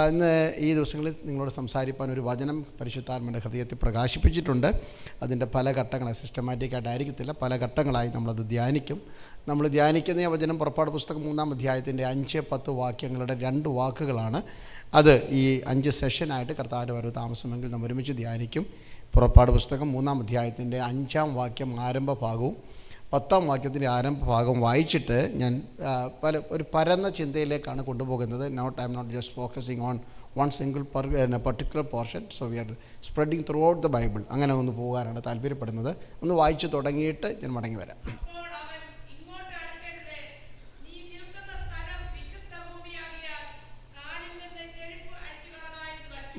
ഇന്ന് ഈ ദിവസങ്ങളിൽ നിങ്ങളോട് സംസാരിപ്പാൻ ഒരു വചനം പരിശുദ്ധാത്മാവിൻ്റെ ഹൃദയത്തിൽ പ്രകാശിപ്പിച്ചിട്ടുണ്ട്. അതിൻ്റെ പല ഘട്ടങ്ങളായി, സിസ്റ്റമാറ്റിക്കായിട്ടായിരിക്കത്തില്ല, പല ഘട്ടങ്ങളായി നമ്മളത് ധ്യാനിക്കും. നമ്മൾ ധ്യാനിക്കുന്ന വചനം പുറപ്പാട് പുസ്തകം 3-ാം അധ്യായത്തിൻ്റെ 5-10 വാക്യങ്ങളുടെ 2 വാക്കുകളാണ്. അത് ഈ 5 സെഷനായിട്ട് കർത്താവിൻ്റെ വരവ് താമസമെങ്കിൽ നമ്മൾ ഒരുമിച്ച് ധ്യാനിക്കും. പുറപ്പാട് പുസ്തകം 3-ാം അധ്യായത്തിൻ്റെ 5-ാം വാക്യം ആരംഭ ഭാഗവും 10-ാം വാക്യത്തിൻ്റെ ആരംഭ ഭാഗം വായിച്ചിട്ട് ഞാൻ ഒരു പരന്ന ചിന്തയിലേക്കാണ് കൊണ്ടുപോകുന്നത്. I'm not just focusing on one single particular portion. So we are spreading throughout the Bible. അങ്ങനെ ഒന്ന് പോകാനാണ് താല്പര്യപ്പെടുന്നത്. ഒന്ന് വായിച്ച് തുടങ്ങിയിട്ട് ഞാൻ മടങ്ങി വരാം.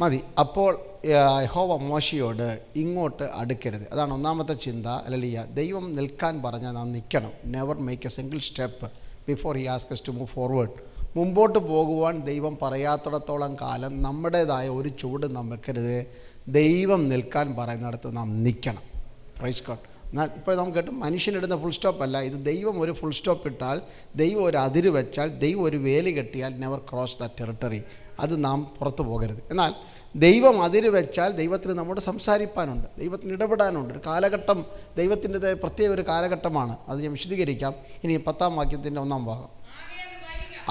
മതി. അപ്പോൾ യഹോവ മോശയോട് ഇങ്ങോട്ട് അടുക്കരുത്. അതാണ് ഒന്നാമത്തെ ചിന്ത. അല്ലല്ല, ദൈവം നിൽക്കാൻ പറഞ്ഞാൽ നാം നിൽക്കണം. Never make a single step before he asks to move forward. മുമ്പോട്ട് പോകുവാൻ ദൈവം പറയാത്തിടത്തോളം കാലം നമ്മുടേതായ ഒരു ചൂട് നാം വെക്കരുത്. ദൈവം നിൽക്കാൻ പറയുന്നിടത്ത് നാം നിൽക്കണം. Praise God. ഇപ്പോൾ നമുക്ക് കേട്ടു, മനുഷ്യനിടുന്ന ഫുൾ സ്റ്റോപ്പല്ല ഇത്. ദൈവം ഒരു ഫുൾ സ്റ്റോപ്പ് ഇട്ടാൽ, ദൈവം ഒരു അതിര് വെച്ചാൽ, ദൈവം ഒരു വേലി കെട്ടിയാൽ നെവർ ക്രോസ് ദ ടെറിട്ടറി. അത് നാം പുറത്തു പോകരുത്. എന്നാൽ ദൈവം അതിര് വെച്ചാൽ ദൈവത്തിന് നമ്മോട് സംസാരിപ്പാനുണ്ട്, ദൈവത്തിന് ഇടപെടാനുണ്ട്. ഒരു കാലഘട്ടം, ദൈവത്തിൻ്റെ പ്രത്യേക ഒരു കാലഘട്ടമാണ്. അത് ഞാൻ വിശദീകരിക്കാം. ഇനി 10-ാം വാക്യത്തിൻ്റെ 1-ാം ഭാഗം.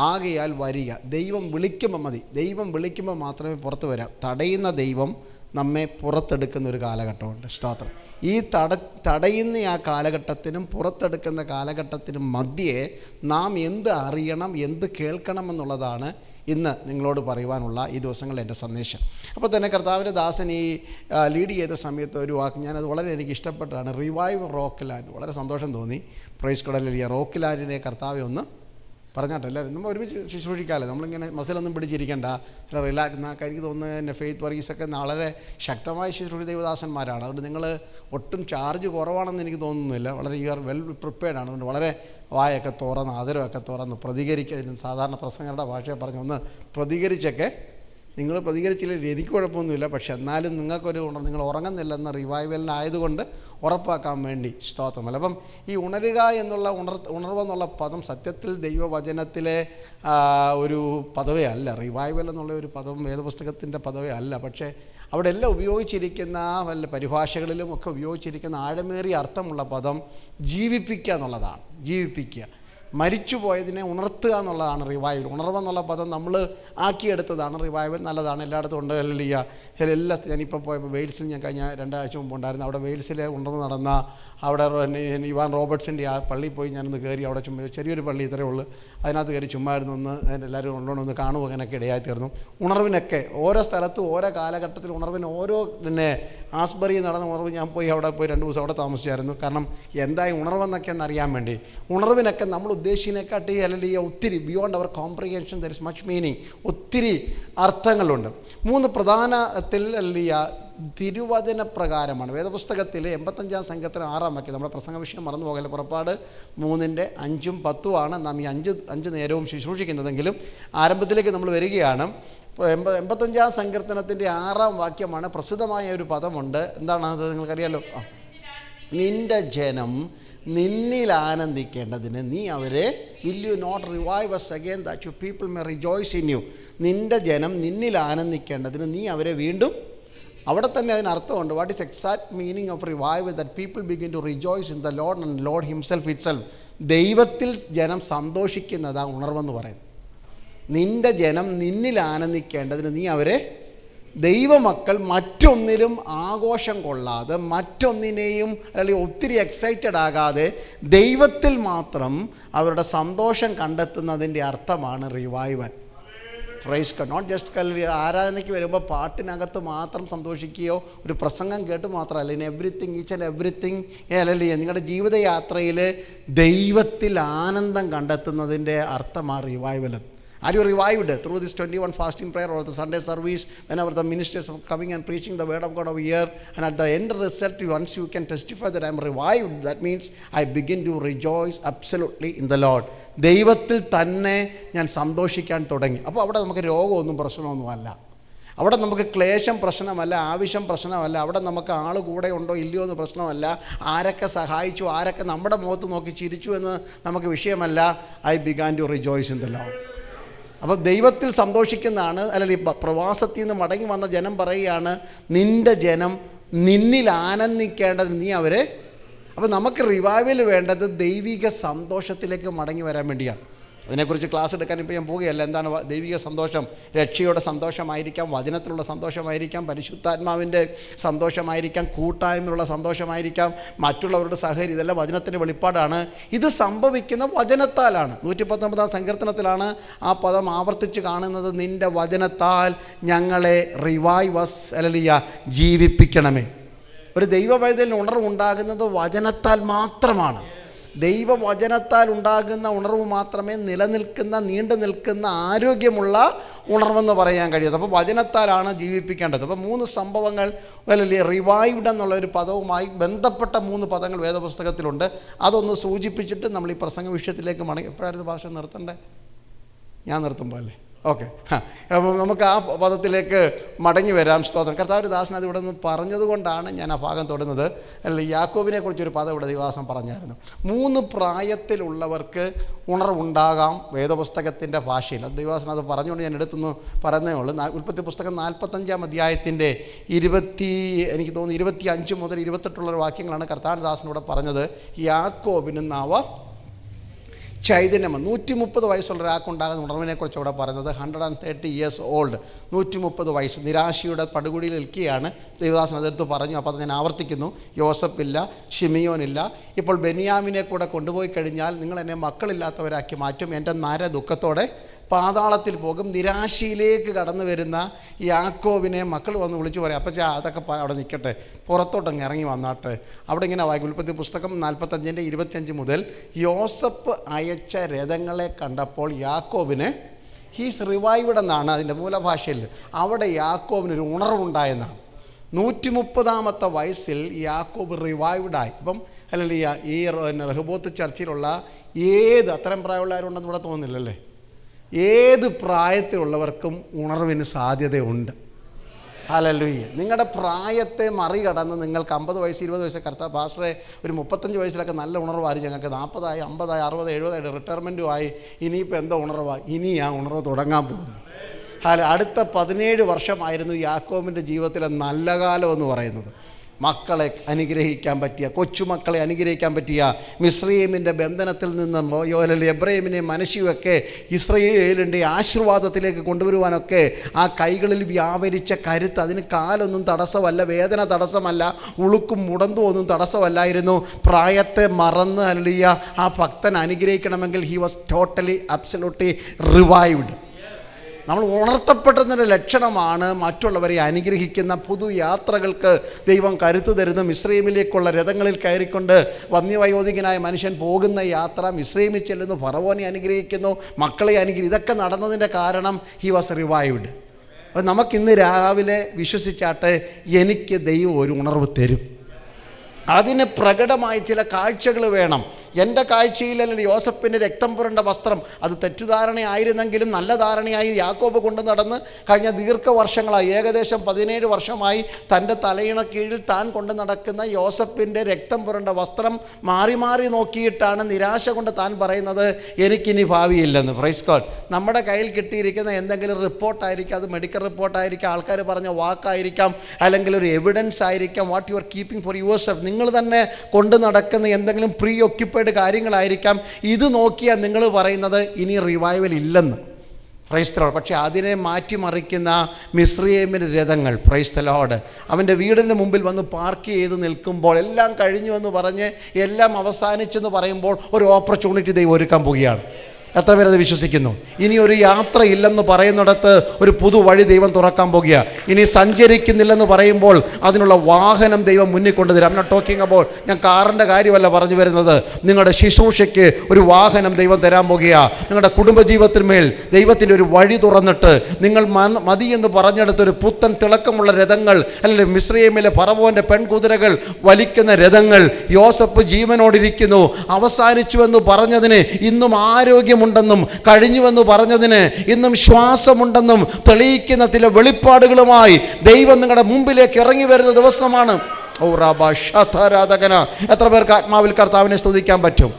ആകയാൽ വരിക. ദൈവം വിളിക്കുമ്പോൾ മതി. ദൈവം വിളിക്കുമ്പോൾ മാത്രമേ പുറത്ത് വരാം. തടയുന്ന ദൈവം നമ്മെ പുറത്തെടുക്കുന്ന ഒരു കാലഘട്ടമുണ്ട്. സ്തോത്രം. ഈ തടയുന്ന ആ കാലഘട്ടത്തിനും പുറത്തെടുക്കുന്ന കാലഘട്ടത്തിനും മധ്യേ നാം എന്ത് അറിയണം, എന്ത് കേൾക്കണം എന്നുള്ളതാണ് ഇന്ന് നിങ്ങളോട് പറയുവാനുള്ള ഈ ദിവസങ്ങളിൽ എൻ്റെ സന്ദേശം. അപ്പോൾ തന്നെ കർത്താവിൻ്റെ ദാസൻ ഈ ലീഡ് ചെയ്ത സമയത്ത് ഒരു വാക്ക് ഞാനത് വളരെ എനിക്ക് ഇഷ്ടപ്പെട്ടതാണ്. Revive rock land. വളരെ സന്തോഷം തോന്നി. പ്രൈസ് കൊടലിയ റോക്ക് ലാൻഡിനെ കർത്താവെ ഒന്ന് പറഞ്ഞാട്ടോ. എല്ലാവരും നമ്മൾ ഒരുമിച്ച് ശുശ്രൂഷിക്കാമല്ലോ. നമ്മളിങ്ങനെ മസിലൊന്നും പിടിച്ചിരിക്കേണ്ട, റിലാക്സ്. എനിക്ക് തോന്നുന്നത് എൻ്റെ ഫെയ്ത്ത് വർഗീസൊക്കെ വളരെ ശക്തമായ ശുശ്രൂഷ ദൈവദാസന്മാരാണ്. അതുകൊണ്ട് നിങ്ങൾ ഒട്ടും ചാർജ് കുറവാണെന്ന് എനിക്ക് തോന്നുന്നില്ല. വളരെ യു ആർ വെൽ പ്രിപ്പയർഡ് ആണ്. അതുകൊണ്ട് വളരെ വായൊക്കെ തുറന്ന് ആദരവൊക്കെ തുറന്ന് പ്രതികരിക്കുക. സാധാരണ പ്രസംഗങ്ങളുടെ ഭാഷയെ പറഞ്ഞ് ഒന്ന് പ്രതികരിച്ചൊക്കെ. നിങ്ങൾ പ്രതികരിച്ചില്ലെങ്കിൽ എനിക്ക് കുഴപ്പമൊന്നുമില്ല. പക്ഷെ എന്നാലും നിങ്ങൾക്കൊരു നിങ്ങൾ ഉറങ്ങുന്നില്ലെന്ന റിവൈവലിനായതുകൊണ്ട് ഉറപ്പാക്കാൻ വേണ്ടി സ്തോത്രമല്ല. അപ്പം ഈ ഉണരുക എന്നുള്ള ഉണർവെന്നുള്ള പദം സത്യത്തിൽ ദൈവവചനത്തിലെ ഒരു പദവേ അല്ല. റിവൈവൽ എന്നുള്ള ഒരു പദം വേദപുസ്തകത്തിൻ്റെ പദവേ അല്ല. പക്ഷേ അവിടെ എല്ലാം ഉപയോഗിച്ചിരിക്കുന്ന വല്ല പരിഭാഷകളിലും ഒക്കെ ഉപയോഗിച്ചിരിക്കുന്ന ആഴമേറിയ അർത്ഥമുള്ള പദം ജീവിപ്പിക്കുക എന്നുള്ളതാണ്. ജീവിപ്പിക്കുക, മരിച്ചുപോയതിനെ ഉണർത്തുക എന്നുള്ളതാണ് റിവൈവൽ. ഉണർവെന്നുള്ള പദം നമ്മൾ ആക്കിയെടുത്തതാണ്. റിവൈവൽ നല്ലതാണ്, എല്ലായിടത്തും ഉണ്ട്. എല്ലാ ഞാനിപ്പോൾ പോയപ്പോൾ വെയിൽസിൽ ഞാൻ കഴിഞ്ഞ 2 ആഴ്ച മുമ്പ് ഉണ്ടായിരുന്നു. അവിടെ വെയിൽസിലെ ഉണർവ് നടന്ന അവിടെ ഇവാൻ റോബർട്ട്സിൻ്റെ ആ പള്ളിയിൽ പോയി ഞാനൊന്ന് കയറി. അവിടെ ചെറിയൊരു പള്ളി ഇത്രയേ ഉള്ളൂ. അതിനകത്ത് കയറി ചുമ്മായിരുന്നു ഒന്ന് എല്ലാവരും ഉള്ളോണ്ടൊന്ന് കാണുക. അങ്ങനെയൊക്കെ ഇടയായിത്തീർന്നു. ഉണർവിനൊക്കെ ഓരോ സ്ഥലത്തും ഓരോ കാലഘട്ടത്തിൽ ഉണർവിന് ഓരോ ആസ്ബറി നടന്ന ഉണർവ്. ഞാൻ പോയി അവിടെ പോയി 2 ദിവസം അവിടെ താമസിച്ചായിരുന്നു. കാരണം എന്തായി ഉണർവെന്നൊക്കെ എന്നറിയാൻ വേണ്ടി. ഉണർവിനൊക്കെ നമ്മൾ ഉദ്ദേശിച്ചതിനെക്കാട്ടി അല്ലെങ്കിൽ ഒത്തിരി beyond our comprehension there is much meaning. ഒത്തിരി അർത്ഥങ്ങളുണ്ട്. 3 പ്രധാനത്തിൽ തിരുവചന പ്രകാരമാണ്. വേദപുസ്തകത്തിൽ 85-ാം സംഘത്തിന് 6-ാം വാക്യം. നമ്മുടെ പ്രസംഗ വിഷയം മറന്നു പോകല്ലേ. പുറപ്പാട് 3-ന്റെ 5-ഉം 10-ഉമാണ് നാം ഈ 5 നേരവും ശുശ്രൂഷിക്കുന്നതെങ്കിലും ആരംഭത്തിലേക്ക് നമ്മൾ വരികയാണ്. 85-ാം സങ്കീർത്തനത്തിൻ്റെ 6-ാം വാക്യമാണ്. പ്രസിദ്ധമായ ഒരു പദമുണ്ട്. എന്താണ് അത്? നിങ്ങൾക്കറിയാലോ. നിൻ്റെ ജനം നിന്നിൽ ആനന്ദിക്കേണ്ടതിന് നീ അവരെ will you not revive us again that you people may rejoice in you. നിൻ്റെ ജനം നിന്നിൽ ആനന്ദിക്കേണ്ടതിന് നീ അവരെ വീണ്ടും. അവിടെ തന്നെ അതിനർത്ഥമുണ്ട്. What is exact meaning of revival? That people begin to rejoice in the lord and lord himself itself. ദൈവത്തിൽ ജനം സന്തോഷിക്കുന്നതാണ് ഉണർവെന്ന് പറയുന്നത്. നിൻ്റെ ജനം നിന്നിൽ ആനന്ദിക്കേണ്ടതിന് നീ അവരെ. ദൈവമക്കൾ മറ്റൊന്നിലും ആഘോഷം കൊള്ളാതെ, മറ്റൊന്നിനെയും അല്ലെങ്കിൽ ഒത്തിരി എക്സൈറ്റഡ് ആകാതെ ദൈവത്തിൽ മാത്രം അവരുടെ സന്തോഷം കണ്ടെത്തുന്നതിൻ്റെ അർത്ഥമാണ് revival. Praise God. Not just ആരാധനയ്ക്ക് വരുമ്പോൾ പാട്ടിനകത്ത് മാത്രം സന്തോഷിക്കുകയോ ഒരു പ്രസംഗം കേട്ട് മാത്രമല്ല. In everything, each and everything. അല്ലല്ലേ, നിങ്ങളുടെ ജീവിതയാത്രയിൽ ദൈവത്തിൽ ആനന്ദം കണ്ടെത്തുന്നതിൻ്റെ അർത്ഥമാണ് revival. Are you revived through this 21 fasting prayer or the Sunday service, whenever the ministers are coming and preaching the word of God over here, and at the end result, once you can testify that I am revived, that means I begin to rejoice absolutely in the Lord. ദൈവത്തിൽ തന്നെ ഞാൻ സന്തോഷിക്കാൻ തുടങ്ങി. അപ്പോൾ അവിടെ നമുക്ക് രോഗമൊന്നും പ്രശ്നമൊന്നുമല്ല. അവിടെ നമുക്ക് ക്ലേശം പ്രശ്നമല്ല, ആവശ്യം പ്രശ്നമല്ല. അവിടെ നമുക്ക് ആൾ കൂടെ ഉണ്ടോ ഇല്ലയോ എന്ന് പ്രശ്നമല്ല. ആരൊക്കെ സഹായിച്ചു, ആരൊക്കെ നമ്മുടെ മുഖത്ത് നോക്കി ചിരിച്ചു എന്ന് നമുക്ക് വിഷയമല്ല. I began to rejoice in the Lord. അപ്പോൾ ദൈവത്തിൽ സന്തോഷിക്കുന്നതാണ്. അല്ലെങ്കിൽ പ്രവാസത്തിൽ നിന്ന് മടങ്ങി വന്ന ജനം പറയുകയാണ്, നിൻ്റെ ജനം നിന്നിൽ ആനന്ദിക്കേണ്ടത് നീ അവരെ. അപ്പോൾ നമുക്ക് റിവൈവൽ വേണ്ടത് ദൈവിക സന്തോഷത്തിലേക്ക് മടങ്ങി വരാൻ വേണ്ടിയാണ്. അതിനെക്കുറിച്ച് ക്ലാസ് എടുക്കാൻ ഇപ്പോൾ ഞാൻ പോവുകയല്ല. എന്താണ് ദൈവിക സന്തോഷം? രക്ഷയുടെ സന്തോഷമായിരിക്കാം, വചനത്തിലുള്ള സന്തോഷമായിരിക്കാം, പരിശുദ്ധാത്മാവിൻ്റെ സന്തോഷമായിരിക്കാം, കൂട്ടായ്മയുള്ള സന്തോഷമായിരിക്കാം, മറ്റുള്ളവരുടെ സഹകരി, ഇതെല്ലാം വചനത്തിൻ്റെ വെളിപ്പാടാണ്. ഇത് സംഭവിക്കുന്ന വചനത്താലാണ്. 119 സങ്കീർത്തനത്തിലാണ് ആ പദം ആവർത്തിച്ച് കാണുന്നത്, നിൻ്റെ വചനത്താൽ ഞങ്ങളെ റിവൈവസ് ഹല്ലേലൂയ ജീവിപ്പിക്കണമേ. ഒരു ദൈവവൈതലിന് ഉണർവുണ്ടാകുന്നത് വചനത്താൽ മാത്രമാണ്. ദൈവവചനത്താൽ ഉണ്ടാകുന്ന ഉണർവ് മാത്രമേ നിലനിൽക്കുന്ന, നീണ്ടു നിൽക്കുന്ന, ആരോഗ്യമുള്ള ഉണർവെന്ന് പറയാൻ കഴിയുന്നത്. അപ്പോൾ വചനത്താലാണ് ജീവിപ്പിക്കേണ്ടത്. അപ്പോൾ 3 സംഭവങ്ങൾ അല്ലെങ്കിൽ റിവൈവ്ഡ് എന്നുള്ള ഒരു പദവുമായി ബന്ധപ്പെട്ട 3 പദങ്ങൾ വേദപുസ്തകത്തിലുണ്ട്. അതൊന്ന് സൂചിപ്പിച്ചിട്ട് നമ്മൾ ഈ പ്രസംഗ വിഷയത്തിലേക്ക് മടങ്ങി. എപ്പോഴായിരുന്നു ഭാഷ നിർത്തണ്ടേ? ഞാൻ നിർത്തുമ്പോൾ അല്ലേ? ഓക്കെ, നമുക്ക് ആ പദത്തിലേക്ക് മടങ്ങി വരാം. സ്തോത്രം. കർത്താവിൻ്റെ ദാസൻ അത് ഇവിടെ നിന്ന് പറഞ്ഞതുകൊണ്ടാണ് ഞാൻ ആ ഭാഗം തൊടുന്നത്. അല്ലെങ്കിൽ യാക്കോബിനെ കുറിച്ചൊരു പദം ഇവിടെ ദൈവദാസൻ പറഞ്ഞായിരുന്നു. 3 പ്രായത്തിലുള്ളവർക്ക് ഉണർവുണ്ടാകാം വേദപുസ്തകത്തിൻ്റെ ഭാഷയിൽ. അത് ദൈവദാസൻ അത് പറഞ്ഞുകൊണ്ട് ഞാൻ എടുത്തുനിന്ന് പറയുന്നേ ഉള്ളൂ. ഉൽപ്പത്തി പുസ്തകം 45-ാം അധ്യായത്തിൻ്റെ 25 മുതൽ 28 വാക്യങ്ങളാണ് കർത്താവിൻ്റെ ദാസനോട് പറഞ്ഞത്. യാക്കോബിന് നാവ ചൈതന്യം. 130 വയസ്സുള്ള ഒരാൾക്കുണ്ടാകുന്ന ഉണർവിനെക്കുറിച്ച് അവിടെ പറയുന്നത്. 130 years old, 130 വയസ്സ്, നിരാശയുടെ പടുകുടിയിൽ നിൽക്കുകയാണ്. ദൈവദാസൻ അതെടുത്ത് പറഞ്ഞു. അപ്പോൾ അത് ഞാൻ ആവർത്തിക്കുന്നു. യോസഫില്ല, ഷിമിയോനില്ല. ഇപ്പോൾ ബെന്യാമിനെ കൂടെ കൊണ്ടുപോയി കഴിഞ്ഞാൽ നിങ്ങൾ എന്നെ മക്കളില്ലാത്തവരാക്കി മാറ്റും. എൻ്റെ നര ദുഃഖത്തോടെ പാതാളത്തിൽ പോകും. നിരാശയിലേക്ക് കടന്നു വരുന്ന യാക്കോബിനെ മക്കൾ വന്ന് വിളിച്ചു പറയാം, അപ്പച്ചാ അതൊക്കെ അവിടെ നിൽക്കട്ടെ, പുറത്തോട്ടങ്ങ് ഇറങ്ങി വന്നാട്ടെ. അവിടെ ഇങ്ങനെ വായിക്കും. ഉൽപ്പത്തി പുസ്തകം 45-ന്റെ 25 മുതൽ, യോസഫ് അയച്ച രഥങ്ങളെ കണ്ടപ്പോൾ യാക്കോബിന് ഹീസ് റിവൈവ്ഡ് എന്നാണ് അതിൻ്റെ മൂലഭാഷയിൽ. അവിടെ യാക്കോബിനൊരു ഉണർവുണ്ടായെന്നാണ്. 130-ാമത്തെ വയസ്സിൽ യാക്കോബ് റിവൈവ്ഡായി. ഇപ്പം അല്ലെങ്കിൽ ഈ റഹബോത്ത് ചർച്ചിലുള്ള അത്തരം പ്രായമുള്ള ആരുണ്ടെന്ന് ഇവിടെ തോന്നുന്നില്ലല്ലേ? ഏത് പ്രായത്തിലുള്ളവർക്കും ഉണർവിന് സാധ്യതയുണ്ട്. ഹല്ലേലൂയ. നിങ്ങളുടെ പ്രായത്തെ മറികടന്ന് നിങ്ങൾക്ക് 50 വയസ്സ് 20 വയസ്സ് കർത്താവ് പാസ്റ്ററെ ഒരു 35 വയസ്സിലൊക്കെ നല്ല ഉണർവായി, ഞങ്ങൾക്ക് 40 50 60 70 റിട്ടയർമെൻറ്റുമായി, ഇനിയിപ്പോൾ എന്തോ ഉണർവാണ്? ഇനി ആ ഉണർവ് തുടങ്ങാൻ പോകുന്നു. അടുത്ത 17 വർഷമായിരുന്നു യാക്കോബിൻ്റെ ജീവിതത്തിലെ നല്ല കാലം എന്ന് പറയുന്നത്. മക്കളെ അനുഗ്രഹിക്കാൻ പറ്റിയ, കൊച്ചുമക്കളെ അനുഗ്രഹിക്കാൻ പറ്റിയ, മിസ്രയീമിൻ്റെ ബന്ധനത്തിൽ നിന്ന് എബ്രഹീമിനെയും മനശ്ശിയൊക്കെ ഇസ്രയേലിൻ്റെ ആശീർവാദത്തിലേക്ക് കൊണ്ടുവരുവാനൊക്കെ ആ കൈകളിൽ വ്യാപരിച്ച കരുത്ത്, അതിന് കാലൊന്നും തടസ്സമല്ല, വേദന തടസ്സമല്ല, ഉളുക്കും മുടന്തും ഒന്നും തടസ്സമല്ലായിരുന്നു. പ്രായത്തെ മറന്ന് ഹല്ലേലൂയ ആ ഭക്തൻ അനുഗ്രഹിക്കണമെങ്കിൽ he was totally absolutely revived. നമ്മൾ ഉണർത്തപ്പെട്ടതിൻ്റെ ലക്ഷണമാണ് മറ്റുള്ളവരെ അനുഗ്രഹിക്കുന്ന, പുതുയാത്രകൾക്ക് ദൈവം കരുത്ത് തരുന്ന. മിസ്രയീമിലേക്കുള്ള രഥങ്ങളിൽ കയറിക്കൊണ്ട് വന്യവയോധികനായ മനുഷ്യൻ പോകുന്ന യാത്ര, മിസ്രയീമിൽ ചെല്ലുന്നു, ഫറവോനെ അനുഗ്രഹിക്കുന്നു, മക്കളെ അനുഗ്രഹിക്കുന്നു. ഇതൊക്കെ നടന്നതിൻ്റെ കാരണം ഹി വാസ് റിവൈവ്ഡ്. അപ്പോൾ നമുക്കിന്ന് രാവിലെ വിശ്വസിച്ചാട്ടെ, എനിക്ക് ദൈവം ഒരു ഉണർവ് തരും. അതിന് പ്രകടമായ ചില കാഴ്ചകൾ വേണം. എൻ്റെ കാഴ്ചയിലല്ല യോസഫിൻ്റെ രക്തം പുരണ്ട വസ്ത്രം, അത് തെറ്റിദ്ധാരണയായിരുന്നെങ്കിലും നല്ല ധാരണയായി യാക്കോബ് കൊണ്ട് നടന്ന് കഴിഞ്ഞ ദീർഘവർഷങ്ങളായി, ഏകദേശം 17 വർഷമായി തൻ്റെ തലയിണ കീഴിൽ താൻ കൊണ്ട് നടക്കുന്ന യോസഫിൻ്റെ രക്തം പുരണ്ട വസ്ത്രം മാറി മാറി നോക്കിയിട്ടാണ് നിരാശ കൊണ്ട് താൻ പറയുന്നത്, എനിക്കിനി ഭാവിയില്ലെന്ന്. Praise God. നമ്മുടെ കയ്യിൽ കിട്ടിയിരിക്കുന്ന എന്തെങ്കിലും റിപ്പോർട്ടായിരിക്കാം, അത് മെഡിക്കൽ റിപ്പോർട്ടായിരിക്കാം, ആൾക്കാർ പറഞ്ഞ വാക്കായിരിക്കാം, അല്ലെങ്കിൽ ഒരു എവിഡൻസ് ആയിരിക്കാം, what you are keeping for your self, നിങ്ങൾ തന്നെ കൊണ്ട് നടക്കുന്ന എന്തെങ്കിലും പ്രീ ഒക്യുപ്പൈഡ് കാര്യങ്ങളായിരിക്കാം. ഇത് നോക്കിയാൽ നിങ്ങൾ പറയുന്നത് ഇനി റിവൈവൽ ഇല്ലെന്ന്. Price the Lord. പക്ഷേ അതിനെ മാറ്റിമറിക്കുന്ന മിസ്രയീമിൻ്റെ രഥങ്ങൾ, പ്രൈസ് ദി ലോർഡ്, അവൻ്റെ വീടിൻ്റെ മുമ്പിൽ വന്ന് പാർക്ക് ചെയ്ത് നിൽക്കുമ്പോൾ എല്ലാം കഴിഞ്ഞു എന്ന് പറഞ്ഞ്, എല്ലാം അവസാനിച്ചെന്ന് പറയുമ്പോൾ ഒരു ഓപ്പർച്യൂണിറ്റി ദൈവം ഒരുക്കാൻ പോവുകയാണ്. എത്ര പേരത് വിശ്വസിക്കുന്നു? ഇനി ഒരു യാത്രയില്ലെന്ന് പറയുന്നിടത്ത് ഒരു പുതുവഴി ദൈവം തുറക്കാൻ പോകുക. ഇനി സഞ്ചരിക്കുന്നില്ലെന്ന് പറയുമ്പോൾ അതിനുള്ള വാഹനം ദൈവം മുന്നിൽ കൊണ്ടുതരും. I'm not talking about, ഞാൻ കാറിൻ്റെ കാര്യമല്ല പറഞ്ഞു വരുന്നത്. നിങ്ങളുടെ ശുശ്രൂഷയ്ക്ക് ഒരു വാഹനം ദൈവം തരാൻ പോകുക. നിങ്ങളുടെ കുടുംബജീവിതത്തിന്മേൽ ദൈവത്തിൻ്റെ ഒരു വഴി തുറന്നിട്ട് നിങ്ങൾ മതി എന്ന് പറഞ്ഞെടുത്തൊരു പുത്തൻ തിളക്കമുള്ള രഥങ്ങൾ, അല്ലെങ്കിൽ മിസ്രയീമിലെ ഫറവോൻ്റെ പെൺകുതിരകൾ വലിക്കുന്ന രഥങ്ങൾ, യോസഫ് ജീവനോടിരിക്കുന്നു, അവസാനിച്ചുവെന്ന് പറഞ്ഞതിന് ഇന്നും ആരോഗ്യം ുണ്ടെന്നും കഴിഞ്ഞുവെന്ന് പറഞ്ഞതിന് ഇന്നും ശ്വാസമുണ്ടെന്നും തെളിയിക്കുന്ന ചില വെളിപ്പാടുകളുമായി ദൈവം നിങ്ങളുടെ മുമ്പിലേക്ക് ഇറങ്ങി വരുന്ന ദിവസമാണ്. ഓ റാബ ശതരാധകന. എത്ര പേർക്ക് ആത്മാവിൽ കർത്താവിനെ സ്തുതിക്കാൻ പറ്റും?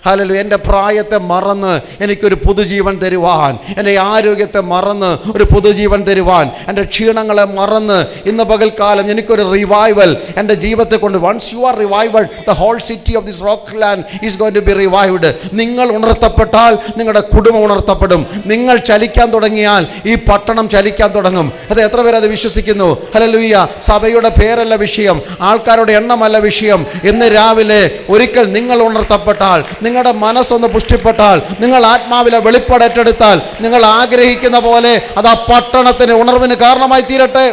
ഹല്ലേലൂയ. എൻ്റെ പ്രായത്തെ മറന്ന് എനിക്കൊരു പുതുജീവൻ തരുവാൻ, എൻ്റെ ആരോഗ്യത്തെ മറന്ന് ഒരു പുതുജീവൻ തരുവാൻ, എൻ്റെ ക്ഷീണങ്ങളെ മറന്ന് ഇന്ന് പകൽക്കാലം എനിക്കൊരു റിവൈവൽ എൻ്റെ ജീവിതത്തെ കൊണ്ട്. Once you are revived, the whole city of this Rockland is going to be revived. നിങ്ങൾ ഉണർത്തപ്പെട്ടാൽ നിങ്ങളുടെ കുടുംബം ഉണർത്തപ്പെടും. നിങ്ങൾ ചലിക്കാൻ തുടങ്ങിയാൽ ഈ പട്ടണം ചലിക്കാൻ തുടങ്ങും. അത് എത്ര പേർ അത് വിശ്വസിക്കുന്നു? ഹല്ലേലൂയ. സഭയുടെ പേരല്ല വിഷയം, ആൾക്കാരുടെ എണ്ണമല്ല വിഷയം. ഇന്ന് രാവിലെ ഒരിക്കൽ നിങ്ങൾ ഉണർത്തപ്പെട്ടാൽ, നിങ്ങളുടെ മനസ്സൊന്ന് പുഷ്ടിപ്പെട്ടാൽ, നിങ്ങൾ ആത്മാവിലെ വെളിപ്പാടേറ്റെടുത്താൽ, നിങ്ങൾ ആഗ്രഹിക്കുന്ന പോലെ അത് ആ പട്ടണത്തിന് ഉണർവിന് കാരണമായി തീരട്ടെ.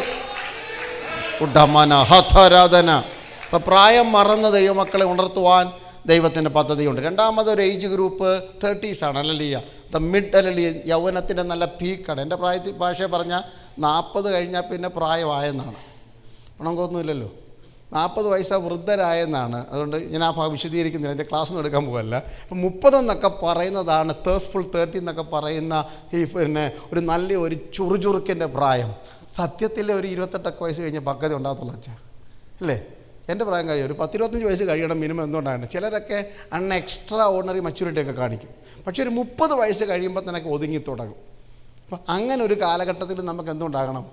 ഇപ്പം പ്രായം മറന്ന ദൈവമക്കളെ ഉണർത്തുവാൻ ദൈവത്തിൻ്റെ പദ്ധതിയുണ്ട്. രണ്ടാമതൊരു ഏജ് ഗ്രൂപ്പ് 30s ആണ്. അല്ലല്ലിയ, ദ മിഡ് അല്ലല്ലിയ, യൗവനത്തിൻ്റെ നല്ല പീക്കാണ്. എൻ്റെ ഭാഷ പറഞ്ഞാൽ 40 കഴിഞ്ഞാൽ പിന്നെ പ്രായമായെന്നാണ്. പണമൊന്നുമില്ലല്ലോ, 40 വയസ്സാ വൃദ്ധരായെന്നാണ്. അതുകൊണ്ട് ഞാൻ ആ ഭാഗം വിശദീകരിക്കുന്നില്ല, എൻ്റെ ക്ലാസ്സൊന്നും എടുക്കാൻ പോകല്ല. അപ്പം 30 എന്നൊക്കെ പറയുന്നതാണ് തേഴ്സ്ഫുൾ 30 എന്നൊക്കെ പറയുന്ന ഈ ഒരു നല്ല ഒരു ചുറുചുറുക്കിൻ്റെ പ്രായം. സത്യത്തിൽ ഒരു 28 വയസ്സ് കഴിഞ്ഞ് പക്വത ഉണ്ടാകത്തുള്ളൂ അച്ഛാ, അല്ലേ? എൻ്റെ പ്രായം കഴിയും ഒരു 10-25 വയസ്സ് കഴിയണം മിനിമം. എന്തുകൊണ്ടാണ്? ചിലരൊക്കെ എക്സ്ട്രാ ഓർഡിനറി മച്യൂരിറ്റി ഒക്കെ കാണിക്കും. പക്ഷേ ഒരു 30 വയസ്സ് കഴിയുമ്പോൾ തന്നെ ഒതുങ്ങി തുടങ്ങും. അപ്പം അങ്ങനെ ഒരു കാലഘട്ടത്തിൽ നമുക്ക് എന്തുണ്ടാകണം?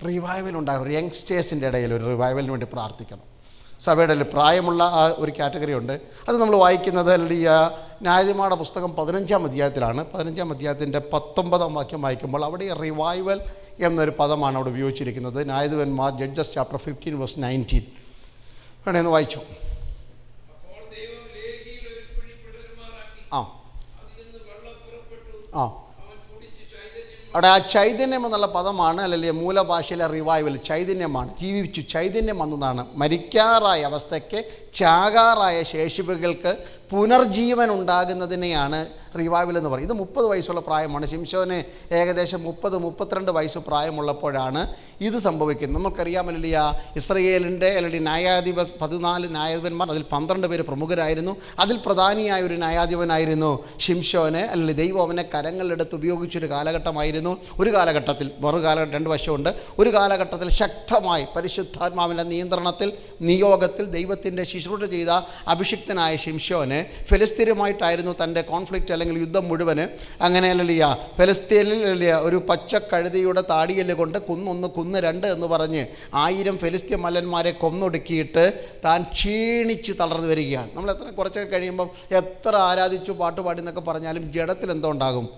റിവൈവൽ ഉണ്ടാകണം. യങ്സ്റ്റേഴ്സിൻ്റെ ഇടയിൽ ഒരു റിവൈവലിന് വേണ്ടി പ്രാർത്ഥിക്കണം. സഭയുടെ പ്രായമുള്ള ആ ഒരു കാറ്റഗറി ഉണ്ട്. അത് നമ്മൾ വായിക്കുന്നത് അല്ലെങ്കിൽ ന്യായാധിപന്മാരുടെ പുസ്തകം 15-ാം അധ്യായത്തിലാണ്. 15-ാം അധ്യായത്തിൻ്റെ 19-ാം വാക്യം വായിക്കുമ്പോൾ അവിടെ റിവൈവൽ എന്നൊരു പദമാണ് അവിടെ ഉപയോഗിച്ചിരിക്കുന്നത്. ന്യായാധിപന്മാർ, ജഡ്ജസ് ചാപ്റ്റർ 15:19 വേണമെന്ന് വായിച്ചു. ആ അവിടെ ആ ചൈതന്യം എന്നുള്ള പദമാണ്, അല്ലെങ്കിൽ മൂലഭാഷയിലെ റിവൈവൽ ചൈതന്യമാണ്. ജീവിച്ചു, ചൈതന്യം വന്നതാണ്. മരിക്കാറായ അവസ്ഥയ്ക്ക്, ചാകാറായ ശേഷിപ്പുകൾക്ക് പുനർജീവൻ ഉണ്ടാകുന്നതിനെയാണ് റിവൈവൽ എന്ന് പറയും. ഇത് 30 വയസ്സുള്ള പ്രായമാണ്. ശിംശോന് ഏകദേശം 30-32 വയസ്സ് പ്രായമുള്ളപ്പോഴാണ് ഇത് സംഭവിക്കുന്നത്. നമുക്കറിയാമല്ല, ഇസ്രയേലിൻ്റെ അല്ലെങ്കിൽ 14 ന്യായാധിപന്മാർ, അതിൽ 12 പേര് പ്രമുഖരായിരുന്നു. അതിൽ പ്രധാനിയായ ഒരു ന്യായാധിപനായിരുന്നു ശിംശോന്. അല്ലെങ്കിൽ ദൈവം അവനെ കരങ്ങളിലെടുത്ത് ഉപയോഗിച്ചൊരു കാലഘട്ടമായിരുന്നു. ഒരു കാലഘട്ടത്തിൽ 2 വശമുണ്ട്. ഒരു കാലഘട്ടത്തിൽ ശക്തമായി പരിശുദ്ധാത്മാവിൻ്റെ നിയന്ത്രണത്തിൽ, നിയോഗത്തിൽ ദൈവത്തിൻ്റെ ശുശ്രൂഷ ചെയ്ത അഭിഷിക്തനായ ശിംശോന് ഫെലിസ്തീനുമായിട്ടായിരുന്നു തൻ്റെ കോൺഫ്ലിക്റ്റ് അല്ലെങ്കിൽ യുദ്ധം മുഴുവന്. അങ്ങനെയല്ല, ഫെലിസ്തീനിൽ ഒരു പച്ചക്കഴുതിയുടെ താടിയല് കൊണ്ട് കുന്ന് 2 എന്ന് പറഞ്ഞ് 1000 ഫെലിസ്തീൻ മല്ലന്മാരെ കൊന്നൊടുക്കിയിട്ട് താൻ ക്ഷീണിച്ച് തളർന്നു വരികയാണ്. നമ്മൾ കുറച്ചൊക്കെ കഴിയുമ്പം എത്ര ആരാധിച്ചു പാട്ടുപാടി എന്നൊക്കെ പറഞ്ഞാലും ജഡത്തിൽ എന്തോ ഉണ്ടാകും?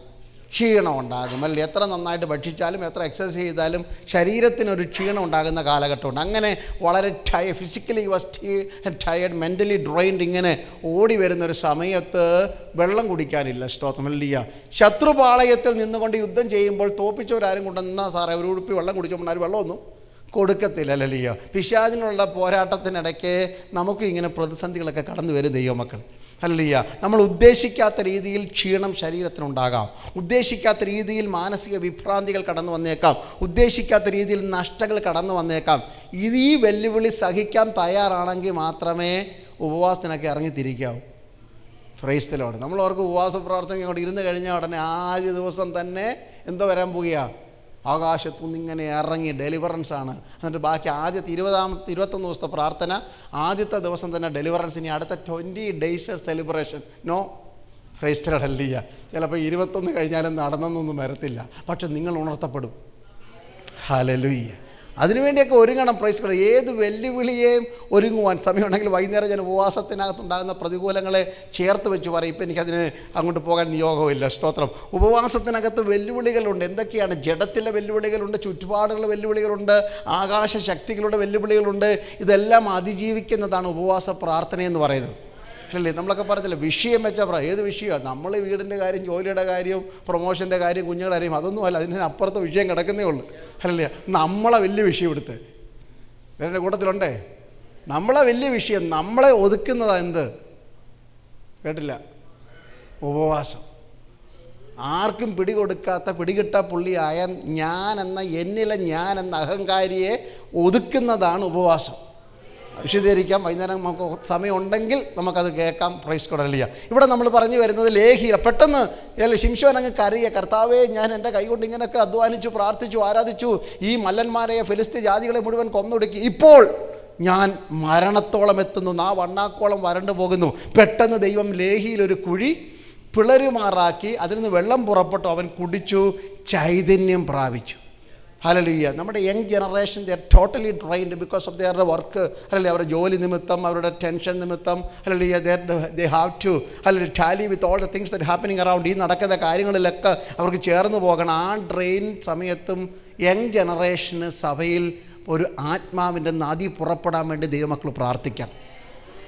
ക്ഷീണം ഉണ്ടാകും, അല്ലേ? എത്ര നന്നായിട്ട് ഭക്ഷിച്ചാലും എത്ര എക്സസൈസ് ചെയ്താലും ശരീരത്തിനൊരു ക്ഷീണം ഉണ്ടാകുന്ന കാലഘട്ടമുണ്ട്. അങ്ങനെ വളരെ physically was tired, mentally drained. ഇങ്ങനെ ഓടി വരുന്നൊരു സമയത്ത് വെള്ളം കുടിക്കാനില്ല. സ്തോത്രം, ഹല്ലേലൂയ. ശത്രുപാളയത്തിൽ നിന്നുകൊണ്ട് യുദ്ധം ചെയ്യുമ്പോൾ തോപ്പിച്ചവരാരും കൊണ്ടുവന്നാൽ സാറേ ഒരു ഉടുപ്പി വെള്ളം കുടിച്ചപ്പോൾ ആരും വെള്ളമൊന്നും കൊടുക്കത്തില്ല. ഹല്ലേലൂയ. പിശാചിനുള്ള പോരാട്ടത്തിനിടയ്ക്ക് നമുക്ക് ഇങ്ങനെ പ്രതിസന്ധികളൊക്കെ കടന്നു വരും ദൈവമക്കൾ. ഹല്ലേലൂയ. നമ്മൾ ഉദ്ദേശിക്കാത്ത രീതിയിൽ ക്ഷീണം ശരീരത്തിനുണ്ടാകാം, ഉദ്ദേശിക്കാത്ത രീതിയിൽ മാനസിക വിഭ്രാന്തികൾ കടന്നു വന്നേക്കാം, ഉദ്ദേശിക്കാത്ത രീതിയിൽ നഷ്ടങ്ങൾ കടന്നു വന്നേക്കാം. ഈ വെല്ലുവിളി സഹിക്കാൻ തയ്യാറാണെങ്കിൽ മാത്രമേ ഉപവാസത്തിനൊക്കെ ഇറങ്ങിത്തിരിക്കാവൂ. Praise the lord. നമ്മൾ അവർക്ക് ഉപവാസ പ്രാർത്ഥന ഇങ്ങോട്ട് ഇരുന്ന് കഴിഞ്ഞാൽ ഉടനെ ആദ്യ ദിവസം തന്നെ എന്തോ വരാൻ പോവുക? ആകാശത്തുനിന്ന് ഇങ്ങനെ ഇറങ്ങി ഡെലിവറൻസ് ആണ്. എന്നിട്ട് ബാക്കി ആദ്യത്തെ 21 ദിവസത്തെ പ്രാർത്ഥന, ആദ്യത്തെ ദിവസം തന്നെ ഡെലിവറൻസ്. ഇനി അടുത്ത 20 days celebration. No, praise the lord, ഹല്ലേലൂയ. ചിലപ്പോൾ 21 കഴിഞ്ഞാലും നടന്നൊന്നും വരത്തില്ല, പക്ഷെ നിങ്ങൾ ഉണർത്തപ്പെടും. ഹല്ലേലൂയ. അതിനുവേണ്ടിയൊക്കെ ഒരുങ്ങണം. Praise the lord. ഏത് വെല്ലുവിളിയെയും ഒരുങ്ങുവാൻ സമയമുണ്ടെങ്കിൽ വൈകുന്നേരം ഞാൻ ഉപവാസത്തിനകത്തുണ്ടാകുന്ന പ്രതികൂലങ്ങളെ ചേർത്ത് വെച്ച് പറയും. ഇപ്പം എനിക്കതിന് അങ്ങോട്ട് പോകാൻ നിയോഗമില്ല. സ്തോത്രം. ഉപവാസത്തിനകത്ത് വെല്ലുവിളികളുണ്ട്. എന്തൊക്കെയാണ്? ജഡത്തിലെ വെല്ലുവിളികളുണ്ട്, ചുറ്റുപാടുകളുടെ വെല്ലുവിളികളുണ്ട്, ആകാശ ശക്തികളുടെ വെല്ലുവിളികളുണ്ട്. ഇതെല്ലാം അതിജീവിക്കുന്നതാണ് ഉപവാസ പ്രാർത്ഥനയെന്ന് പറയുന്നത്, അല്ലേ? നമ്മളൊക്കെ പറഞ്ഞില്ല വിഷയം വെച്ചാൽ ഏത് വിഷയമാണ്? നമ്മൾ വീടിൻ്റെ കാര്യം, ജോലിയുടെ കാര്യം, പ്രൊമോഷൻ്റെ കാര്യം, കുഞ്ഞുങ്ങളുടെ കാര്യം, അതൊന്നുമല്ല. അതിന് അപ്പുറത്തെ വിഷയം കിടക്കുന്നേ ഉള്ളൂ, അല്ലേ? നമ്മളെ വലിയ വിഷയം എടുത്ത് എൻ്റെ കൂട്ടത്തിലുണ്ടേ. നമ്മളെ വലിയ വിഷയം, നമ്മളെ ഒതുക്കുന്നതാണ് എന്ത്? കേട്ടില്ല? ഉപവാസം. ആർക്കും പിടികൊടുക്കാത്ത പിടികിട്ട പുള്ളിയായ എന്നിലെ ഞാൻ എന്ന അഹങ്കാരിയെ ഒതുക്കുന്നതാണ് ഉപവാസം. വിശദീകരിക്കാം, വൈകുന്നേരം നമുക്ക് സമയമുണ്ടെങ്കിൽ നമുക്കത് കേൾക്കാം. Praise God, hallelujah. ഇവിടെ നമ്മൾ പറഞ്ഞു വരുന്നത് ലേഖ്യ. പെട്ടെന്ന് ശിംശോൻ അങ്ങ് കരയുക, കർത്താവേ, ഞാൻ എൻ്റെ കൈകൊണ്ട് ഇങ്ങനെയൊക്കെ അധ്വാനിച്ചു, പ്രാർത്ഥിച്ചു, ആരാധിച്ചു, ഈ മല്ലന്മാരെ, ഫെലിസ്തീൻ ജാതികളെ മുഴുവൻ കൊന്നൊടുക്കി. ഇപ്പോൾ ഞാൻ മരണത്തോളം എത്തുന്നു, വണ്ണാക്കോളം വരണ്ടു പോകുന്നു. പെട്ടെന്ന് ദൈവം ലേഹിയിലൊരു കുഴി പിളരുമാറാക്കി അതിൽ നിന്ന് വെള്ളം പുറപ്പെട്ടു. അവൻ കുടിച്ചു, ചൈതന്യം പ്രാപിച്ചു. ഹല്ലേലൂയ. നമ്മുടെ young generation they are totally drained because of their work. അല്ലെങ്കിൽ അവരുടെ ജോലി നിമിത്തം, അവരുടെ ടെൻഷൻ നിമിത്തം, hallelujah, they have to tally with all the things that happening around. ഈ നടക്കുന്ന കാര്യങ്ങളിലൊക്കെ അവർക്ക് ചേർന്ന് പോകണം. ആ ഡ്രെയിൻ സമയത്തും യങ് ജനറേഷന് സഭയിൽ ഒരു ആത്മാവിൻ്റെ നദി പുറപ്പെടാൻ വേണ്ടി ദൈവമക്കൾ പ്രാർത്ഥിക്കണം.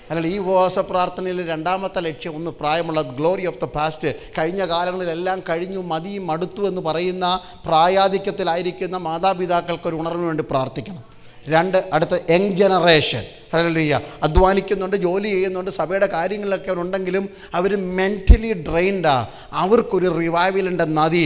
അല്ലെങ്കിൽ ഈ ഉപവാസ പ്രാർത്ഥനയിൽ രണ്ടാമത്തെ ലക്ഷ്യം ഒന്ന് പ്രായമുള്ള ഗ്ലോറി ഓഫ് ദ പാസ്റ്റ്, കഴിഞ്ഞ കാലങ്ങളിലെല്ലാം കഴിഞ്ഞു മതിയും മടുത്തു എന്ന് പറയുന്ന പ്രായാധിക്യത്തിലായിരിക്കുന്ന മാതാപിതാക്കൾക്കൊരു ഉണർവിന് വേണ്ടി പ്രാർത്ഥിക്കണം. 2, അടുത്ത യങ് ജനറേഷൻ. ഹല്ലേലൂയ. അധ്വാനിക്കുന്നുണ്ട്, ജോലി ചെയ്യുന്നുണ്ട്, സഭയുടെ കാര്യങ്ങളിലൊക്കെ ഉണ്ടെങ്കിലും അവർ മെൻ്റലി ഡ്രെയിൻഡാണ്. അവർക്കൊരു റിവൈവലിൻ്റെ നദി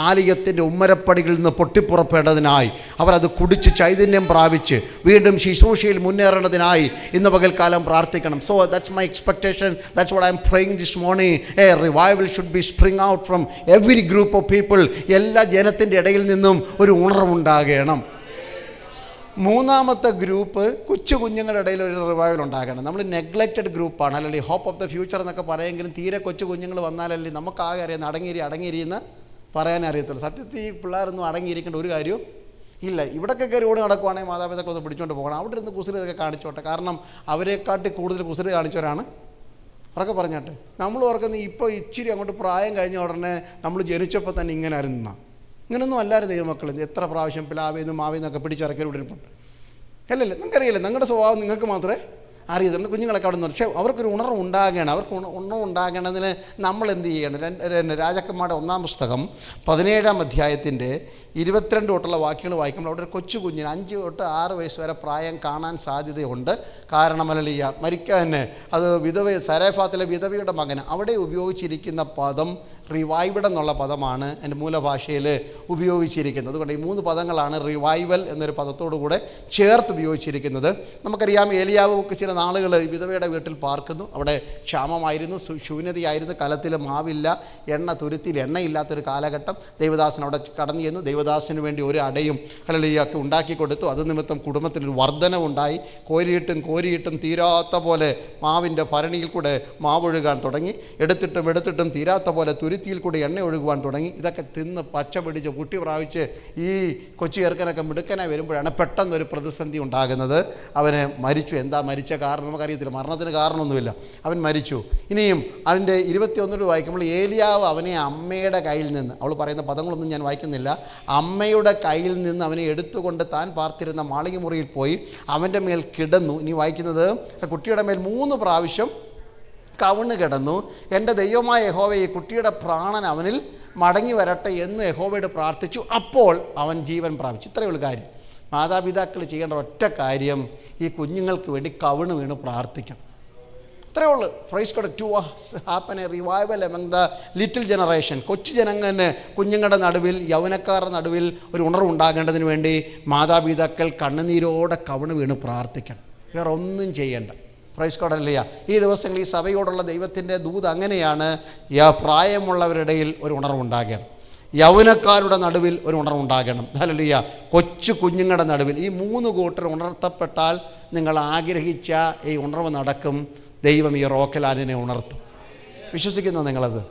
ആലയത്തിൻ്റെ ഉമ്മരപ്പടികളിൽ നിന്ന് പൊട്ടിപ്പുറപ്പെടേണ്ടതിനായി അവരത് കുടിച്ച് ചൈതന്യം പ്രാപിച്ച് വീണ്ടും ശുശ്രൂഷയിൽ മുന്നേറേണ്ടതിനായി ഇന്ന് പകൽക്കാലം പ്രാർത്ഥിക്കണം. So that's my expectation. That's what I M praying this morning. A revival should be spring out from every group of people. എല്ലാ ജനത്തിൻ്റെ ഇടയിൽ നിന്നും ഒരു ഉണർവുണ്ടാകണം. 3ാമത്തെ ഗ്രൂപ്പ് കൊച്ചു കുഞ്ഞുങ്ങളുടെ ഇടയിൽ ഒരു റിവൈവൽ ഉണ്ടാകണം. നമ്മൾ നെഗ്ലക്റ്റഡ് ഗ്രൂപ്പാണ്, അല്ലെങ്കിൽ ഹോപ്പ് ഓഫ് ദ ഫ്യൂച്ചർ എന്നൊക്കെ പറയുമെങ്കിലും തീരെ കൊച്ചു കുഞ്ഞുങ്ങൾ വന്നാലല്ലേ നമുക്കാകെ അറിയാം അടങ്ങിയിരി എന്ന് പറയാൻ അറിയത്തുള്ളൂ. സത്യത്തിൽ ഈ പിള്ളേരൊന്നും അടങ്ങിയിരിക്കേണ്ട ഒരു കാര്യവും ഇല്ല. ഇവിടെയൊക്കെ കയറി ഓടി നടക്കുവാണെങ്കിൽ മാതാപിതാക്കൾ ഒന്ന് പിടിച്ചുകൊണ്ട് പോകണം. അവിടെ ഇരുന്ന് കുസൃതിയൊക്കെ കാണിച്ചോട്ടെ. കാരണം അവരെക്കാട്ടി കൂടുതൽ കുസൃതി കാണിച്ചവരാണ് അവരൊക്കെ പറഞ്ഞാട്ടെ. നമ്മൾ ഓർക്കുന്നത് ഇപ്പോൾ ഇച്ചിരി അങ്ങോട്ട് പ്രായം കഴിഞ്ഞ ഉടനെ നമ്മൾ ജനിച്ചപ്പോൾ തന്നെ ഇങ്ങനെ ആയിരുന്നു. ഇങ്ങനൊന്നും അല്ലായിരുന്നു ദൈവമക്കൾ. എത്ര പ്രാവശ്യം പ്ലാവേന്നും മാവേന്നൊക്കെ പിടിച്ചിറക്കി ഇവിടെ ഇരിപ്പുണ്ട്. അല്ലല്ലേ, നിങ്ങൾക്കറിയില്ല. നിങ്ങളുടെ സ്വഭാവം നിങ്ങൾക്ക് മാത്രമേ അറിയത്തുള്ളൂ. കുഞ്ഞുങ്ങളൊക്കെ അവിടെ നിന്ന്. പക്ഷേ അവർക്കൊരു ഉണർവ് ഉണ്ടാകണം. അവർക്ക് ഉണർവ് ഉണ്ടാകേണ്ടതിന് നമ്മൾ എന്ത് ചെയ്യണം? രാജാക്കന്മാരുടെ 1-ാം പുസ്തകം 17-ാം അധ്യായത്തിൻ്റെ 22 തൊട്ടുള്ള വാക്യങ്ങൾ വായിക്കുമ്പോൾ അവിടെ ഒരു കൊച്ചു കുഞ്ഞിന് 5 തൊട്ട് 6 വയസ്സ് വരെ പ്രായം കാണാൻ സാധ്യതയുണ്ട്. കാരണം മരിക്കാൻ അത് സരേഫാത്തിലെ വിധവയുടെ മകന് അവിടെ ഉപയോഗിച്ചിരിക്കുന്ന പദം റിവൈവഡ് എന്നുള്ള പദമാണ് എൻ്റെ മൂലഭാഷയിൽ ഉപയോഗിച്ചിരിക്കുന്നത്. അതുകൊണ്ട് ഈ 3 പദങ്ങളാണ് റിവൈവൽ എന്നൊരു പദത്തോടു കൂടെ ചേർത്ത് ഉപയോഗിച്ചിരിക്കുന്നത്. നമുക്കറിയാം ഏലിയാവ് ചില നാളുകൾ വിധവയുടെ വീട്ടിൽ പാർക്കുന്നു. അവിടെ ക്ഷാമമായിരുന്നു, ശൂന്യതയായിരുന്നു, കലത്തിൽ മാവില്ല, തുരുത്തിൽ എണ്ണയില്ലാത്തൊരു കാലഘട്ടം. ദൈവദാസൻ അവിടെ കടന്നു ചെന്നു. ദൈവദാസന് വേണ്ടി ഒരു അടയും ഹല്ലേലൂയയൊക്കെ ഉണ്ടാക്കി കൊടുത്തു. അത് നിമിത്തം കുടുംബത്തിനൊരു വർധനവുണ്ടായി. കോരിയിട്ടും തീരാത്ത പോലെ മാവിൻ്റെ ഭരണിയിൽ കൂടെ മാവൊഴുകാൻ തുടങ്ങി. എടുത്തിട്ടും തീരാത്ത പോലെ തുരുത്തിയിൽ കൂടി എണ്ണ ഒഴുകുവാൻ തുടങ്ങി. ഇതൊക്കെ തിന്ന് പച്ച പിടിച്ച് കുട്ടി പ്രാപിച്ച് ഈ കൊച്ചു ചെറുക്കനൊക്കെ മിടുക്കനായി വരുമ്പോഴാണ് പെട്ടെന്നൊരു പ്രതിസന്ധി ഉണ്ടാകുന്നത്. അവന് മരിച്ചു. എന്താ മരിച്ച കാരണം നമുക്കറിയത്തില്ല. മരണത്തിന് കാരണമൊന്നുമില്ല. അവൻ മരിച്ചു. ഇനിയും അതിൻ്റെ 21 വായിക്കുമ്പോൾ ഏലിയാവ് അവനെ അമ്മയുടെ കയ്യിൽ നിന്ന്, അവൾ പറയുന്ന പദങ്ങളൊന്നും ഞാൻ വായിക്കുന്നില്ല, അമ്മയുടെ കയ്യിൽ നിന്ന് അവനെ എടുത്തുകൊണ്ട് താൻ പാർത്തിരുന്ന മാളിക മുറിയിൽ പോയി അവൻ്റെ മേൽ കിടന്നു. ഇനി വായിക്കുന്നത് കുട്ടിയുടെ മേൽ 3 പ്രാവശ്യം കവിണ് കിടന്നു. എൻ്റെ ദൈവമായ യഹോവ ഈ കുട്ടിയുടെ പ്രാണൻ അവനിൽ മടങ്ങി വരട്ടെ എന്ന് യഹോവയോട് പ്രാർത്ഥിച്ചു. അപ്പോൾ അവൻ ജീവൻ പ്രാപിച്ചു. ഇത്രയുള്ള കാര്യം. മാതാപിതാക്കൾ ചെയ്യേണ്ട ഒറ്റ കാര്യം ഈ കുഞ്ഞുങ്ങൾക്ക് വേണ്ടി കവിണ് വീണ് പ്രാർത്ഥിക്കണം. അത്രയേ ഉള്ളൂ. Praise God. To happen a revival among the little generation. കൊച്ചു കുഞ്ഞുങ്ങളുടെ നടുവിൽ, യൗവനക്കാരുടെ നടുവിൽ ഒരു ഉണർവുണ്ടാകേണ്ടതിന് വേണ്ടി മാതാപിതാക്കൾ കണ്ണുനീരോടെ കവിണ് വീണ് പ്രാർത്ഥിക്കണം. വേറെ ഒന്നും ചെയ്യേണ്ട. Praise God. ഹല്ലേലൂയ. ഈ ദിവസങ്ങളിൽ ഈ സഭയോടുള്ള ദൈവത്തിൻ്റെ ദൂത് അങ്ങനെയാണ്. പ്രായമുള്ളവരുടെ ഇടയിൽ ഒരു ഉണർവുണ്ടാകണം, യൗവനക്കാരുടെ നടുവിൽ ഒരു ഉണർവുണ്ടാകണം. ഹല്ലേലൂയ. കൊച്ചു കുഞ്ഞുങ്ങളുടെ നടുവിൽ ഈ 3 കൂട്ടർ ഉണർത്തപ്പെട്ടാൽ നിങ്ങൾ ആഗ്രഹിച്ച ഈ ഉണർവ് നടക്കും. ദൈവം ഈ റോക്കലാൻഡിനെ ഉണർത്തും. വിശ്വസിക്കുന്നു നിങ്ങളത്?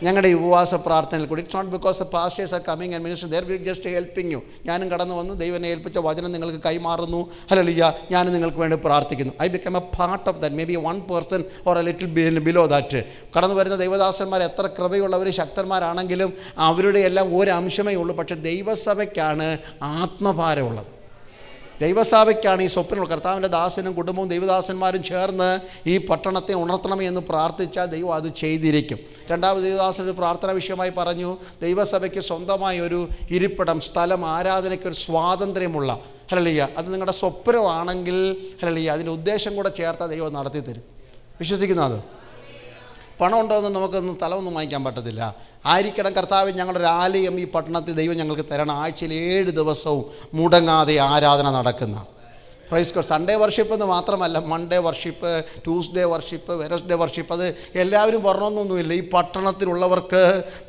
ഞങ്ങളുടെ ഈ ഉപവാസ പ്രാർത്ഥനയിൽ കൂടി, it's not because the pastors are coming and minister, they are just helping you. ഞാനും കടന്നു വന്നു, ദൈവം ഏൽപ്പിച്ച വചനം നിങ്ങൾക്ക് കൈമാറുന്നു. ഹല്ലേലൂയ. ഞാനും നിങ്ങൾക്ക് വേണ്ടി പ്രാർത്ഥിക്കുന്നു. I become A part of that. May be 1% or A little below that. കടന്നു വരുന്ന ദൈവദാസന്മാർ എത്ര കൃപയുള്ളവർ, ശക്തന്മാരാണെങ്കിലും അവരുടെ എല്ലാം ഒരു അംശമേ ഉള്ളൂ. പക്ഷേ ദൈവസഭയ്ക്കാണ് ആത്മഭാരമുള്ളത്. ദൈവസഭയ്ക്കാണ് ഈ സ്വപ്നങ്ങൾ. കർത്താവിൻ്റെ ദാസനും കുടുംബവും ദൈവദാസന്മാരും ചേർന്ന് ഈ പട്ടണത്തെ ഉണർത്തണമേ എന്ന് പ്രാർത്ഥിച്ചാൽ ദൈവം അത് ചെയ്തിരിക്കും. 2ാമത് ദൈവദാസനൊരു പ്രാർത്ഥന വിഷയമായി പറഞ്ഞു, ദൈവസഭയ്ക്ക് സ്വന്തമായി ഒരു ഇരിപ്പിടം, സ്ഥലം, ആരാധനയ്ക്കൊരു സ്വാതന്ത്ര്യമുള്ള, ഹല്ലേലൂയ, അത് നിങ്ങളുടെ സ്വപ്നമാണെങ്കിൽ ഹല്ലേലൂയ അതിൻ്റെ ഉദ്ദേശം കൂടെ ചേർത്താൽ ദൈവം നടത്തി തരും. വിശ്വസിക്കുന്നത്? പണം ഉണ്ടോയെന്ന് നമുക്കൊന്നും സ്ഥലമൊന്നും വാങ്ങിക്കാൻ പറ്റത്തില്ല. ആയിരിക്കണം കർത്താവ് ഞങ്ങളുടെ ഒരു ആലയം ഈ പട്ടണത്തിൽ ദൈവം ഞങ്ങൾക്ക് തരണം. ആഴ്ചയിൽ 7 ദിവസവും മുടങ്ങാതെ ആരാധന നടക്കുന്ന, പ്രൈസ് ഗോഡ്. സൺഡേ വർഷിപ്പ് എന്ന് മാത്രമല്ല, Monday worship, Tuesday worship, Wednesday worship, അത് എല്ലാവരും പറഞ്ഞൊന്നൊന്നുമില്ല. ഈ പട്ടണത്തിലുള്ളവർക്ക്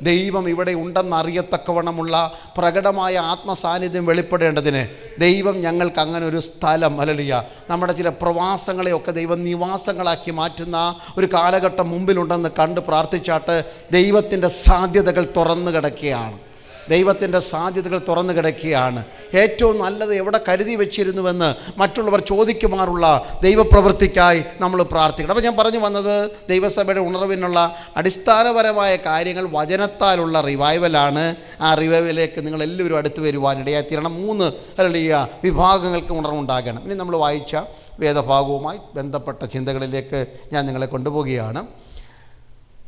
ദൈവം ഇവിടെ ഉണ്ടെന്നറിയത്തക്കവണ്ണമുള്ള പ്രകടമായ ആത്മസാന്നിധ്യം വെളിപ്പെടേണ്ടതിന് ദൈവം ഞങ്ങൾക്ക് അങ്ങനെ ഒരു സ്ഥലം, ഹല്ലേലൂയ, നമ്മുടെ ചില പ്രവാസങ്ങളെയൊക്കെ ദൈവം നിവാസങ്ങളാക്കി മാറ്റുന്ന ഒരു കാലഘട്ടം മുമ്പിലുണ്ടെന്ന് കണ്ട് പ്രാർത്ഥിച്ചാട്ട് ദൈവത്തിൻ്റെ സാധ്യതകൾ തുറന്നു കിടക്കുകയാണ്. ദൈവത്തിൻ്റെ സാധ്യതകൾ തുറന്നു കിടക്കുകയാണ്. ഏറ്റവും നല്ലത് എവിടെ കരുതി വെച്ചിരുന്നുവെന്ന് മറ്റുള്ളവർ ചോദിക്കുമാറുള്ള ദൈവപ്രവൃത്തിക്കായി നമ്മൾ പ്രാർത്ഥിക്കണം. അപ്പോൾ ഞാൻ പറഞ്ഞു വന്നത്, ദൈവസഭയുടെ ഉണർവിനുള്ള അടിസ്ഥാനപരമായ കാര്യങ്ങൾ വചനത്താലുള്ള റിവൈവലാണ്. ആ റിവൈവലിലേക്ക് നിങ്ങൾ എല്ലാവരും അടുത്ത് വരുവാനിടയായി തീരണം. 3 ഹല്ലേലൂയ വിഭാഗങ്ങൾക്ക് ഉണർവുണ്ടാകണം. ഇനി നമ്മൾ വായിച്ച വേദഭാഗവുമായി ബന്ധപ്പെട്ട ചിന്തകളിലേക്ക് ഞാൻ നിങ്ങളെ കൊണ്ടുപോവുകയാണ്.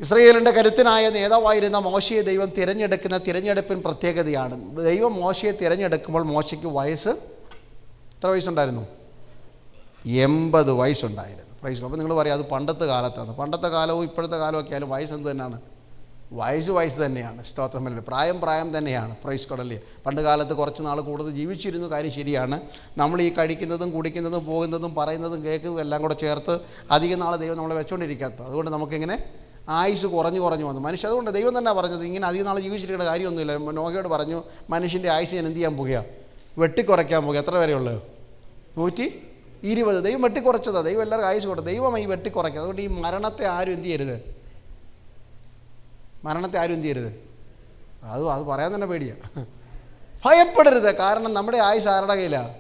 ഇസ്രായേലിൻ്റെ കരുത്തനായ നേതാവായിരുന്ന മോശയെ ദൈവം തിരഞ്ഞെടുക്കുന്ന തിരഞ്ഞെടുപ്പിൻ പ്രത്യേകതയാണ്. ദൈവം മോശയെ തിരഞ്ഞെടുക്കുമ്പോൾ മോശയ്ക്ക് വയസ്സ് എത്ര വയസ്സുണ്ടായിരുന്നു? 80 വയസ്സുണ്ടായിരുന്നു. പ്രൈസ്. അപ്പോൾ നിങ്ങൾ പറയാം അത് പണ്ടത്തെ കാലത്താണ്. പണ്ടത്തെ കാലവും ഇപ്പോഴത്തെ കാലവും ഒക്കെ ആയാലും വയസ്സ് എന്ത് തന്നെയാണ്? വയസ്സ് തന്നെയാണ്. സ്തോത്രമല്ലേ. പ്രായം തന്നെയാണ്. പ്രൈസ് കൊടല്ലേ. പണ്ട് കാലത്ത് കുറച്ച് നാൾ കൂടുതൽ ജീവിച്ചിരുന്നു, കാര്യം ശരിയാണ്. നമ്മൾ ഈ കഴിക്കുന്നതും കുടിക്കുന്നതും പോകുന്നതും പറയുന്നതും കേൾക്കുന്നതും എല്ലാം കൂടെ ചേർത്ത് അധികം നാൾ ദൈവം നമ്മളെ വെച്ചുകൊണ്ടിരിക്കാത്തത്. അതുകൊണ്ട് നമുക്കിങ്ങനെ ആയുസ് കുറഞ്ഞു വന്നു മനുഷ്യ. അതുകൊണ്ട് ദൈവം തന്നെ പറഞ്ഞത് ഇങ്ങനെ അധികം നാൾ ജീവിച്ചിരിക്കേണ്ട കാര്യമൊന്നുമില്ല. നോഹയോട് പറഞ്ഞു, മനുഷ്യൻ്റെ ആയുസ് ഞാൻ എന്ത് ചെയ്യാൻ പോകുക? വെട്ടിക്കുറയ്ക്കാൻ പോകുക. എത്ര വരെയുള്ളത്? 120. ദൈവം വെട്ടിക്കുറച്ചതാണ്. ദൈവം എല്ലാവർക്കും ആയുസ് കൊടുത്തു. ദൈവം ഈ വെട്ടിക്കുറയ്ക്കുക. അതുകൊണ്ട് ഈ മരണത്തെ ആരും എന്ത് ചെയ്യരുത്? അത് പറയാൻ തന്നെ പേടിയാണ്. ഭയപ്പെടരുത്. കാരണം നമ്മുടെ ആയുസ് ആരുടെ കയ്യിലാണ്?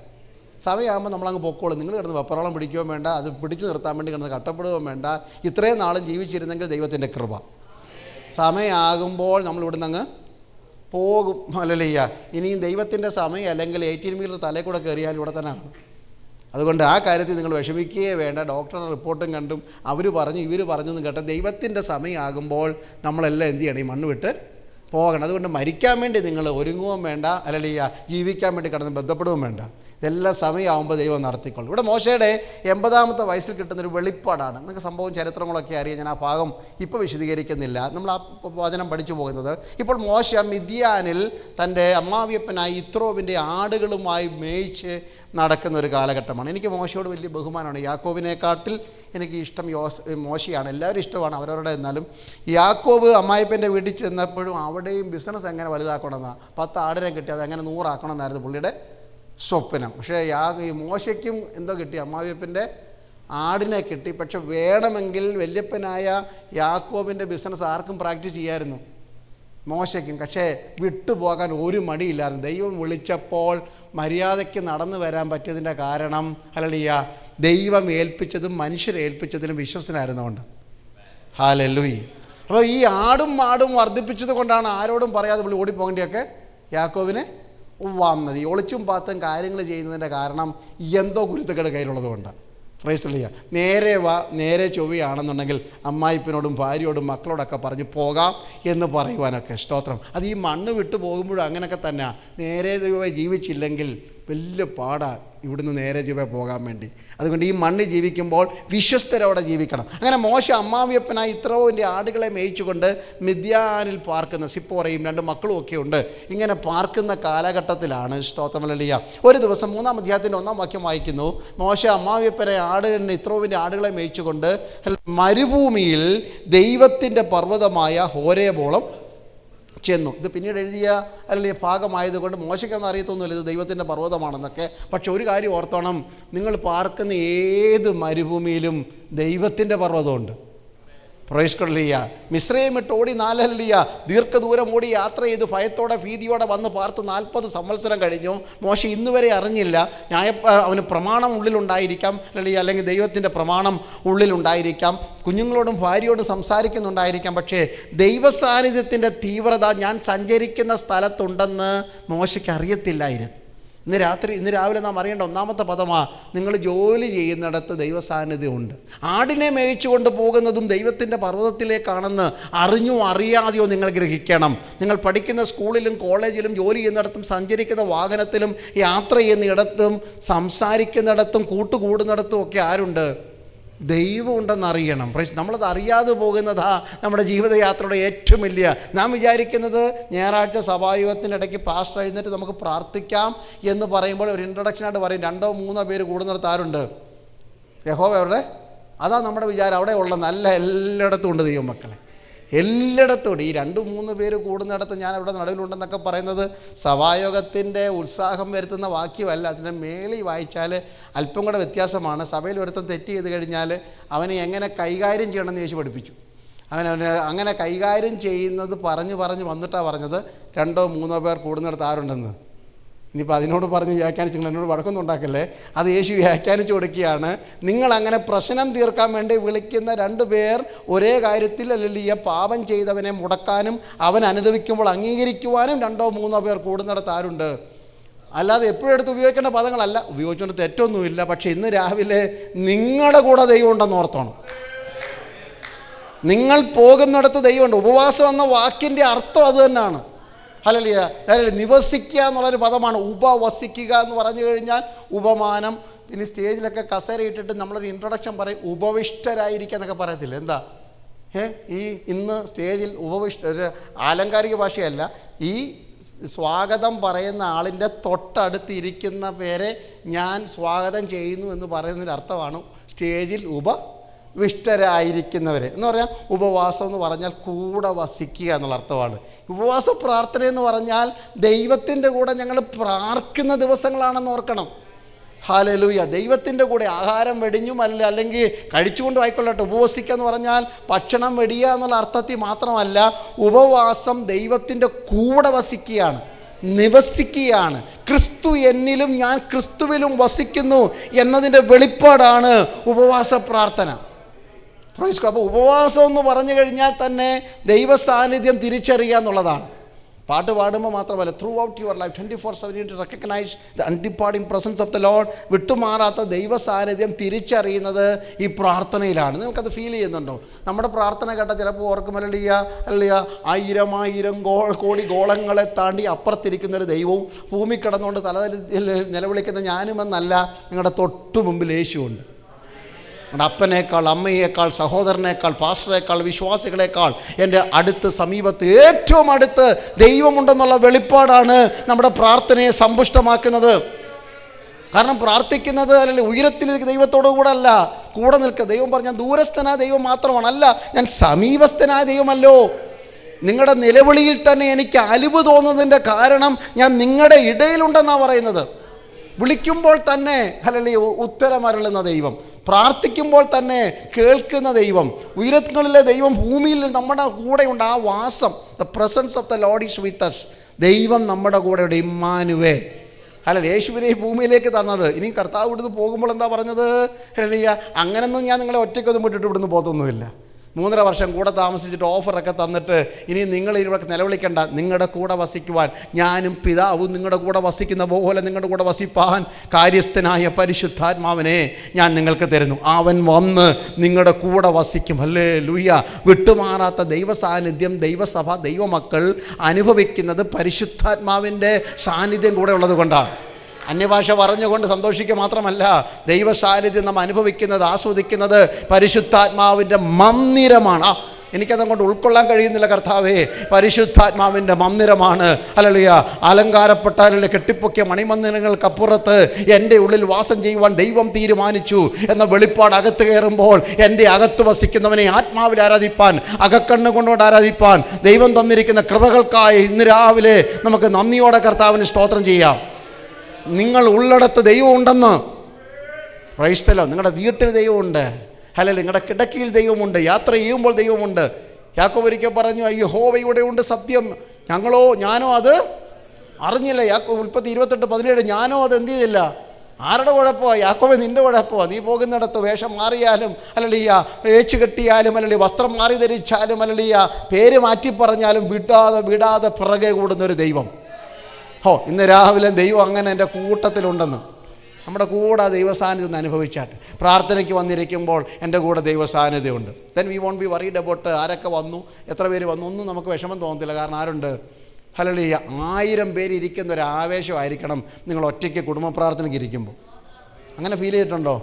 സമയമാകുമ്പോൾ നമ്മളങ്ങ് പൊക്കോളും. നിങ്ങൾ കിടന്ന് വെപ്രാളം പിടിക്കുകയും വേണ്ട, അത് പിടിച്ചു നിർത്താൻ വേണ്ടി കിടന്ന് കഷ്ടപ്പെടുകയും വേണ്ട. ഇത്രയും നാളും ജീവിച്ചിരുന്നെങ്കിൽ ദൈവത്തിൻ്റെ കൃപ. സമയമാകുമ്പോൾ നമ്മൾ ഇവിടുന്ന് അങ്ങ് പോകും. ഹല്ലേലൂയ. ഇനിയും ദൈവത്തിൻ്റെ സമയം അല്ലെങ്കിൽ 18 മീറ്റർ തലയിൽ കൂടെ കയറിയാൽ ഇവിടെ തന്നെ ആണ്. അതുകൊണ്ട് ആ കാര്യത്തിൽ നിങ്ങൾ വിഷമിക്കുകയേ വേണ്ട. ഡോക്ടറുടെ റിപ്പോർട്ടും കണ്ടും അവർ പറഞ്ഞു ഇവർ പറഞ്ഞെന്നും കേട്ട ദൈവത്തിൻ്റെ സമയമാകുമ്പോൾ നമ്മളെല്ലാം എന്ത് ചെയ്യണം? ഈ മണ്ണ് വിട്ട് പോകണം. അതുകൊണ്ട് മരിക്കാൻ വേണ്ടി നിങ്ങൾ ഒരുങ്ങുകയും വേണ്ട, ഹല്ലേലൂയ, ജീവിക്കാൻ വേണ്ടി കിടന്ന് ബന്ധപ്പെടുകയും വേണ്ട. ഇതെല്ലാം സമയമാകുമ്പോൾ ദൈവം നടത്തിക്കൊള്ളും. ഇവിടെ മോശയുടെ 80ാമത്തെ വയസ്സിൽ കിട്ടുന്നൊരു വെളിപ്പാടാണ്. നിങ്ങൾക്ക് സംഭവം ചരിത്രങ്ങളൊക്കെ അറിയാം. ഞാൻ ആ ഭാഗം ഇപ്പോൾ വിശദീകരിക്കുന്നില്ല. നമ്മൾ ആ വചനം പഠിച്ചു പോകുന്നത്, ഇപ്പോൾ മോശ മിദ്യാനിൽ തൻ്റെ അമ്മാവിയപ്പനായ യിത്രോവിൻ്റെ ആടുകളുമായി മേയിച്ച് നടക്കുന്ന ഒരു കാലഘട്ടമാണ്. എനിക്ക് മോശയോട് വലിയ ബഹുമാനമാണ്. യാക്കോബിനെക്കാട്ടിൽ എനിക്ക് ഇഷ്ടം മോശയാണ്. എല്ലാവരും ഇഷ്ടമാണ് അവരവരുടെ. എന്നാലും യാക്കോബ് അമ്മായിപ്പൻ്റെ വീട്ടിൽ ചെന്നപ്പോഴും അവിടെയും ബിസിനസ് എങ്ങനെ വലുതാക്കണമെന്നാണ്. 10 ആടിനെ കിട്ടി അതെങ്ങനെ 100 ആക്കണമെന്നായിരുന്നു പുള്ളിയുടെ സ്വപ്നം. പക്ഷേ ഈ മോശയ്ക്കും എന്തോ കിട്ടി? അമ്മാവിയപ്പൻ്റെ ആടിനെ കിട്ടി. പക്ഷെ വേണമെങ്കിൽ വല്യപ്പനായ യാക്കോബിൻ്റെ ബിസിനസ് ആർക്കും പ്രാക്ടീസ് ചെയ്യായിരുന്നു, മോശയ്ക്കും. പക്ഷേ വിട്ടുപോകാൻ ഒരു മടിയില്ലായിരുന്നു. ദൈവം വിളിച്ചപ്പോൾ മര്യാദയ്ക്ക് നടന്നു വരാൻ പറ്റിയതിൻ്റെ കാരണം, ഹല്ലേലൂയ, ദൈവം ഏൽപ്പിച്ചതും മനുഷ്യരെ ഏൽപ്പിച്ചതിലും വിശ്വസനായിരുന്നുകൊണ്ട്. ഹല്ലേലൂയ. അപ്പോൾ ഈ ആടും മാടും വർദ്ധിപ്പിച്ചത് കൊണ്ടാണ് ആരോടും പറയാതെ പുള്ളി ഓടിപ്പോകേണ്ടിയൊക്കെ യാക്കോബിനെ വന്നത്. ഈ ഒളിച്ചും പാത്തും കാര്യങ്ങൾ ചെയ്യുന്നതിൻ്റെ കാരണം എന്തോ കുരുത്തക്കേട് കയ്യിലുള്ളത് കൊണ്ടാണ്. Price the Lord. നേരെ ചൊവ്വയാണെന്നുണ്ടെങ്കിൽ അമ്മായിപ്പനോടും ഭാര്യയോടും മക്കളോടൊക്കെ പറഞ്ഞ് പോകാം എന്ന് പറയുവാനൊക്കെ. സ്തോത്രം. അത് ഈ മണ്ണ് വിട്ടു പോകുമ്പോഴും അങ്ങനെയൊക്കെ തന്നെ. നേരെ ജീവിച്ചില്ലെങ്കിൽ വലിയ പാടാണ് ഇവിടുന്ന് നേരെ ചൊവ്വേ പോകാൻ വേണ്ടി. അതുകൊണ്ട് ഈ മണ്ണ് ജീവിക്കുമ്പോൾ വിശ്വസ്തരോടെ ജീവിക്കണം. അങ്ങനെ മോശ അമ്മാവിയപ്പനായി യിത്രോവിൻ്റെ ആടുകളെ മേയിച്ചുകൊണ്ട് മിദ്യാനിൽ പാർക്കുന്ന സിപ്പോറയും 2 മക്കളും ഒക്കെ ഉണ്ട്. ഇങ്ങനെ പാർക്കുന്ന കാലഘട്ടത്തിലാണ്, സ്തോത്രം, ഹല്ലേലൂയ, ഒരു ദിവസം 3-ാം അധ്യായത്തിൻ്റെ 1-ാം വാക്യം വായിക്കുന്നു. മോശ അമ്മാവിയപ്പനെ യിത്രോവിൻ്റെ ആടുകളെ മേയിച്ചുകൊണ്ട് മരുഭൂമിയിൽ ദൈവത്തിൻ്റെ പർവ്വതമായ ഹോരേബോളം ചെന്നു. ഇത് പിന്നീട് എഴുതിയ അല്ലെങ്കിൽ ഭാഗമായതുകൊണ്ട് മോശയ്ക്കൊന്നും അറിയത്തൊന്നുമില്ല ഇത് ദൈവത്തിൻ്റെ പർവ്വതമാണെന്നൊക്കെ. പക്ഷെ ഒരു കാര്യം ഓർത്തോണം, നിങ്ങൾ പാർക്കുന്ന ഏത് മരുഭൂമിയിലും ദൈവത്തിൻ്റെ പർവ്വതമുണ്ട്. Price hallelujah. മിസ്രയീം വിട്ട് ഓടി 4 ഹല്ലേലൂയ ദീർഘദൂരം ഓടി യാത്ര ചെയ്ത് ഭയത്തോടെ ഭീതിയോടെ വന്ന് പാർത്ത് 40 സംവത്സരം കഴിഞ്ഞു. മോശ ഇന്നുവരെ അറിഞ്ഞില്ല. അവന് പ്രമാണം ഉള്ളിലുണ്ടായിരിക്കാം, ഹല്ലേലൂയ, അല്ലെങ്കിൽ ദൈവത്തിൻ്റെ പ്രമാണം ഉള്ളിലുണ്ടായിരിക്കാം, കുഞ്ഞുങ്ങളോടും ഭാര്യയോടും സംസാരിക്കുന്നുണ്ടായിരിക്കാം. പക്ഷേ ദൈവസാന്നിധ്യത്തിൻ്റെ തീവ്രത ഞാൻ സഞ്ചരിക്കുന്ന സ്ഥലത്തുണ്ടെന്ന് മോശയ്ക്ക് അറിയത്തില്ലായിരുന്നു. ഇന്ന് രാവിലെ നാം അറിയേണ്ട 1-ാമത്തെ പദമാണ്, നിങ്ങൾ ജോലി ചെയ്യുന്നിടത്ത് ദൈവസാന്നിധ്യമുണ്ട്. ആടിനെ മേയിച്ചു കൊണ്ട് പോകുന്നതും ദൈവത്തിൻ്റെ പർവ്വതത്തിലേക്കാണെന്ന് അറിഞ്ഞോ അറിയാതെയോ നിങ്ങൾ ഗ്രഹിക്കണം. നിങ്ങൾ പഠിക്കുന്ന സ്കൂളിലും കോളേജിലും ജോലി ചെയ്യുന്നിടത്തും സഞ്ചരിക്കുന്ന വാഹനത്തിലും യാത്ര ചെയ്യുന്നിടത്തും സംസാരിക്കുന്നിടത്തും കൂട്ടുകൂടുന്നിടത്തും ഒക്കെ ആരുണ്ട്? ദൈവം ഉണ്ടെന്നറിയണം. നമ്മളത് അറിയാതെ പോകുന്നതാ നമ്മുടെ ജീവിതയാത്രയുടെ ഏറ്റവും വലിയ. നാം വിചാരിക്കുന്നത് ഞായറാഴ്ച സഭായോഗത്തിനിടയ്ക്ക് പാസ്റ്റർ എഴുന്നേറ്റ് നമുക്ക് പ്രാർത്ഥിക്കാം എന്ന് പറയുമ്പോൾ ഒരു ഇൻട്രൊഡക്ഷനായിട്ട് പറയും 2-3 പേര് കൂടുന്നിടത്ത് ആരുണ്ട്? യഹോവ എവിടെ? അതാ നമ്മുടെ വിചാരം. അവിടെ ഉള്ള നല്ല എല്ലായിടത്തും ഉണ്ട് ദൈവമക്കളെ, എല്ലായിടത്തും. ഈ 2-3 പേര് കൂടുന്നിടത്ത് ഞാൻ അവിടെ നടുവിലുണ്ടെന്നൊക്കെ പറയുന്നത് സഭായോഗത്തിൻ്റെ ഉത്സാഹം വരുത്തുന്ന വാക്യമല്ല. അതിൻ്റെ മേളിൽ വായിച്ചാൽ അല്പം കൂടെ വ്യത്യാസമാണ്. സഭയിൽ ഒരുത്തം തെറ്റ് ചെയ്ത് കഴിഞ്ഞാൽ അവനെ എങ്ങനെ കൈകാര്യം ചെയ്യണമെന്ന് യേശു പഠിപ്പിച്ചു. അവനെ അങ്ങനെ കൈകാര്യം ചെയ്യുന്നത് പറഞ്ഞ് വന്നിട്ടാണ് പറഞ്ഞത് 2-3 പേർ കൂടുന്നിടത്ത് ആരുണ്ടെന്ന്. ഇനിയിപ്പോൾ അതിനോട് പറഞ്ഞ് വ്യാഖ്യാനിച്ചു എന്നോട് വഴക്കൊന്നും ഉണ്ടാക്കല്ലേ. അത് യേശു വ്യാഖ്യാനിച്ചു കൊടുക്കുകയാണ്. നിങ്ങളങ്ങനെ പ്രശ്നം തീർക്കാൻ വേണ്ടി വിളിക്കുന്ന 2 പേർ ഒരേ കാര്യത്തിൽ അല്ലെങ്കിൽ പാപം ചെയ്തവനെ മുടക്കാനും അവൻ അനുഭവിക്കുമ്പോൾ അംഗീകരിക്കുവാനും 2-3 പേർ കൂടുന്നിടത്ത് ആരുണ്ട്. അല്ലാതെ എപ്പോഴും എടുത്ത് ഉപയോഗിക്കേണ്ട പദങ്ങളല്ല. ഉപയോഗിച്ചുകൊണ്ട് തെറ്റൊന്നുമില്ല. പക്ഷേ ഇന്ന് രാവിലെ നിങ്ങളുടെ കൂടെ ദൈവം ഉണ്ടെന്ന് ഓർത്തോണം. നിങ്ങൾ പോകുന്നിടത്ത് ദൈവമുണ്ട്. ഉപവാസം എന്ന വാക്കിൻ്റെ അർത്ഥം അത് തന്നെയാണ്. ഹല്ലേലൂയ. നിവസിക്കുക എന്നുള്ളൊരു പദമാണ്. ഉപവസിക്കുക എന്ന് പറഞ്ഞു കഴിഞ്ഞാൽ ഉപമാനം. ഇനി സ്റ്റേജിലൊക്കെ കസേര ഇട്ടിട്ട് നമ്മളൊരു ഇൻട്രൊഡക്ഷൻ പറയും, ഉപവിഷ്ടരായിരിക്കുക എന്നൊക്കെ പറയത്തില്ല. എന്താ ഈ ഇന്ന് സ്റ്റേജിൽ ഒരു ആലങ്കാരിക ഭാഷയല്ല. ഈ സ്വാഗതം പറയുന്ന ആളിൻ്റെ തൊട്ടടുത്ത് ഇരിക്കുന്ന പേരെ ഞാൻ സ്വാഗതം ചെയ്യുന്നു എന്ന് പറയുന്നതിൻ്റെ അർത്ഥമാണ് സ്റ്റേജിൽ വിഷ്ടരായിരിക്കുന്നവർ എന്ന് പറഞ്ഞാൽ. ഉപവാസം എന്ന് പറഞ്ഞാൽ കൂടെ വസിക്കുക എന്നുള്ള അർത്ഥമാണ്. ഉപവാസ പ്രാർത്ഥന എന്ന് പറഞ്ഞാൽ ദൈവത്തിൻ്റെ കൂടെ ഞങ്ങൾ പ്രാർത്ഥിക്കുന്ന ദിവസങ്ങളാണെന്ന് ഓർക്കണം. ഹല്ലേലൂയ. ദൈവത്തിൻ്റെ കൂടെ ആഹാരം വെടിഞ്ഞും അല്ലെങ്കിൽ കഴിച്ചുകൊണ്ട് ആയിക്കൊള്ളട്ടെ. ഉപവസിക്കുക എന്ന് പറഞ്ഞാൽ ഭക്ഷണം വെടിയുക എന്നുള്ള അർത്ഥത്തിൽ മാത്രമല്ല, ഉപവാസം ദൈവത്തിൻ്റെ കൂടെ വസിക്കുകയാണ്, നിവസിക്കുകയാണ്. ക്രിസ്തു എന്നിലും ഞാൻ ക്രിസ്തുവിലും വസിക്കുന്നു എന്നതിൻ്റെ വെളിപ്പാടാണ് ഉപവാസ പ്രാർത്ഥന. അപ്പോൾ ഉപവാസം എന്ന് പറഞ്ഞു കഴിഞ്ഞാൽ തന്നെ ദൈവ സാന്നിധ്യം തിരിച്ചറിയുക എന്നുള്ളതാണ്. പാട്ട് പാടുമ്പോൾ മാത്രമല്ല, throughout your life 24/7 to recognise the undeparting presence of the lord. വിട്ടുമാറാത്ത ദൈവ സാന്നിധ്യം തിരിച്ചറിയുന്നത് ഈ പ്രാർത്ഥനയിലാണ്. നിങ്ങൾക്കത് ഫീൽ ചെയ്യുന്നുണ്ടോ? നമ്മുടെ പ്രാർത്ഥന കേട്ട ചിലപ്പോൾ ഓർക്കുമല്ലിയ 1000 കോടി ഗോളങ്ങളെ താണ്ടി അപ്പുറത്തിരിക്കുന്നൊരു ദൈവവും ഭൂമി കിടന്നുകൊണ്ട് നിലവിളിക്കുന്ന ഞാനുമെന്നല്ല, നിങ്ങളുടെ തൊട്ടു മുമ്പിൽ യേശുവുണ്ട്. എൻ്റെ അപ്പനേക്കാൾ, അമ്മയേക്കാൾ, സഹോദരനേക്കാൾ, പാസ്റ്ററേക്കാൾ, വിശ്വാസികളെക്കാൾ എൻ്റെ അടുത്ത്, സമീപത്ത്, ഏറ്റവും അടുത്ത് ദൈവമുണ്ടെന്നുള്ള വെളിപ്പാടാണ് നമ്മുടെ പ്രാർത്ഥനയെ സമ്പുഷ്ടമാക്കുന്നത്. കാരണം പ്രാർത്ഥിക്കുന്നത് അല്ലെങ്കിൽ ഉയരത്തിലിരിക്കുന്ന ദൈവത്തോടു കൂടെ അല്ല കൂടെ നിൽക്കുക. ദൈവം പറഞ്ഞാൽ ദൂരസ്ഥനായ ദൈവം മാത്രമാണ്. അല്ല, ഞാൻ സമീപസ്ഥനായ ദൈവമല്ലോ. നിങ്ങളുടെ നിലവിളിയിൽ തന്നെ എനിക്ക് അലിവ് തോന്നുന്നതിൻ്റെ കാരണം ഞാൻ നിങ്ങളുടെ ഇടയിലുണ്ടെന്നാണ് പറയുന്നത്. വിളിക്കുമ്പോൾ തന്നെ ഹല്ലേലൂയ ഉത്തരമരുളുന്ന ദൈവം, പ്രാർത്ഥിക്കുമ്പോൾ തന്നെ കേൾക്കുന്ന ദൈവം, ഉയരങ്ങളിലെ ദൈവം ഭൂമിയിൽ നമ്മുടെ കൂടെയുണ്ട്. ആ വാസം, the presence of the Lord is with us. ദൈവം നമ്മുടെ കൂടെയുണ്ട്. ഇമ്മാനുവേ. അല്ല, യേശുവിനെ ഈ ഭൂമിയിലേക്ക് തന്നത്. ഇനി കർത്താവ് ഇവിടുന്ന് പോകുമ്പോൾ എന്താ പറഞ്ഞത്? ഹല്ലേലൂയ, അങ്ങനൊന്നും ഞാൻ നിങ്ങളെ ഒറ്റയ്ക്കൊന്നും വിട്ടിട്ട് ഇവിടുന്ന് പോകത്തൊന്നുമില്ല. 3.5 വർഷം കൂടെ താമസിച്ചിട്ട് ഓഫറൊക്കെ തന്നിട്ട് ഇനി നിങ്ങൾ ഇവിടെ നിലവിളിക്കേണ്ട, നിങ്ങളുടെ കൂടെ വസിക്കുവാൻ ഞാനും പിതാവും നിങ്ങളുടെ കൂടെ വസിക്കുന്ന പോലെ നിങ്ങളുടെ കൂടെ വസിപ്പാൻ കാര്യസ്ഥനായ പരിശുദ്ധാത്മാവിനെ ഞാൻ നിങ്ങൾക്ക് തരുന്നു. അവൻ വന്ന് നിങ്ങളുടെ കൂടെ വസിക്കും. ഹല്ലേലൂയ. വിട്ടുമാറാത്ത ദൈവ സാന്നിധ്യം ദൈവസഭ, ദൈവമക്കൾ അനുഭവിക്കുന്നത് പരിശുദ്ധാത്മാവിൻ്റെ സാന്നിധ്യം കൂടെ ഉള്ളത് കൊണ്ടാണ്. അന്യഭാഷ പറഞ്ഞുകൊണ്ട് സന്തോഷിക്കുക മാത്രമല്ല, ദൈവ സാന്നിധ്യം നാം അനുഭവിക്കുന്നത്, ആസ്വദിക്കുന്നത് പരിശുദ്ധാത്മാവിൻ്റെ മന്ദിരമാണ്. എനിക്കതങ്ങോട്ട് ഉൾക്കൊള്ളാൻ കഴിയുന്നില്ല കർത്താവേ. പരിശുദ്ധാത്മാവിൻ്റെ മന്ദിരമാണ്. ഹല്ലേലൂയ. അലങ്കാരപ്പെട്ട കെട്ടിപ്പൊക്കിയ മണിമന്ദിരങ്ങൾക്കപ്പുറത്ത് എൻ്റെ ഉള്ളിൽ വാസം ചെയ്യുവാൻ ദൈവം തീരുമാനിച്ചു എന്ന വെളിപ്പാട് അകത്ത് കയറുമ്പോൾ എൻ്റെ അകത്ത് വസിക്കുന്നവനെ ആത്മാവിൽ ആരാധിപ്പാൻ, അകക്കണ്ണ് കൊണ്ടുകൊണ്ട് ആരാധിപ്പാൻ ദൈവം തന്നിരിക്കുന്ന കൃപകൾക്കായി ഇന്ന് രാവിലെ നമുക്ക് നന്ദിയോടെ കർത്താവിന് സ്തോത്രം ചെയ്യാം. നിങ്ങൾ ഉള്ളിടത്ത് ദൈവമുണ്ടെന്ന്. Price the Lord. നിങ്ങളുടെ വീട്ടിൽ ദൈവമുണ്ട്. ഹല്ലേലൂയ. നിങ്ങളുടെ കിടക്കയിൽ ദൈവമുണ്ട്. യാത്ര ചെയ്യുമ്പോൾ ദൈവമുണ്ട്. യാക്കോബ് ഒരിക്കൽ പറഞ്ഞു, യഹോവ ഇവിടെ ഉണ്ട് സത്യം, ഞാനോ അത് അറിഞ്ഞില്ല. യാക്കോബ് ഉൽപ്പത്തി 28:17 ഞാനോ അത് എന്ത് ചെയ്തില്ല. ആരുടെ കുഴപ്പമാണ്? യാക്കോബേ, നിൻ്റെ കുഴപ്പമാണ്. നീ പോകുന്നിടത്ത് വേഷം മാറിയാലും ഹല്ലേലൂയ, വേച്ച് കെട്ടിയാലും അല്ലെങ്കിൽ വസ്ത്രം മാറി ധരിച്ചാലും ഹല്ലേലൂയ, പേര് മാറ്റി പറഞ്ഞാലും വിടാതെ പിറകെ കൂടുന്നൊരു ദൈവം. ഇന്ന് രാവിലെ ദൈവം അങ്ങനെ എൻ്റെ കൂട്ടത്തിലുണ്ടെന്ന്, നമ്മുടെ കൂടെ ദൈവസാന്നിധ്യം അനുഭവിച്ചാട്ട്. പ്രാർത്ഥനയ്ക്ക് വന്നിരിക്കുമ്പോൾ എൻ്റെ കൂടെ ദൈവസാന്നിധ്യമുണ്ട്. Then we won't be worried about ആരൊക്കെ വന്നു, എത്ര പേര് വന്നു, ഒന്നും നമുക്ക് വിഷമം തോന്നത്തില്ല. കാരണം ആരുണ്ട്? ഹല്ലേലൂയ. 1000 പേര് ഇരിക്കുന്ന ഒരു ആവേശമായിരിക്കണം നിങ്ങൾ ഒറ്റയ്ക്ക് കുടുംബ പ്രാർത്ഥനയ്ക്ക് ഇരിക്കുമ്പോൾ. അങ്ങനെ ഫീൽ ചെയ്തിട്ടുണ്ടോ?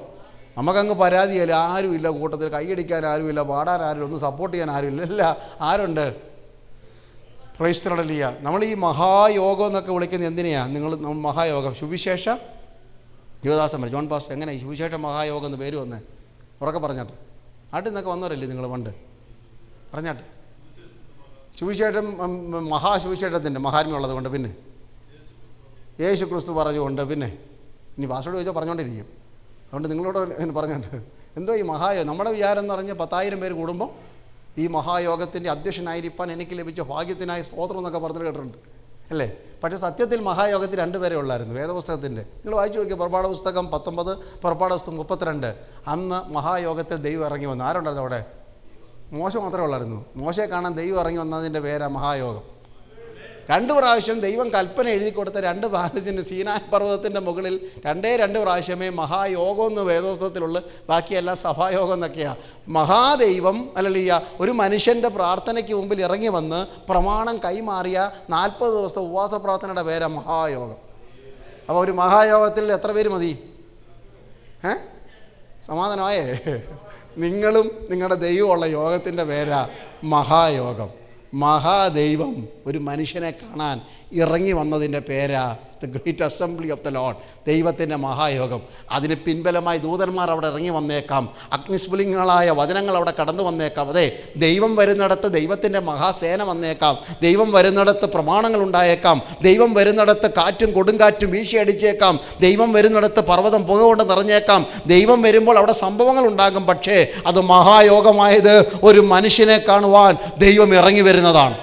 നമുക്കങ്ങ് പരാതിയല്ല, ആരുമില്ല കൂട്ടത്തിൽ, കൈയടിക്കാൻ ആരുമില്ല, പാടാൻ ആരുമില്ല, ഒന്ന് സപ്പോർട്ട് ചെയ്യാൻ ആരുമില്ല. ഇല്ല, ആരുണ്ട്? Price the lord. നമ്മൾ ഈ മഹായോഗം എന്നൊക്കെ വിളിക്കുന്നത് എന്തിനെയാണ്? നിങ്ങൾ മഹായോഗം സുവിശേഷ യുവദാസൻ ജോൺ പാസ്റ്റർ എങ്ങനെ സുവിശേഷ മഹായോഗം എന്ന് പേര് വന്നേ? ഉറക്കെ പറഞ്ഞാട്ടെ. നാട്ടിൽ നിന്നൊക്കെ വന്നവരല്ലേ നിങ്ങൾ പണ്ട്? പറഞ്ഞാട്ടെ. സുവിശേഷം മഹാസുവിശേഷത്തിൻ്റെ മഹാത്മ്യമുള്ളത് കൊണ്ട്, പിന്നെ യേശു ക്രിസ്തു പറഞ്ഞുകൊണ്ട്, പിന്നെ ഇനി പാസ്റ്ററോട് ചോദിച്ചാൽ പറഞ്ഞുകൊണ്ടിരിക്കും. അതുകൊണ്ട് നിങ്ങളോട് പറഞ്ഞിട്ട് എന്തോ ഈ മഹായോഗം, നമ്മുടെ വിചാരം എന്ന് പറഞ്ഞാൽ 10,000 പേര് കൂടുമ്പോൾ ഈ മഹായോഗത്തിൻ്റെ അധ്യക്ഷനായിരിക്കാൻ എനിക്ക് ലഭിച്ച ഭാഗ്യത്തിനായി സ്തോത്രം എന്നൊക്കെ പറഞ്ഞിട്ട് കേട്ടിട്ടുണ്ട് അല്ലേ? പക്ഷേ സത്യത്തിൽ മഹായോഗത്തിൽ 2 പേരെ ഉള്ളായിരുന്നു വേദപുസ്തകത്തിൻ്റെ. നിങ്ങൾ വായിച്ചു നോക്കിയ പുറപ്പാട് പുസ്തകം 19, പുറപ്പാട് പുസ്തകം 32. അന്ന് മഹായോഗത്തിൽ ദൈവം ഇറങ്ങി വന്നു. ആരുണ്ടായിരുന്നു അവിടെ? മോശ മാത്രമേ ഉള്ളായിരുന്നു. മോശയെ കാണാൻ ദൈവം ഇറങ്ങി വന്നതിൻ്റെ പേരാണ് മഹായോഗം. 2 പ്രാവശ്യം ദൈവം കൽപ്പന എഴുതി കൊടുത്ത 2 പ്രാവശ്യത്തിന് സീനായ് പർവ്വതത്തിൻ്റെ മുകളിൽ 2 പ്രാവശ്യമേ മഹായോഗം എന്ന് വേദോസ്തവത്തിലുള്ള, ബാക്കിയെല്ലാം സഭായോഗം എന്നൊക്കെയാണ്. മഹാദൈവം അല്ലല്ല ഒരു മനുഷ്യൻ്റെ പ്രാർത്ഥനയ്ക്ക് മുമ്പിൽ ഇറങ്ങി വന്ന് പ്രമാണം കൈമാറിയ 40 ദിവസത്തെ ഉപവാസ പ്രാർത്ഥനയുടെ പേരാണ് മഹായോഗം. അപ്പോൾ ഒരു മഹായോഗത്തിൽ എത്ര പേര് മതി? സമാധാനമായേ? നിങ്ങളും നിങ്ങളുടെ ദൈവമുള്ള യോഗത്തിൻ്റെ പേരാ മഹായോഗം. മഹാദൈവം ഒരു മനുഷ്യനെ കാണാൻ ഇറങ്ങി വന്നതിൻ്റെ പേരാ the great assembly of the Lord, ദൈവത്തിൻ്റെ മഹായോഗം. അതിന് പിൻബലമായി ദൂതന്മാർ അവിടെ ഇറങ്ങി വന്നേക്കാം, അഗ്നിസ്ഫുലിംഗങ്ങളായ വചനങ്ങൾ അവിടെ കടന്നു വന്നേക്കാം. അതെ, ദൈവം വരുന്നിടത്ത് ദൈവത്തിൻ്റെ മഹാസേന വന്നേക്കാം, ദൈവം വരുന്നിടത്ത് പ്രമാണങ്ങൾ ഉണ്ടായേക്കാം, ദൈവം വരുന്നിടത്ത് കാറ്റും കൊടുങ്കാറ്റും വീശിയടിച്ചേക്കാം, ദൈവം വരുന്നിടത്ത് പർവ്വതം പുക കൊണ്ട് നിറഞ്ഞേക്കാം. ദൈവം വരുമ്പോൾ അവിടെ സംഭവങ്ങൾ ഉണ്ടാകും. പക്ഷേ അത് മഹായോഗമായത് ഒരു മനുഷ്യനെ കാണുവാൻ ദൈവം ഇറങ്ങി വരുന്നതാണ്.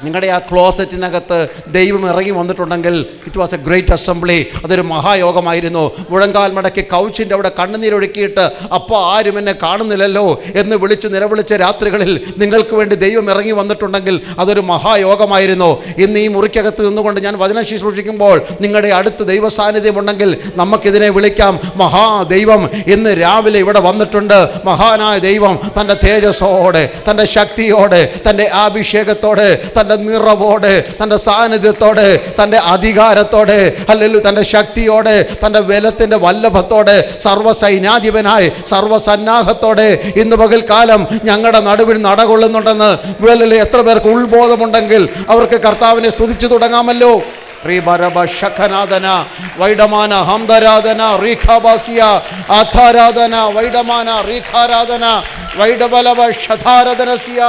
നിങ്ങളുടെ ആ ക്ലോസറ്റിനകത്ത് ദൈവം ഇറങ്ങി വന്നിട്ടുണ്ടെങ്കിൽ it was A great assembly. അതൊരു മഹായോഗമായിരുന്നു. മുഴങ്കാൽ മടക്കി കൗച്ചിൻ്റെ അവിടെ കണ്ണുനീരൊഴുക്കിയിട്ട് അപ്പോൾ ആരും എന്നെ കാണുന്നില്ലല്ലോ എന്ന് വിളിച്ച് നിലവിളിച്ച രാത്രികളിൽ നിങ്ങൾക്ക് വേണ്ടി ദൈവം ഇറങ്ങി വന്നിട്ടുണ്ടെങ്കിൽ അതൊരു മഹായോഗമായിരുന്നു. ഇന്ന് ഈ മുറിക്കകത്ത് നിന്നുകൊണ്ട് ഞാൻ വചനം ശുശ്രൂഷിക്കുമ്പോൾ നിങ്ങളുടെ അടുത്ത് ദൈവ സാന്നിധ്യമുണ്ടെങ്കിൽ നമുക്കിതിനെ വിളിക്കാം മഹാദൈവം. ഇന്ന് രാവിലെ ഇവിടെ വന്നിട്ടുണ്ട്. മഹാനായ ദൈവം തൻ്റെ തേജസ്സോടെ, തൻ്റെ ശക്തിയോടെ, തൻ്റെ അഭിഷേകത്തോടെ, തൻ്റെ നിറവോടെ, തൻ്റെ സാന്നിധ്യത്തോടെ, തൻ്റെ അധികാരത്തോടെ, അല്ലെങ്കിൽ തൻ്റെ ശക്തിയോടെ, തൻ്റെ ബലത്തിൻ്റെ വല്ലഭത്തോടെ, സർവ്വസൈന്യാധിപനായി സർവ്വസന്നാഹത്തോടെ ഇന്ന് പകൽക്കാലം ഞങ്ങളുടെ നടുവിൽ നടകൊള്ളുന്നുണ്ടെന്ന് വിളലിൽ എത്ര പേർക്ക് ഉൾബോധമുണ്ടെങ്കിൽ അവർക്ക് കർത്താവിനെ സ്തുതിച്ചു തുടങ്ങാമല്ലോ. വൈഡമാന ഹംദരാധന റീഖാബാസിയ ആധാരാധന വൈഡമാന റീഖാരാധന വൈഡബലവ ശതാരാധനസിയ.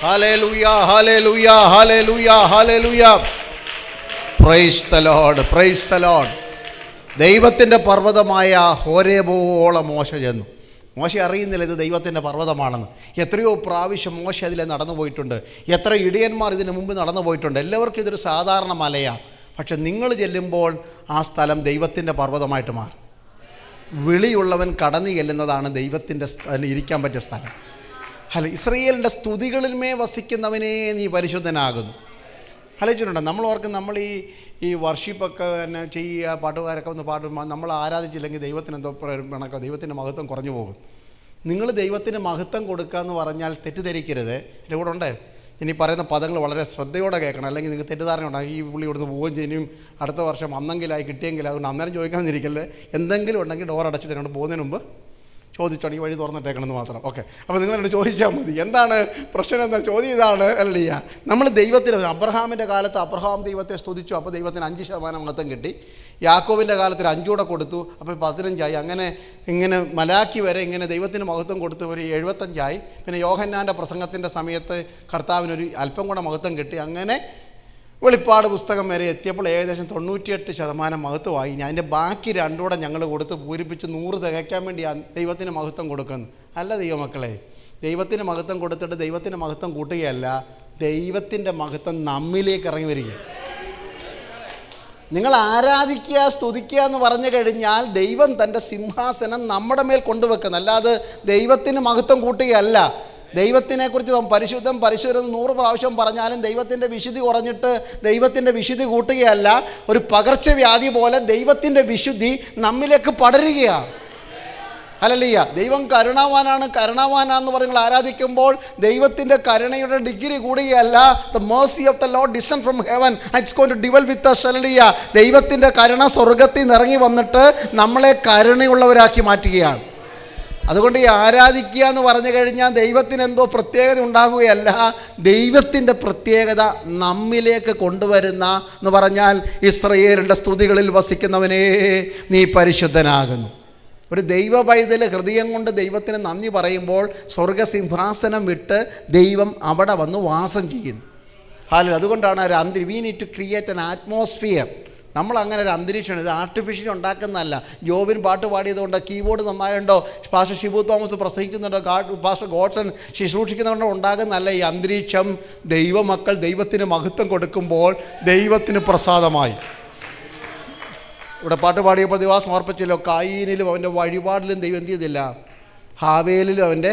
Hallelujah, hallelujah, hallelujah, hallelujah. Praise the Lord, praise the Lord. ദൈവത്തിൻ്റെ പർവ്വതമായ ഹോരേബോളം മോശ ചെന്നു. മോശ അറിയുന്നില്ല ഇത് ദൈവത്തിൻ്റെ പർവ്വതമാണെന്ന്. എത്രയോ പ്രാവശ്യം മോശ അതിലെ നടന്നു പോയിട്ടുണ്ട്. എത്ര ഇടയന്മാർ ഇതിന് മുമ്പ് നടന്നു പോയിട്ടുണ്ട്. എല്ലാവർക്കും ഇതൊരു സാധാരണ മലയാണ്. പക്ഷെ നിങ്ങൾ ചെല്ലുമ്പോൾ ആ സ്ഥലം ദൈവത്തിൻ്റെ പർവ്വതമായിട്ട് മാറും. വിളിയുള്ളവൻ കടന്നു ചെല്ലുന്നതാണ് ദൈവത്തിൻ്റെ ഇരിക്കാൻ പറ്റിയ സ്ഥലം. അല്ല, ഇസ്രയേലിൻ്റെ സ്തുതികളിന്മേ വസിക്കുന്നവനേ നീ പരിശുദ്ധനാകുന്നു. ആലോചിച്ചിട്ടുണ്ടോ? നമ്മൾ ഓർക്കും നമ്മൾ ഈ വർഷിപ്പൊക്കെ തന്നെ ചെയ്യുക, പാട്ടുകാരൊക്കെ ഒന്ന് പാടും, നമ്മൾ ആരാധിച്ചില്ലെങ്കിൽ ദൈവത്തിന് എന്തോ കണക്കോ, ദൈവത്തിൻ്റെ മഹത്വം കുറഞ്ഞു പോകും. നിങ്ങൾ ദൈവത്തിന് മഹത്വം കൊടുക്കുക എന്ന് പറഞ്ഞാൽ തെറ്റിദ്ധരിക്കരുത്. എൻ്റെ കൂടെ ഉണ്ടേ, ഇനി പറയുന്ന പദങ്ങൾ വളരെ ശ്രദ്ധയോടെ കേൾക്കണം, അല്ലെങ്കിൽ നിങ്ങൾക്ക് തെറ്റിദ്ധാരണ ഉണ്ടാകും. ഈ പുള്ളി ഇവിടുന്ന് പോവുകയും ചെയ്യും, അടുത്ത വർഷം അന്നെങ്കിലായി കിട്ടിയെങ്കിൽ. അതുകൊണ്ട് അന്നേരം ചോദിക്കാമെന്നിരിക്കല്ലേ. എന്തെങ്കിലും ഉണ്ടെങ്കിൽ ഡോർ അടച്ചിട്ട് എന്നോട് പോകുന്നതിന് മുമ്പ് ചോദിച്ചോണം, ഈ വഴി തുറന്നിട്ടേക്കണമെന്ന് മാത്രം. ഓക്കെ, അപ്പോൾ നിങ്ങളെന്നോട് ചോദിച്ചാൽ മതി എന്താണ് പ്രശ്നം എന്നാൽ ചോദ്യം ഇതാണ് അല്ലയ്യ. നമ്മൾ ദൈവത്തിന് അബ്രഹാമിൻ്റെ കാലത്ത് അബ്രഹാം ദൈവത്തെ സ്തുതിച്ചു, അപ്പോൾ ദൈവത്തിന് 5% മഹത്വം കിട്ടി. യാക്കോബിൻ്റെ കാലത്ത് 5 കൂടെ കൊടുത്തു, അപ്പോൾ 15 അങ്ങനെ ഇങ്ങനെ മലാക്കി വരെ ഇങ്ങനെ ദൈവത്തിന് മഹത്വം കൊടുത്ത് ഒരു 75. പിന്നെ യോഹന്നാൻ്റെ പ്രസംഗത്തിൻ്റെ സമയത്ത് കർത്താവിനൊരു അല്പം കൂടെ മഹത്വം കിട്ടി. അങ്ങനെ വെളിപ്പാട് പുസ്തകം വരെ എത്തിയപ്പോൾ ഏകദേശം 98% മഹത്വമായി. ഞാൻ അതിൻ്റെ ബാക്കി 2 കൂടെ ഞങ്ങൾ കൊടുത്ത് പൂരിപ്പിച്ച് 100 തികയ്ക്കാൻ വേണ്ടി ദൈവത്തിന് മഹത്വം കൊടുക്കുന്നു. അല്ല ദൈവമക്കളെ, ദൈവത്തിന് മഹത്വം കൊടുത്തിട്ട് ദൈവത്തിന് മഹത്വം കൂട്ടുകയല്ല, ദൈവത്തിൻ്റെ മഹത്വം നമ്മിലേക്ക് ഇറങ്ങി വരിക. നിങ്ങൾ ആരാധിക്കുക, സ്തുതിക്കുക എന്ന് പറഞ്ഞു കഴിഞ്ഞാൽ ദൈവം തൻ്റെ സിംഹാസനം നമ്മുടെ മേൽ കൊണ്ടുവെക്കുന്നു, അല്ലാതെ ദൈവത്തിന് മഹത്വം കൂട്ടുകയല്ല. ദൈവത്തിനെക്കുറിച്ച് പരിശുദ്ധം പരിശുദ്ധം 100 പ്രാവശ്യം പറഞ്ഞാലും ദൈവത്തിൻ്റെ വിശുദ്ധി കുറഞ്ഞിട്ട് ദൈവത്തിൻ്റെ വിശുദ്ധി കൂട്ടുകയല്ല. ഒരു പകർച്ചവ്യാധി പോലെ ദൈവത്തിൻ്റെ വിശുദ്ധി നമ്മിലേക്ക് പടരുകയാണ്. ഹല്ലേലൂയ. ദൈവം കരുണാവാനാന്ന് പറഞ്ഞ് ആരാധിക്കുമ്പോൾ ദൈവത്തിൻ്റെ കരുണയുടെ ഡിഗ്രി കൂടുകയല്ല. The mercy of the Lord descend from heaven, it's going to dwell with us. Hallelujah. ദൈവത്തിൻ്റെ കരുണ സ്വർഗ്ഗത്തിൽ നിന്ന് ഇറങ്ങി വന്നിട്ട് നമ്മളെ കരുണയുള്ളവരാക്കി മാറ്റുകയാണ്. അതുകൊണ്ട് ഈ ആരാധിക്കുക എന്ന് പറഞ്ഞു കഴിഞ്ഞാൽ ദൈവത്തിന് എന്തോ പ്രത്യേകത ഉണ്ടാകുകയല്ല, ദൈവത്തിൻ്റെ പ്രത്യേകത നമ്മിലേക്ക് കൊണ്ടുവരുന്ന എന്ന് പറഞ്ഞാൽ, ഇസ്രായേലിൻ്റെ സ്തുതികളിൽ വസിക്കുന്നവനേ നീ പരിശുദ്ധനാകുന്നു. ഒരു ദൈവ പൈതൽ ഹൃദയം കൊണ്ട് ദൈവത്തിന് നന്ദി പറയുമ്പോൾ സ്വർഗസിംഹാസനം വിട്ട് ദൈവം അവിടെ വന്ന് വാസം ചെയ്യുന്നു. അതുകൊണ്ടാണ് we need to create an atmosphere. നമ്മളങ്ങനെ ഒരു അന്തരീക്ഷം, ഇത് ആർട്ടിഫിഷ്യൽ ഉണ്ടാക്കുന്നതല്ല. ജോബിൻ പാട്ട് പാടിയതുകൊണ്ട്, കീബോർഡ് നന്നായുണ്ടോ, പാസ്റ്റർ ഷിബു തോമസ് പ്രസംഗിക്കുന്നുണ്ടോ, പാസ്റ്റർ ഗോഡ്സൺ ശുശ്രൂഷിക്കുന്നതുകൊണ്ടോ ഉണ്ടാകുന്നതല്ല. ഈ അന്തരീക്ഷം ദൈവമക്കൾ ദൈവത്തിന് മഹത്വം കൊടുക്കുമ്പോൾ ദൈവത്തിന് പ്രസാദമായി. ഇവിടെ പാട്ട് പാടിയപ്പോൾ ദിവാസം ഓർപ്പിച്ചല്ലോ, കായീനിലും അവൻ്റെ വഴിപാടിലും ദൈവം എന്ത് ചെയ്തില്ല, ഹാവേലിലും അവൻ്റെ.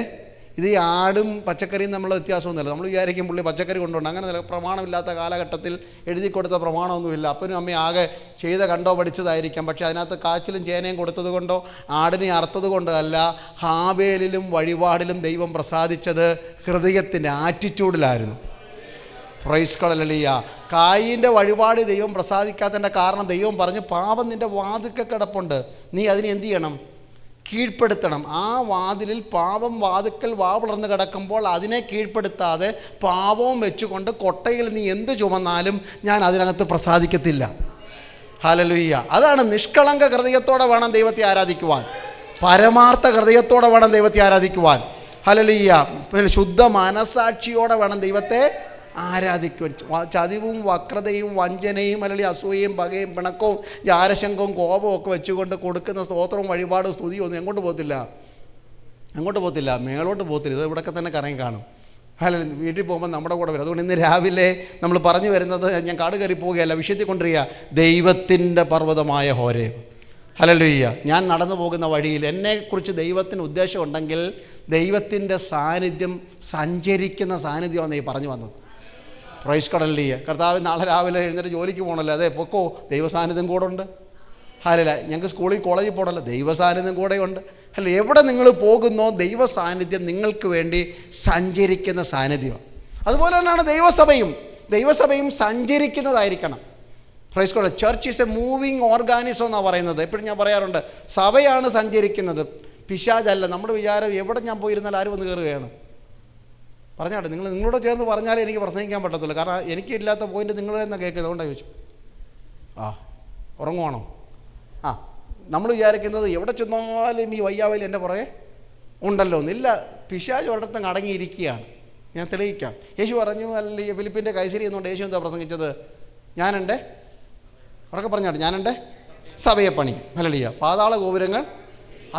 ഇത് ഈ ആടും പച്ചക്കറിയും തമ്മിലുള്ള വ്യത്യാസമൊന്നുമില്ല. നമ്മൾ വിചാരിക്കും പുള്ളി പച്ചക്കറി കൊണ്ടുണ്ട്, അങ്ങനെ പ്രമാണമില്ലാത്ത കാലഘട്ടത്തിൽ എഴുതി കൊടുത്ത പ്രമാണമൊന്നുമില്ല. അപ്പനും അമ്മയും ആകെ ചെയ്ത കണ്ടോ പഠിച്ചതായിരിക്കാം. പക്ഷേ അതിനകത്ത് കാച്ചിലും ചേനയും കൊടുത്തത് കൊണ്ടോ ആടിനെ അറുത്തത് കൊണ്ടോ അല്ല, ഹാവേലിലും വഴിപാടിലും ദൈവം പ്രസാദിച്ചത് ഹൃദയത്തിൻ്റെ ആറ്റിറ്റ്യൂഡിലായിരുന്നു. Price hallelujah. കായീൻ്റെ വഴിപാട് ദൈവം പ്രസാദിക്കാത്തതിൻ്റെ കാരണം ദൈവം പറഞ്ഞു, പാപം നിൻ്റെ വാതിൽക്കൽ കിടപ്പുണ്ട്, നീ അതിനെ എന്ത് ചെയ്യണം, കീഴ്പ്പെടുത്തണം. ആ വാതിലിൽ പാപം വാതിൽക്കൽ വാവിളർന്ന് കിടക്കുമ്പോൾ അതിനെ കീഴ്പ്പെടുത്താതെ പാപവും വെച്ചുകൊണ്ട് കൊട്ടയിൽ നീ എന്ത് ചുമന്നാലും ഞാൻ അതിനകത്ത് പ്രസാദിക്കത്തില്ല. ഹല്ലേലൂയ. അതാണ് നിഷ്കളങ്ക ഹൃദയത്തോടെ വേണം ദൈവത്തെ ആരാധിക്കുവാൻ, പരമാർത്ഥ ഹൃദയത്തോടെ വേണം ദൈവത്തെ ആരാധിക്കുവാൻ. ഹല്ലേലൂയ. ശുദ്ധ മനസാക്ഷിയോടെ വേണം ദൈവത്തെ ആരാധിക്കുവാൻ. ചതിവും വക്രതയും വഞ്ചനയും അല്ലെങ്കിൽ അസൂയയും പകയും പിണക്കവും ജാരശങ്കവും കോപവും ഒക്കെ വെച്ചുകൊണ്ട് കൊടുക്കുന്ന സ്തോത്രവും വഴിപാടും സ്തുതിയും ഒന്നും അങ്ങോട്ട് പോകത്തില്ല, മേളോട്ട് പോകത്തില്ല. ഇത് ഇവിടെയൊക്കെ തന്നെ കറങ്ങി കാണും. അല്ലെങ്കിൽ വീട്ടിൽ പോകുമ്പോൾ നമ്മുടെ കൂടെ വരും. അതുകൊണ്ട് ഇന്ന് രാവിലെ നമ്മൾ പറഞ്ഞു വരുന്നത്, ഞാൻ കാട് കയറി പോവുകയല്ല, വിഷയത്തിൽ കൊണ്ടിരിക്കുക, ദൈവത്തിൻ്റെ പർവ്വതമായ ഹോരേബ്. ഹല്ലേലൂയ. ഞാൻ നടന്നു പോകുന്ന വഴിയിൽ എന്നെക്കുറിച്ച് ദൈവത്തിന് ഉദ്ദേശമുണ്ടെങ്കിൽ ദൈവത്തിൻ്റെ സാന്നിധ്യം, സഞ്ചരിക്കുന്ന സാന്നിധ്യമാണ് ഈ പറഞ്ഞു വന്നത്. Price hallelujah. കർത്താവ് നാളെ രാവിലെ എഴുന്നേറ്റ് ജോലിക്ക് പോകണമല്ലോ, അതെ പൊക്കോ, ദൈവസാന്നിധ്യം കൂടെ ഉണ്ട്. ഹല്ലേലൂയ. ഞങ്ങൾക്ക് സ്കൂളിൽ കോളേജിൽ പോകണമല്ലോ, ദൈവസാന്നിധ്യം കൂടെ ഉണ്ട്. അല്ല, എവിടെ നിങ്ങൾ പോകുന്നോ ദൈവ സാന്നിധ്യം നിങ്ങൾക്ക് വേണ്ടി സഞ്ചരിക്കുന്ന സാന്നിധ്യമാണ്. അതുപോലെ തന്നെയാണ് ദൈവസഭയും സഞ്ചരിക്കുന്നതായിരിക്കണം. Praise God. Church is a moving organism എന്നാണ് പറയുന്നത്. എപ്പോഴും ഞാൻ പറയാറുണ്ട്, സഭയാണ് സഞ്ചരിക്കുന്നത്, പിശാചല്ല. നമ്മുടെ വിചാരം എവിടെ ഞാൻ പോയിരുന്നാൽ ആരും വന്ന് കയറുകയാണ്. പറഞ്ഞാട്ടെ, നിങ്ങളോട് ചേർന്ന് പറഞ്ഞാലേ എനിക്ക് പ്രസംഗിക്കാൻ പറ്റത്തുള്ളൂ. കാരണം എനിക്കില്ലാത്ത പോയിന്റ് നിങ്ങളെന്നാ കേൾക്കുന്നത്. അതുകൊണ്ടാണ് ചോദിച്ചു. ഉറങ്ങുവാണോ? നമ്മൾ വിചാരിക്കുന്നത് എവിടെ ചെന്നാലും ഈ വയ്യാവലി എൻ്റെ പുറകെ ഉണ്ടല്ലോ എന്നില്ല. പിശാച് ഒരിടത്തും അടങ്ങിയിരിക്കുകയാണ്. ഞാൻ തെളിയിക്കാം. യേശു പറഞ്ഞു, അല്ലെങ്കിൽ ഫിലിപ്പിൻ്റെ കൈസരി എന്നുകൊണ്ട് യേശു എന്താ പ്രസംഗിച്ചത്? ഉറക്കെ പറഞ്ഞാട്ടെ, ഞാനെൻ്റെ സഭയെ പണിയും. ഹല്ലേലൂയ. പാതാള ഗോപുരങ്ങൾ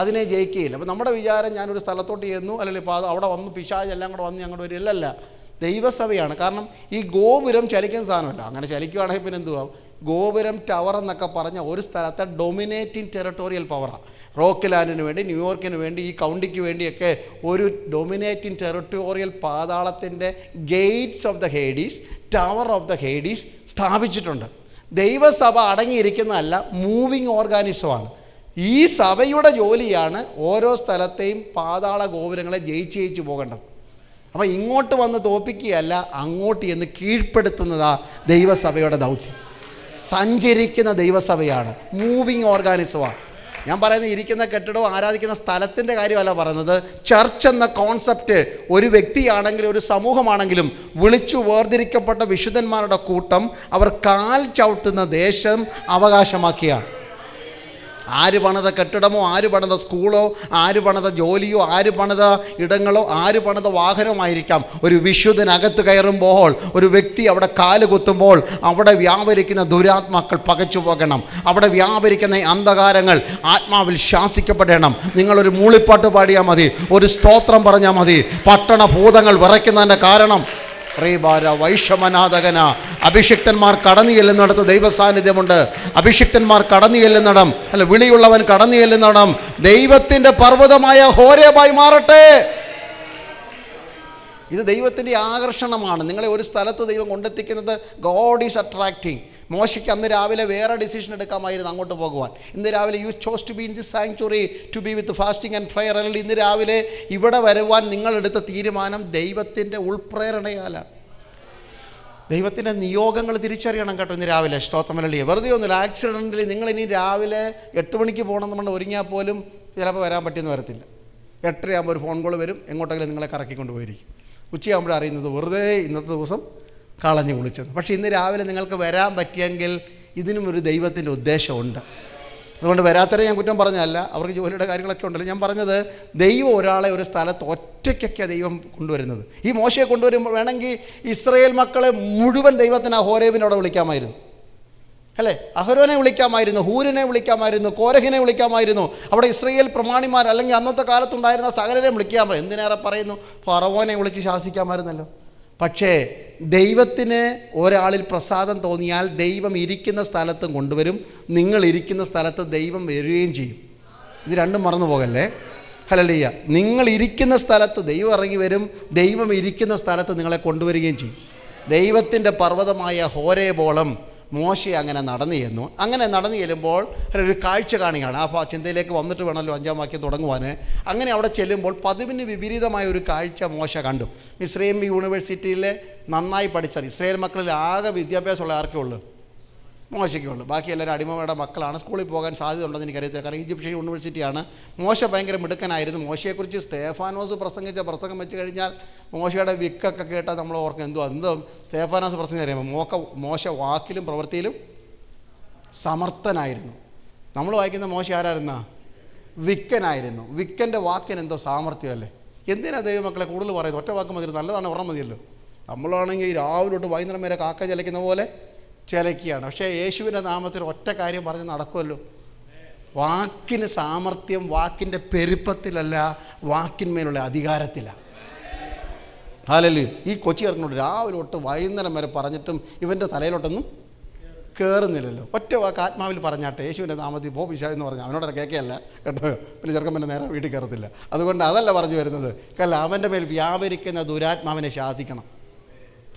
അതിനെ ജയിക്കുകയില്ല. അപ്പോൾ നമ്മുടെ വിചാരം ഞാനൊരു സ്ഥലത്തോട്ട് ചെന്നു, അല്ലെങ്കിൽ അവിടെ വന്ന് പിശാച് എല്ലാം കൂടെ വന്ന് ഞങ്ങളുടെ ഒരു ഇല്ലല്ല, ദൈവസഭയാണ്. കാരണം ഈ ഗോപുരം ചലിക്കുന്ന സാധനമല്ല. അങ്ങനെ ചലിക്കുകയാണെങ്കിൽ പിന്നെ എന്തുവാ? ഗോപുരം, ടവർ എന്നൊക്കെ പറഞ്ഞ ഒരു സ്ഥലത്തെ ഡൊമിനേറ്റിംഗ് ടെറിട്ടോറിയൽ പവറാണ്. റോക്ക്ലാൻഡിന് വേണ്ടി, ന്യൂയോർക്കിന് വേണ്ടി, ഈ കൗണ്ടിക്ക് വേണ്ടിയൊക്കെ ഒരു ഡൊമിനേറ്റിംഗ് ടെറിട്ടോറിയൽ പാതാളത്തിൻ്റെ gates of the Hades, tower of the Hades സ്ഥാപിച്ചിട്ടുണ്ട്. ദൈവസഭ അടങ്ങിയിരിക്കുന്നതല്ല, മൂവിങ് ഓർഗാനിസമാണ്. ഈ സഭയുടെ ജോലിയാണ് ഓരോ സ്ഥലത്തെയും പാതാള ഗോപുരങ്ങളെ ജയിച്ച് പോകേണ്ടത്. അപ്പോൾ ഇങ്ങോട്ട് വന്ന് തോപ്പിക്കുകയല്ല, അങ്ങോട്ട് എന്ന് കീഴ്പ്പെടുത്തുന്നതാ ദൈവസഭയുടെ ദൗത്യം. സഞ്ചരിക്കുന്ന ദൈവസഭയാണ്, മൂവിങ് ഓർഗാനിസമാണ്. ഞാൻ പറയുന്നത് ഇരിക്കുന്ന കെട്ടിടവും ആരാധിക്കുന്ന സ്ഥലത്തിൻ്റെ കാര്യമല്ല പറയുന്നത്. ചർച്ച് എന്ന കോൺസെപ്റ്റ് ഒരു വ്യക്തിയാണെങ്കിലും ഒരു സമൂഹമാണെങ്കിലും വിളിച്ചു വേർതിരിക്കപ്പെട്ട വിശുദ്ധന്മാരുടെ കൂട്ടം അവർ കാൽ ചവിട്ടുന്ന ദേശം അവകാശമാക്കിയാണ്. ആര് പണിത കെട്ടിടമോ, ആര് പണിത സ്കൂളോ, ആര് പണിത ജോലിയോ, ആര് പണിത ഇടങ്ങളോ, ആര് പണിത വാഹനമായിരിക്കാം, ഒരു വിശുദ്ധനകത്ത് കയറുമ്പോൾ, ഒരു വ്യക്തി അവിടെ കാല് കുത്തുമ്പോൾ അവിടെ വ്യാപരിക്കുന്ന ദുരാത്മാക്കൾ പകച്ചു പോകണം. അവിടെ വ്യാപരിക്കുന്ന അന്ധകാരങ്ങൾ ആത്മാവിൽ ശാസിക്കപ്പെടണം. നിങ്ങളൊരു മൂളിപ്പാട്ട് പാടിയാൽ മതി, ഒരു സ്തോത്രം പറഞ്ഞാൽ മതി, പട്ടണ ഭൂതങ്ങൾ വിറയ്ക്കുന്നതിൻ്റെ കാരണം വൈഷമനാഥകന. അഭിഷിക്തന്മാർ കടന്നു ചെല്ലുന്നിടത്ത് ദൈവസാന്നിധ്യമുണ്ട്. അഭിഷിക്തന്മാർ കടന്നു ചെല്ലുന്നിടം, അല്ല, വിളിയുള്ളവൻ കടന്നു ചെല്ലുന്നിടം ദൈവത്തിൻ്റെ പർവ്വതമായ ഹോരേബായി മാറട്ടെ. ഇത് ദൈവത്തിൻ്റെ ആകർഷണമാണ്. നിങ്ങളെ ഒരു സ്ഥലത്ത് ദൈവം കൊണ്ടെത്തിക്കുന്നത് ഗോഡ് ഈസ് അട്രാക്റ്റിംഗ്. മോശയ്ക്ക് അന്ന് രാവിലെ വേറെ ഡിസിഷൻ എടുക്കാമായിരുന്നു അങ്ങോട്ട് പോകുവാൻ. ഇന്ന് രാവിലെ you chose to be in this sanctuary to be with fasting and prayer. അല്ലെങ്കിൽ ഇന്ന് രാവിലെ ഇവിടെ വരുവാൻ നിങ്ങളെടുത്ത തീരുമാനം ദൈവത്തിൻ്റെ ഉൾപ്രേരണയാലാണ്. ദൈവത്തിൻ്റെ നിയോഗങ്ങൾ തിരിച്ചറിയണം കേട്ടോ. ഇന്ന് രാവിലെ സ്തോത്രമല്ലിയെ വെറുതെ ഒന്നുമില്ല. ആക്സിഡൻ്റിൽ നിങ്ങളിനി രാവിലെ 8 മണിക്ക് പോകണമെന്ന് പറഞ്ഞാൽ ഒരുങ്ങിയാൽ പോലും ചിലപ്പോൾ വരാൻ പറ്റിയെന്ന് വരത്തില്ല. 8:30 ഒരു ഫോൺ കോൾ വരും, എങ്ങോട്ടെങ്കിലും നിങ്ങളെ കറക്കിക്കൊണ്ട് പോയിരിക്കും. ഉച്ചയാകുമ്പോഴേ അറിയുന്നത് വെറുതെ ഇന്നത്തെ ദിവസം കളഞ്ഞു കുളിച്ചെന്ന്. പക്ഷേ ഇന്ന് രാവിലെ നിങ്ങൾക്ക് വരാൻ പറ്റിയെങ്കിൽ ഇതിനും ഒരു ദൈവത്തിൻ്റെ ഉദ്ദേശമുണ്ട്. അതുകൊണ്ട് വരാത്തവരെ ഞാൻ കുറ്റം പറഞ്ഞതല്ല, അവർക്ക് ജോലിയുടെ കാര്യങ്ങളൊക്കെ ഉണ്ടല്ലോ. ഞാൻ പറഞ്ഞത് ദൈവം ഒരാളെ ഒരു സ്ഥലത്ത് ഒറ്റയ്ക്കൊക്കെയാണ് ദൈവം കൊണ്ടുവരുന്നത്. ഈ മോശയെ കൊണ്ടുവരുമ്പോൾ വേണമെങ്കിൽ ഇസ്രായേൽ മക്കളെ മുഴുവൻ ദൈവത്തിന് ഹോരേബിനോടെ വിളിക്കാമായിരുന്നു, അല്ലേ? അഹരോനെ വിളിക്കാമായിരുന്നു, ഹൂരിനെ വിളിക്കാമായിരുന്നു, കോരഹിനെ വിളിക്കാമായിരുന്നു. അവിടെ ഇസ്രായേൽ പ്രമാണിമാർ അല്ലെങ്കിൽ അന്നത്തെ കാലത്തുണ്ടായിരുന്ന സകലരെയും വിളിക്കാമായിരുന്നു. എന്തിനേറെ പറയുന്നു, ഫറവോനെ വിളിച്ച് ശാസിക്കാമായിരുന്നല്ലോ. പക്ഷേ ദൈവത്തിന് ഒരാളിൽ പ്രസാദം തോന്നിയാൽ ദൈവം ഇരിക്കുന്ന സ്ഥലത്തും കൊണ്ടുവരും, നിങ്ങൾ ഇരിക്കുന്ന സ്ഥലത്ത് ദൈവം വരികയും ചെയ്യും. ഇത് രണ്ടും മറന്നു പോകല്ലേ. ഹല്ലേലൂയ. നിങ്ങൾ ഇരിക്കുന്ന സ്ഥലത്ത് ദൈവം ഇറങ്ങി വരും, ദൈവം ഇരിക്കുന്ന സ്ഥലത്ത് നിങ്ങളെ കൊണ്ടുവരികയും ചെയ്യും. ദൈവത്തിൻ്റെ പർവ്വതമായ ഹോരേബോളം മോശെ അങ്ങനെ നടന്നു ചെന്നു. അങ്ങനെ നടന്നു ചെല്ലുമ്പോൾ ഒരു കാഴ്ച കാണുകയാണ്. ആ ചിന്തയിലേക്ക് വന്നിട്ട് വേണമല്ലോ 5-ാം വാക്യം തുടങ്ങുവാൻ. അങ്ങനെ അവിടെ ചെല്ലുമ്പോൾ പതിവിന് വിപരീതമായ ഒരു കാഴ്ച മോശ കണ്ടു. ഇസ്രയേൽ യൂണിവേഴ്സിറ്റിയിൽ നന്നായി പഠിച്ചാൽ ഇസ്രയേൽ മക്കളിൽ ആകെ വിദ്യാഭ്യാസമുള്ള ആർക്കേ ഉള്ളൂ? മോശയ്ക്കുള്ളൂ. ബാക്കി എല്ലാവരും അടിമയുടെ മക്കളാണ്. സ്കൂളിൽ പോകാൻ സാധ്യത ഉണ്ടെന്ന് എനിക്കറിയത്തില്ല, കാരണം ഈജിപ്ഷ്യൻ യൂണിവേഴ്സിറ്റിയാണ്. മോശ ഭയങ്കര മിടുക്കനായിരുന്നു. മോശയെക്കുറിച്ച് സ്തേഫാനോസ് പ്രസംഗിച്ച പ്രസംഗം വെച്ച് കഴിഞ്ഞാൽ മോശയുടെ വിക്കൊക്കെ കേട്ടാൽ നമ്മൾ ഓർക്കും എന്തോ സ്തേഫാനോസ് പ്രസംഗം അറിയാമോ? മോശ വാക്കിലും പ്രവൃത്തിയിലും സമർത്ഥനായിരുന്നു. നമ്മൾ വായിക്കുന്ന മോശ ആരായിരുന്ന? വിക്കനായിരുന്നു. വിക്കൻ്റെ വാക്കിന് എന്തോ സാമർത്ഥ്യമല്ലേ. എന്തിനാണ് ദൈവമക്കളെ കൂടുതൽ പറയുന്നത്? ഒറ്റ വാക്ക് മതി, നല്ലതാണ്, ഒരെണ്ണം മതിയല്ലോ. നമ്മളാണെങ്കിൽ രാവിലെ തൊട്ട് വൈകുന്നേരം വരെ കാക്ക ചിലയ്ക്കുന്ന പോലെ ചിലയ്ക്കുകയാണ്. പക്ഷേ യേശുവിൻ്റെ നാമത്തിൽ ഒറ്റ കാര്യം പറഞ്ഞ് നടക്കുമല്ലോ. വാക്കിന് സാമർത്ഥ്യം വാക്കിൻ്റെ പെരുപ്പത്തിലല്ല, വാക്കിന്മേലുള്ള അധികാരത്തിലാണ്. ഹല്ലേലൂയ. ഈ കൊച്ചി ഇറങ്ങോട്ട് രാവിലെ തൊട്ട് വൈകുന്നേരം വരെ പറഞ്ഞിട്ടും ഇവൻ്റെ തലയിലോട്ടൊന്നും കയറുന്നില്ലല്ലോ. ഒറ്റ വാക്ക് ആത്മാവിൽ പറഞ്ഞാട്ടെ, യേശുവിൻ്റെ നാമത്തിൽ പോ പിശാച് എന്ന് പറഞ്ഞാൽ അവനോട് കേൾക്കുകയല്ല കേട്ടോ. പിന്നെ ചെറുക്കൻ പിന്നെ നേരെ വീട്ടിൽ കയറത്തില്ല. അതുകൊണ്ട് അതല്ല പറഞ്ഞു വരുന്നത്. അല്ല, അവൻ്റെ മേൽ വ്യാപരിക്കുന്ന ദുരാത്മാവിനെ ശാസിക്കണം.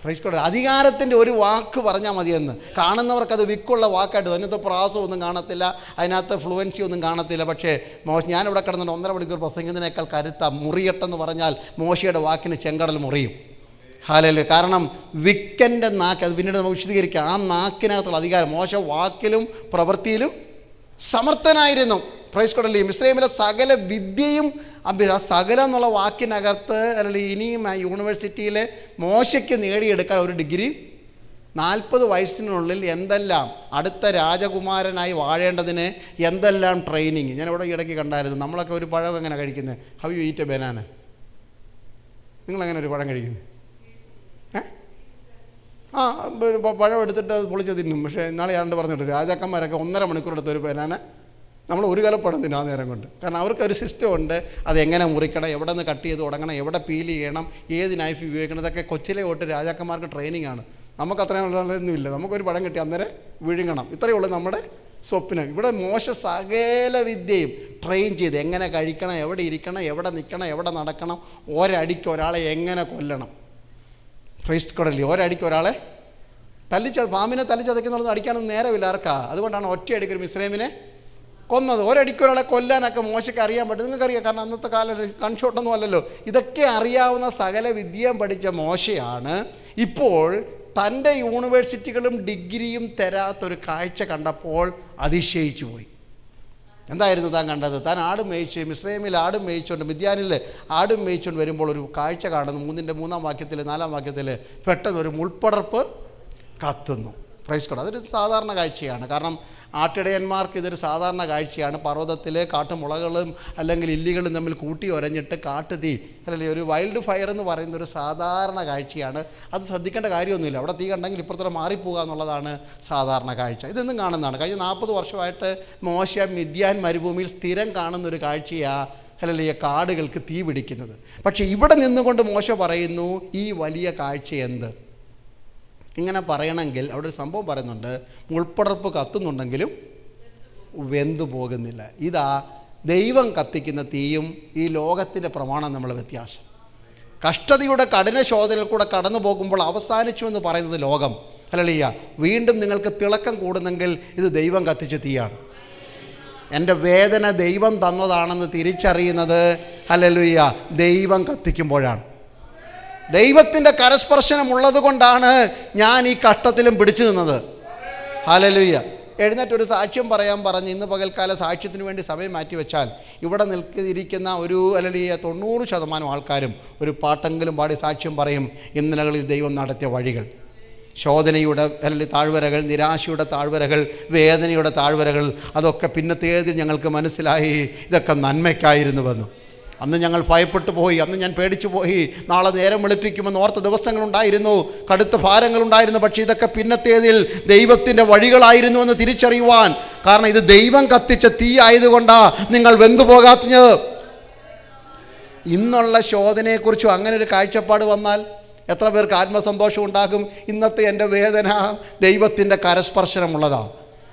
Praise God. അധികാരത്തിൻ്റെ ഒരു വാക്ക് പറഞ്ഞാൽ മതിയെന്ന് കാണുന്നവർക്കത് വിക്കുള്ള വാക്കായിട്ട്, അതിനകത്ത് പ്രാസമൊന്നും കാണത്തില്ല, അതിനകത്ത് ഫ്ലുവൻസി ഒന്നും കാണത്തില്ല. പക്ഷേ ഞാനിവിടെ കിടന്നിട്ട് 1.5 മണിക്കൂർ പ്രസംഗിക്കുന്നതിനേക്കാൾ കരുത്ത മുറിയട്ടെന്ന് പറഞ്ഞാൽ മോശയുടെ വാക്കിന് ചെങ്കടൽ മുറിയും. ഹല്ലേലൂയ. കാരണം വിക്കൻ്റെ നാക്ക്, അത് പിന്നീട് നമുക്ക് വിശദീകരിക്കാം. ആ നാക്കിനകത്തുള്ള അധികാരം. മോശ വാക്കിലും പ്രവൃത്തിയിലും സമർത്ഥനായിരുന്നു. Praise God. ഇസ്രായേലിലെ സകല വിദ്യയും സകലം എന്നുള്ള വാക്കിനകത്ത് അല്ലെങ്കിൽ ഇനിയും ആ യൂണിവേഴ്സിറ്റിയിൽ മോശയ്ക്ക് നേടിയെടുക്കാൻ ഒരു ഡിഗ്രി 40 വയസ്സിനുള്ളിൽ എന്തെല്ലാം അടുത്ത രാജകുമാരനായി വാഴേണ്ടതിന് എന്തെല്ലാം ട്രെയിനിങ്. ഞാനിവിടെ ഇടയ്ക്ക് കണ്ടായിരുന്നു. നമ്മളൊക്കെ ഒരു പഴം എങ്ങനെ കഴിക്കുന്നത്? How you eat A banana? നിങ്ങളെങ്ങനെ ഒരു പഴം കഴിക്കുന്നത്? പഴം എടുത്തിട്ട് അത് പൊളിച്ച് തിന്നും. പക്ഷേ ഇന്നാളെ ആണ്ട് പറഞ്ഞിട്ട് രാജാക്കന്മാരൊക്കെ 1.5 മണിക്കൂർ എടുത്ത ഒരു ബനാന നമ്മൾ ഒരു കലപ്പടം തിന്നും ആ നേരം കൊണ്ട്. കാരണം അവർക്കൊരു സിസ്റ്റം ഉണ്ട്. അതെങ്ങനെ മുറിക്കണം, എവിടെ നിന്ന് കട്ട് ചെയ്ത് തുടങ്ങണം, എവിടെ പീൽ ചെയ്യണം, ഏത് നൈഫ് ഉപയോഗിക്കണം, ഇതൊക്കെ കൊച്ചിലെ തൊട്ട് രാജാക്കന്മാർക്ക് ട്രെയിനിങ് ആണ്. നമുക്ക് അത്രയും ഉള്ളതൊന്നുമില്ല. നമുക്കൊരു പഴം കിട്ടി അന്നേരം വിഴുങ്ങണം. ഇത്രയേ ഉള്ളൂ നമ്മുടെ സ്വപ്നം. ഇവിടെ മോശ സകല വിദ്യയും ട്രെയിൻ ചെയ്ത് എങ്ങനെ കഴിക്കണം, എവിടെ ഇരിക്കണം, എവിടെ നിൽക്കണം, എവിടെ നടക്കണം, ഒരടിക്ക് ഒരാളെ എങ്ങനെ കൊല്ലണം. Praise God. ഒരടിക്ക് ഒരാളെ പാമ്പിനെ തല്ലിച്ചതയ്ക്കുന്നുള്ളത് അടിക്കാനൊന്നും നേരമില്ല ആർക്കാ. അതുകൊണ്ടാണ് ഒറ്റയടിക്കൊരു മിസ്രൈമിനെ കൊന്നത്. ഒരടിക്കൊരാളെ കൊല്ലാനൊക്കെ മോശയ്ക്ക് അറിയാൻ പറ്റും. നിങ്ങൾക്കറിയാം, കാരണം അന്നത്തെ കാലം കൺഷോട്ടൊന്നും അല്ലല്ലോ. ഇതൊക്കെ അറിയാവുന്ന സകല വിദ്യയും പഠിച്ച മോശയാണ് ഇപ്പോൾ തൻ്റെ യൂണിവേഴ്സിറ്റികളും ഡിഗ്രിയും തരാത്തൊരു കാഴ്ച കണ്ടപ്പോൾ അതിശയിച്ചു പോയി. എന്തായിരുന്നു താൻ കണ്ടത്? താൻ ആടും മേയിച്ച് മിസ്രൈമിൽ ആടും മേയിച്ചുകൊണ്ട് മിദ്യാനിൽ ആടും മേയിച്ചുകൊണ്ട് വരുമ്പോൾ ഒരു കാഴ്ച കാണുന്നു. 3-ാം വാക്യത്തിൽ 4-ാം വാക്യത്തിൽ പെട്ടെന്ന് ഒരു മുൾപ്പടർപ്പ് കത്തുന്നു. Praise God. അതൊരു സാധാരണ കാഴ്ചയാണ്. കാരണം ആട്ടിടയന്മാർക്ക് ഇതൊരു സാധാരണ കാഴ്ചയാണ്. പർവ്വതത്തിൽ കാട്ടുമുളകളും അല്ലെങ്കിൽ ഇല്ലികളും തമ്മിൽ കൂട്ടി ഒരഞ്ഞിട്ട് കാട്ടുതീ, അല്ലെങ്കിൽ ഒരു വൈൽഡ് ഫയർ എന്ന് പറയുന്ന ഒരു സാധാരണ കാഴ്ചയാണ്. അത് ശ്രദ്ധിക്കേണ്ട കാര്യമൊന്നുമില്ല. അവിടെ തീ കണ്ടെങ്കിൽ ഇപ്പുറത്തോടെ മാറിപ്പോകുക എന്നുള്ളതാണ് സാധാരണ കാഴ്ച. ഇതൊന്നും കാണുന്നതാണ്. കഴിഞ്ഞ 40 വർഷമായിട്ട് മോശ മിദ്യാൻ മരുഭൂമിയിൽ സ്ഥിരം കാണുന്നൊരു കാഴ്ചയാണ് അല്ലെങ്കിൽ കാടുകൾക്ക് തീ പിടിക്കുന്നത്. പക്ഷേ ഇവിടെ നിന്നുകൊണ്ട് മോശ പറയുന്നു, ഈ വലിയ കാഴ്ച എന്ത്? ഇങ്ങനെ പറയണമെങ്കിൽ അവിടെ ഒരു സംഭവം പറയുന്നുണ്ട്. മുൾപ്പടർപ്പ് കത്തുന്നുണ്ടെങ്കിലും വെന്തു പോകുന്നില്ല. ഇതാ ദൈവം കത്തിക്കുന്ന തീയും ഈ ലോകത്തിൻ്റെ പ്രമാണം നമ്മൾ വ്യത്യാസം. കഷ്ടതയുടെ കഠിന ശോധനയിൽ കൂടെ കടന്നു പോകുമ്പോൾ അവസാനിച്ചു എന്ന് പറയുന്നത് ലോകം. ഹല്ലേലൂയ. വീണ്ടും നിങ്ങൾക്ക് തിളക്കം കൂടുന്നെങ്കിൽ ഇത് ദൈവം കത്തിച്ച തീയാണ്. എൻ്റെ വേദന ദൈവം തന്നതാണെന്ന് തിരിച്ചറിയുന്നത് ഹല്ലേലൂയ ദൈവം കത്തിക്കുമ്പോഴാണ്. ദൈവത്തിൻ്റെ കരസ്പർശനം ഉള്ളത് കൊണ്ടാണ് ഞാൻ ഈ കഷ്ടത്തിലും പിടിച്ചു നിന്നത്. ഹല്ലേലൂയ. എഴുന്നേറ്റൊരു സാക്ഷ്യം പറയാൻ പറഞ്ഞ് ഇന്ന് പകൽക്കാല സാക്ഷ്യത്തിന് വേണ്ടി സമയം മാറ്റിവെച്ചാൽ ഇവിടെ ഇരിക്കുന്ന ഒരു ഹല്ലേലൂയ 90% ആൾക്കാരും ഒരു പാട്ടെങ്കിലും പാടി സാക്ഷ്യം പറയും ഇന്നലകളിൽ ദൈവം നടത്തിയ വഴികൾ. ശോധനയുടെ അല്ലെങ്കിൽ താഴ്വരകൾ, നിരാശയുടെ താഴ്വരകൾ, വേദനയുടെ താഴ്വരകൾ, അതൊക്കെ പിന്നത്തേതിൽ ഞങ്ങൾക്ക് മനസ്സിലായി ഇതൊക്കെ നന്മയ്ക്കായിരുന്നുവെന്ന്. അന്ന് ഞങ്ങൾ ഭയപ്പെട്ടു പോയി, അന്ന് ഞാൻ പേടിച്ചു പോയി, നാളെ നേരം വെളുപ്പിക്കുമെന്ന് ഓർത്ത ദിവസങ്ങളുണ്ടായിരുന്നു, കടുത്ത ഭാരങ്ങളുണ്ടായിരുന്നു. പക്ഷേ ഇതൊക്കെ പിന്നത്തേതിൽ ദൈവത്തിൻ്റെ വഴികളായിരുന്നുവെന്ന് തിരിച്ചറിയുവാൻ, കാരണം ഇത് ദൈവം കത്തിച്ച തീ ആയതുകൊണ്ടാണ് നിങ്ങൾ വെന്തു പോകാത്തത്. ഇന്നുള്ള ശോധനയെക്കുറിച്ചും അങ്ങനെ ഒരു കാഴ്ചപ്പാട് വന്നാൽ എത്ര പേർക്ക് ആത്മസന്തോഷം ഉണ്ടാകും? ഇന്നത്തെ എൻ്റെ വേദന ദൈവത്തിൻ്റെ കരസ്പർശനമുള്ളതാണ്.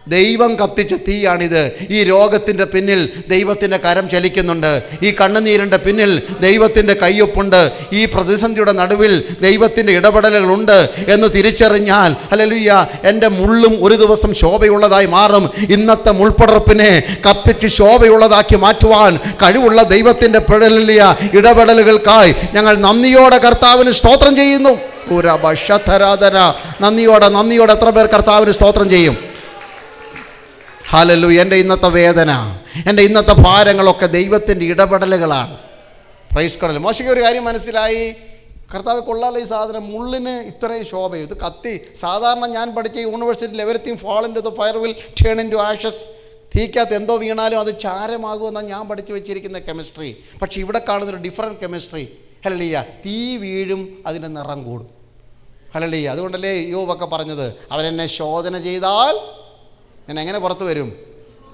ദൈവം കത്തിച്ച തീയാണിത്. ഈ രോഗത്തിൻ്റെ പിന്നിൽ ദൈവത്തിൻ്റെ കരം ചലിക്കുന്നുണ്ട്. ഈ കണ്ണുനീരിൻ്റെ പിന്നിൽ ദൈവത്തിൻ്റെ കയ്യൊപ്പുണ്ട്. ഈ പ്രതിസന്ധിയുടെ നടുവിൽ ദൈവത്തിൻ്റെ ഇടപെടലുകളുണ്ട് എന്ന് തിരിച്ചറിഞ്ഞാൽ ഹല്ലേലൂയ എൻ്റെ മുള്ളും ഒരു ദിവസം ശോഭയുള്ളതായി മാറും. ഇന്നത്തെ മുൾപ്പടർപ്പിനെ കത്തിച്ച് ശോഭയുള്ളതാക്കി മാറ്റുവാൻ കഴിവുള്ള ദൈവത്തിൻ്റെ ഇടപെടലുകൾക്കായി ഞങ്ങൾ നന്ദിയോടെ കർത്താവിന് സ്തോത്രം ചെയ്യുന്നു. നന്ദിയോടെ എത്ര പേർ കർത്താവിന് സ്തോത്രം ചെയ്യും? ഹല്ലേലൂയ. എൻ്റെ ഇന്നത്തെ വേദന, എൻ്റെ ഇന്നത്തെ ഭാരങ്ങളൊക്കെ ദൈവത്തിൻ്റെ ഇടപെടലുകളാണ്. Praise God. മോശയ്ക്ക് ഒരു കാര്യം മനസ്സിലായി, കർത്താവ് കൊള്ളാല ഈ സാധനം, മുള്ളിന് ഇത്രയും ശോഭയും, ഇത് കത്തി. സാധാരണ ഞാൻ പഠിച്ച യൂണിവേഴ്സിറ്റിയിൽ everything fall into the fire will turn into ashes. തീക്കകത്ത് എന്തോ വീണാലും അത് ചാരമാകുമെന്നാണ് ഞാൻ പഠിച്ചു വെച്ചിരിക്കുന്ന കെമിസ്ട്രി. പക്ഷേ ഇവിടെ കാണുന്നൊരു ഡിഫറൻറ്റ് കെമിസ്ട്രി. ഹല്ലേലൂയ. തീ വീഴും, അതിൻ്റെ നിറം കൂടും. ഹല്ലേലൂയ. അതുകൊണ്ടല്ലേ യോബൊക്കെ പറഞ്ഞത്, അവനെന്നെ ശോധന ചെയ്താൽ ഞാൻ എങ്ങനെ പുറത്ത് വരും?